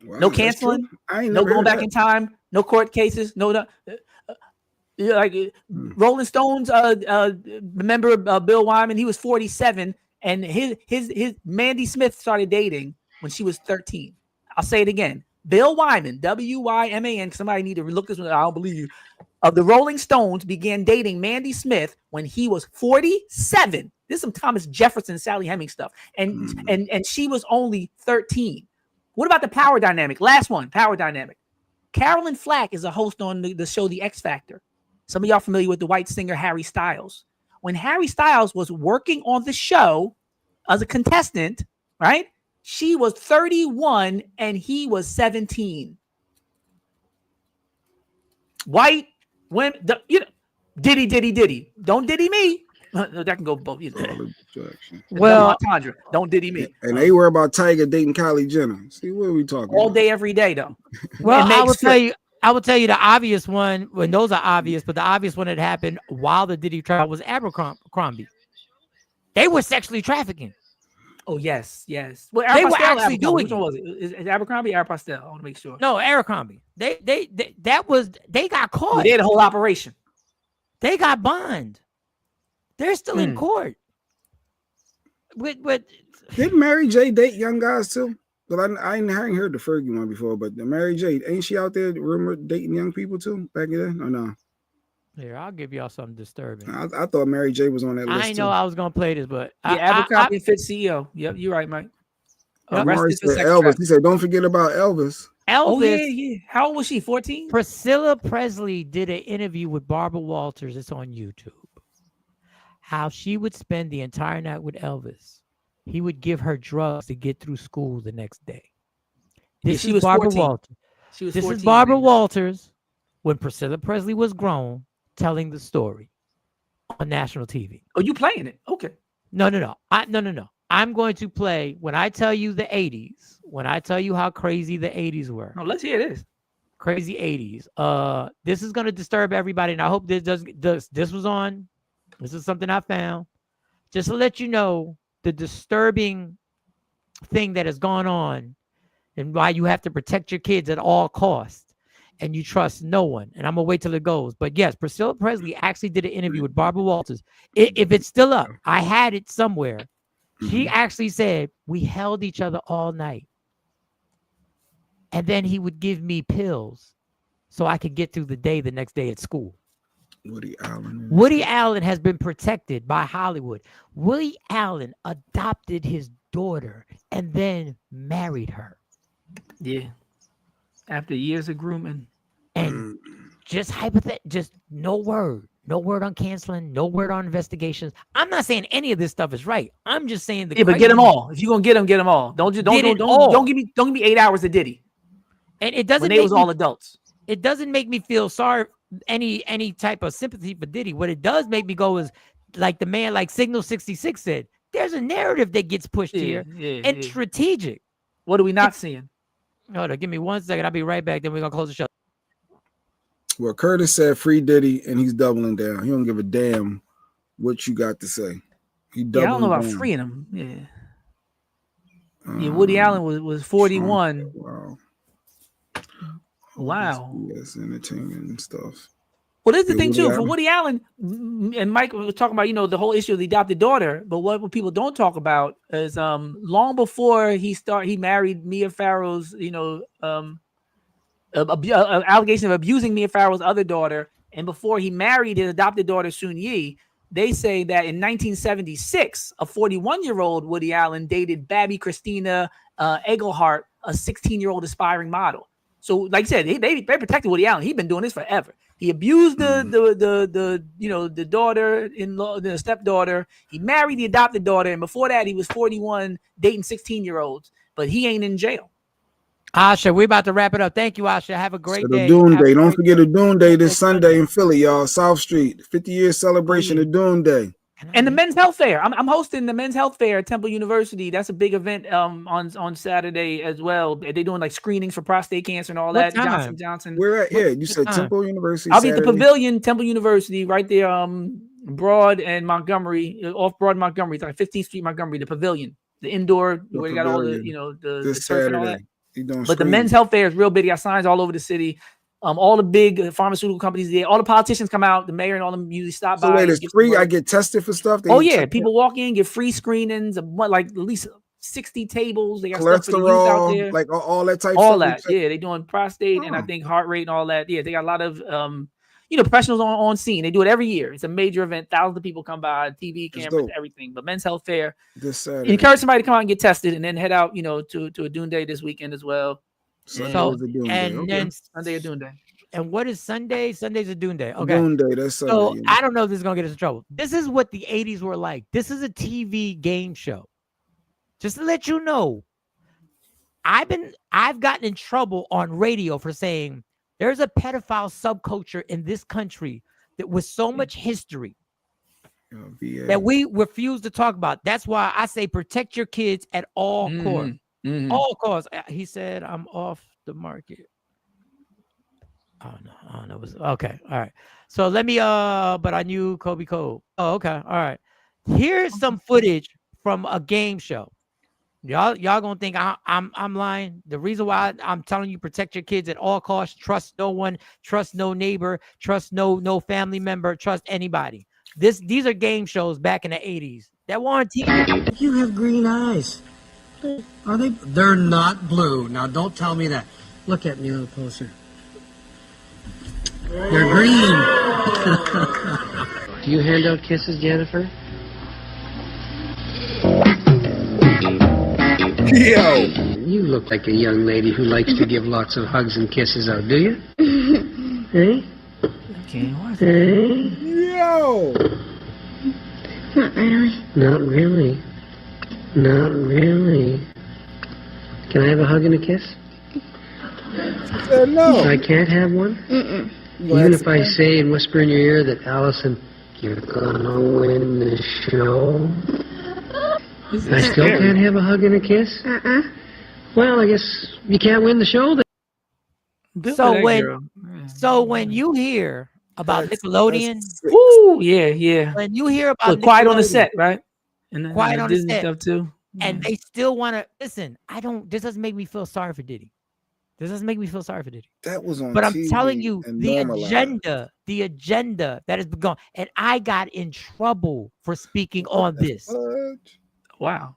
Wow, no canceling, no going back in time, no court cases, Rolling Stones. Remember Bill Wyman? He was 47. And his Mandy Smith started dating when she was 13. I'll say it again. Bill Wyman, W-Y-M-A-N. Somebody need to look this one. I don't believe you. Of the Rolling Stones began dating Mandy Smith when he was 47. This is some Thomas Jefferson, Sally Hemings stuff. And she was only 13. What about the power dynamic? Last one, power dynamic. Carolyn Flack is a host on the show The X Factor. Some of y'all familiar with the white singer Harry Styles. When Harry Styles was working on the show as a contestant, right? She was 31 and he was 17. White women, diddy. Don't diddy me. That can go both. Well, Tandra, don't diddy me. And they worry about Tiger dating Kylie Jenner. See, what are we talking all about? day, every day, though. Well, I will tell you the obvious one, when those are obvious, but the obvious one that happened while the Diddy trial was Abercrombie. They were sexually trafficking. Oh, yes. Well, they were actually doing it. Which one was it? Is Abercrombie or Abercrombie? I want to make sure. No, Abercrombie. They got caught. They had a whole operation. They got bond. They're still in court. Didn't Mary J date young guys too? But I hadn't heard the Fergie one before, but the Mary J, ain't she out there rumored dating young people too back then? Or no? Here, I'll give y'all something disturbing. I thought Mary J was on that list. I know I was gonna play this, but Abercrombie and Fitz CEO. Yep, you're right, Mike. Elvis. He said, "Don't forget about Elvis." Oh yeah. How old was she? 14. Priscilla Presley did an interview with Barbara Walters. It's on YouTube. How she would spend the entire night with Elvis. He would give her drugs to get through school the next day. This is Barbara Walters. This is Barbara Walters when Priscilla Presley was grown, telling the story on national TV. Oh, you playing it? Okay. No. No. I'm going to play when I tell you the 80s. When I tell you how crazy the 80s were. No, let's hear this. Crazy 80s. This is going to disturb everybody, and I hope this doesn't. This was on. This is something I found. Just to let you know the disturbing thing that has gone on and why you have to protect your kids at all costs and you trust no one. And I'm going to wait till it goes. But yes, Priscilla Presley actually did an interview with Barbara Walters. If it's still up, I had it somewhere. She actually said we held each other all night. And then he would give me pills so I could get through the day the next day at school. Woody Allen. Woody Allen has been protected by Hollywood. Woody Allen adopted his daughter and then married her. Yeah. After years of grooming. And just just no word on canceling, no word on investigations. I'm not saying any of this stuff is right. I'm just saying but get them all. If you're gonna get them all. Don't give me 8 hours of Diddy. And it doesn't. When they was all adults. It doesn't make me feel sorry. Any type of sympathy for Diddy. What it does make me go is like the man, like Signal 66 said. There's a narrative that gets pushed here and strategic. What are we not seeing? Hold on, give me 1 second. I'll be right back. Then we're gonna close the show. Well, Curtis said free Diddy, and he's doubling down. He don't give a damn what you got to say. I don't know about freeing him. Yeah. Woody Allen was 41. Wow. Yes, entertainment and stuff. Well, there's the thing too. For Woody Allen, and Mike was talking about, the whole issue of the adopted daughter. But what people don't talk about is long before he married Mia Farrow's, allegation of abusing Mia Farrow's other daughter, and before he married his adopted daughter Soon Yi, they say that in 1976, a 41-year-old Woody Allen dated Babby Christina Egelhart, a 16-year-old aspiring model. So, like I said, they protected Woody Allen. He's been doing this forever. He abused the daughter-in-law, the stepdaughter. He married the adopted daughter, and before that, he was 41 dating 16-year-olds. But he ain't in jail. Asha, we're about to wrap it up. Thank you, Asha. Have a great day. Dune Day. Don't forget the Dune Day this Sunday in Philly, y'all. South Street, 50-year celebration of Dune Day. And the Men's Health Fair. I'm hosting the Men's Health Fair at Temple University. That's a big event on Saturday as well. They're doing like screenings for prostate cancer and all that. Johnson. Where at? Yeah, you said Temple University. I'll be at the Pavilion, Temple University, right there, Broad and Montgomery, off Broad Montgomery, like 15th Street Montgomery, the Pavilion, the indoor where they got all the the turf and all that. But the Men's Health Fair is real big. They got signs all over the city. All the big pharmaceutical companies there, all the politicians come out, the mayor and all them usually stop by. So wait, it's free? I get tested for stuff? People walk in, get free screenings, like at least 60 tables. They got cholesterol, stuff for the youth out there. like all that type all stuff. That, yeah. They're doing prostate and I think heart rate and all that. Yeah, they got a lot of professionals on scene. They do it every year. It's a major event. Thousands of people come by, TV, cameras, everything. But Men's Health Fair. This Saturday. Encourage somebody to come out and get tested and then head out, to a Dune Day this weekend as well. Then Sunday a Dune Day. And what is Sunday? Sunday's a Dune Day. Okay. Dune Day, that's Sunday. So I don't know if this is gonna get us in trouble. This is what the 80s were like. This is a TV game show. Just to let you know, I've gotten in trouble on radio for saying there's a pedophile subculture in this country that with so much history that we refuse to talk about. That's why I say protect your kids at all costs. All costs. He said I'm off the market. Oh no. Okay. All right. So let me but I knew Kobe Cole. Oh, okay. All right. Here's some footage from a game show. Y'all gonna think I'm lying. The reason why I'm telling you protect your kids at all costs, trust no one, trust no neighbor, trust no family member, trust anybody. These are game shows back in the 80s that were on TV. You have green eyes. Are they? They're not blue. Now don't tell me that. Look at me a little closer. They're green. Do you hand out kisses, Jennifer? Yo! You look like a young lady who likes to give lots of hugs and kisses out, do you? Hey? Okay, what? Hey? Yo! Not really. Not really. Not really. Can I have a hug and a kiss? No. I can't have one? Even if I say and whisper in your ear that Allison, you're gonna win the show, I still can't have a hug and a kiss? Well, I guess you can't win the show then. So when you hear about Nickelodeon, woo, yeah. When you hear about Quiet on the Set, right? And Quiet on the Disney Set stuff too. And they still want to listen. This doesn't make me feel sorry for Diddy. This doesn't make me feel sorry for Diddy. That was on But I'm TV telling you, and the normalized. agenda that has been gone. And I got in trouble for speaking on this. Wow.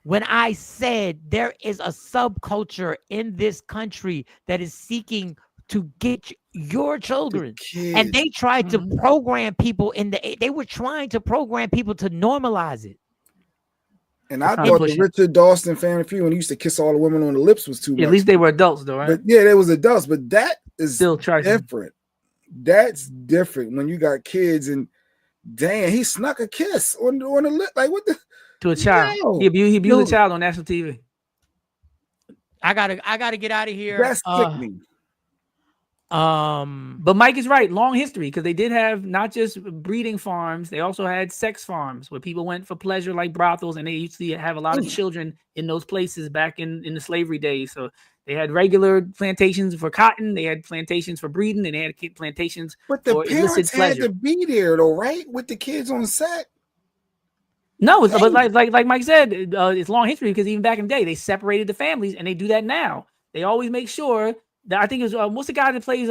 When I said there is a subculture in this country that is seeking to get your children, and they tried to program people they were trying to program people to normalize it. And I thought the Richard Dawson Family Feud, when he used to kiss all the women on the lips, was too much. At least they were adults, though, right? But yeah, they was adults. But that is still different. That's different when you got kids and damn, he snuck a kiss on the lip. Like what the? To a child. No. He abused a child on national TV. I gotta get out of here. That's sickening. But Mike is right. Long history, because they did have not just breeding farms, they also had sex farms where people went for pleasure, like brothels, and they used to have a lot of children in those places back in the slavery days. So they had regular plantations for cotton, they had plantations for breeding, and they had plantations but the for illicit parents had pleasure. to be there though, right? With the kids on set. No, but like Mike said, it's long history, because even back in the day, they separated the families, and they do that now. They always make sure that, I think it was what's the guy that plays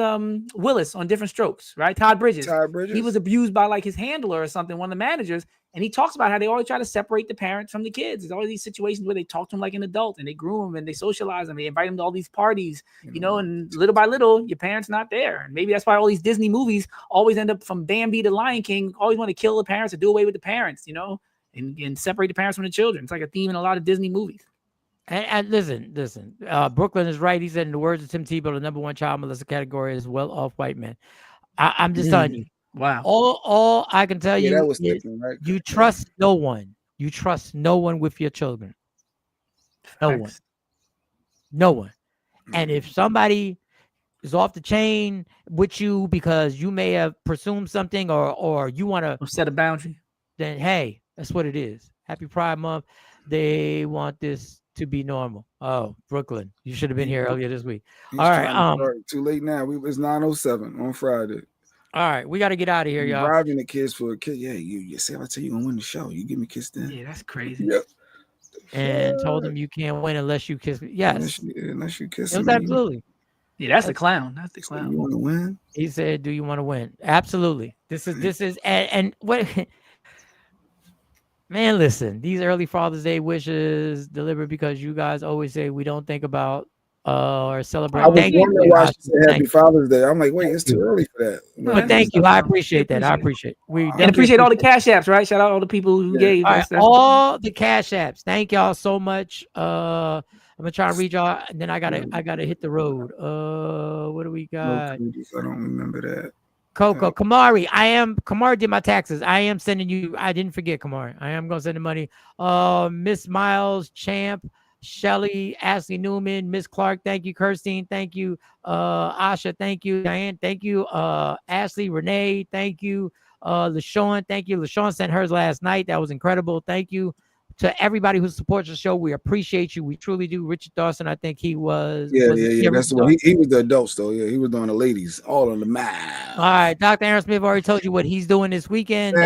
Willis on Different Strokes, right? Todd Bridges. He was abused by like his handler or something, one of the managers, and he talks about how they always try to separate the parents from the kids. There's always these situations where they talk to him like an adult, and they groom him and they socialize him. They invite him to all these parties, you know, and little by little, your parents not there. And maybe that's why all these Disney movies always end up, from Bambi to Lion King, always want to kill the parents or do away with the parents, you know, and separate the parents from the children. It's like a theme in a lot of Disney movies. And listen. Brooklyn is right. He said, in the words of Tim Tebow, the number one child molester category is well-off white men. I'm just telling you. Wow. All I can tell you is right? you trust no one. You trust no one with your children. No one. And if somebody is off the chain with you because you may have presumed something or you want to set a boundary, then hey, that's what it is. Happy Pride Month. They want this to be normal. Oh, Brooklyn, you should have been here earlier this week. All right, too late now. It's 9:07 on Friday. All right, we got to get out of here, y'all. Bribing the kids for a kid. Yeah, you say I tell you gonna win the show. You give me a kiss then. Yeah, that's crazy. Yep. And told them you can't win unless you kiss me. Yes, unless you kiss me. Absolutely. Yeah, that's the clown. That's the clown. You want to win? He said, "Do you want to win?" Absolutely. This is and what. Man, listen, these early Father's Day wishes delivered because you guys always say we don't think about or celebrate. I was wondering why she said Happy Father's Day. I'm like, wait, it's too early for that. But thank you. I appreciate that. I appreciate it. We appreciate all the cash apps, right? Shout out all the people who gave us all the cash apps. Thank y'all so much. I'm gonna try and read y'all, and then I gotta hit the road. What do we got? I don't remember that. Coco, Kamari, Kamari did my taxes. I am sending you, I didn't forget, Kamari. I am going to send the money. Miss Miles, Champ, Shelly, Ashley Newman, Miss Clark, thank you. Kirstine, thank you. Asha, thank you. Diane, thank you. Ashley, Renee, thank you. LaShawn, thank you. LaShawn sent hers last night. That was incredible. Thank you to everybody who supports the show. We appreciate you. We truly do. Richard Dawson, I think he was. Yeah. That's the one. He was the adults, though. Yeah, he was doing the ladies, all on the map. All right. Dr. Aaron Smith already told you what he's doing this weekend.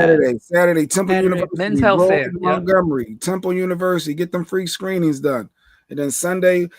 Saturday, Temple University. Men's Health Fair. Montgomery, Temple University. Get them free screenings done. And then Sunday,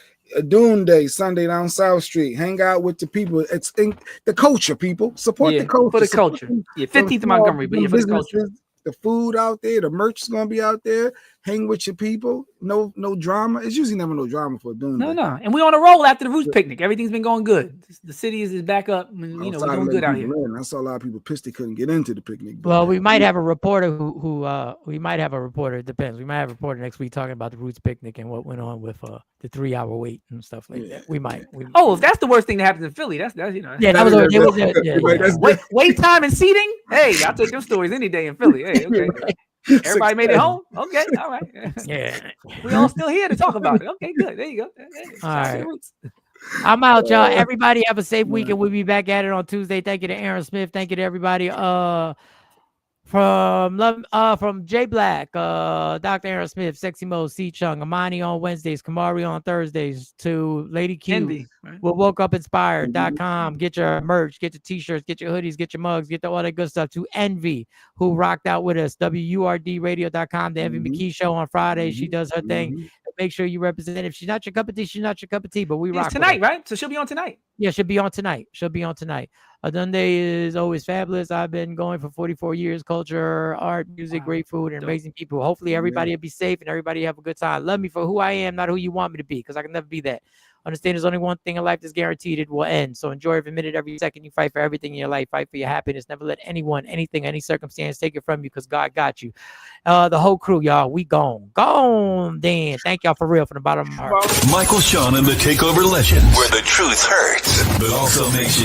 Dune Day, Sunday down South Street. Hang out with the people. It's in the culture, people. Support the culture. For the culture. Yeah, 15th Montgomery, but for the culture. The food out there, the merch is gonna be out there. Hang with your people. No drama. It's usually never no drama for doing that. No. And we on a roll after the Roots picnic. Everything's been going good. The city is back up. And, we're doing good out here. I saw a lot of people pissed they couldn't get into the picnic. Well, we might have a reporter who we might have a reporter. It depends. We might have a reporter next week talking about the Roots picnic and what went on with the 3-hour wait and stuff like that. We might. If that's the worst thing that happens in Philly, that's Yeah, that was wait time and seating. Hey, I'll take them stories any day in Philly. Hey, okay. Everybody made it home? Okay, all right. Yeah. We all still here to talk about it. Okay, good. There you go. All right. I'm out, y'all. Everybody have a safe weekend. We'll be back at it on Tuesday. Thank you to Aaron Smith. Thank you to everybody. From J Black, Dr. Aaron Smith, Sexy Mo, C Chung, Amani on Wednesdays, Kamari on Thursdays, to Lady Q. Envy, right? We'll WokeUpInspired.com. Get your merch, get your t-shirts, get your hoodies, get your mugs, get all that good stuff. To Envy, who rocked out with us, WURDradio.com, the Envy McKee Show on Friday. She does her thing. make sure you represent. If she's not your cup of tea, she's not your cup of tea. But we rock tonight, right? So she'll be on tonight. Yeah, she'll be on tonight. Adunde is always fabulous. I've been going for 44 years. Culture, art, music, great food, and amazing people. Hopefully everybody will be safe and everybody have a good time. Love me for who I am, not who you want me to be, because I can never be that. Understand there's only one thing in life that's guaranteed. It will end. So enjoy every minute, every second. You fight for everything in your life. Fight for your happiness. Never let anyone, anything, any circumstance take it from you, because God got you. The whole crew, y'all, we gone. Gone, Dan. Thank y'all for real from the bottom of my heart. Michael Sean and the Takeover Legends, where the truth hurts, but also makes you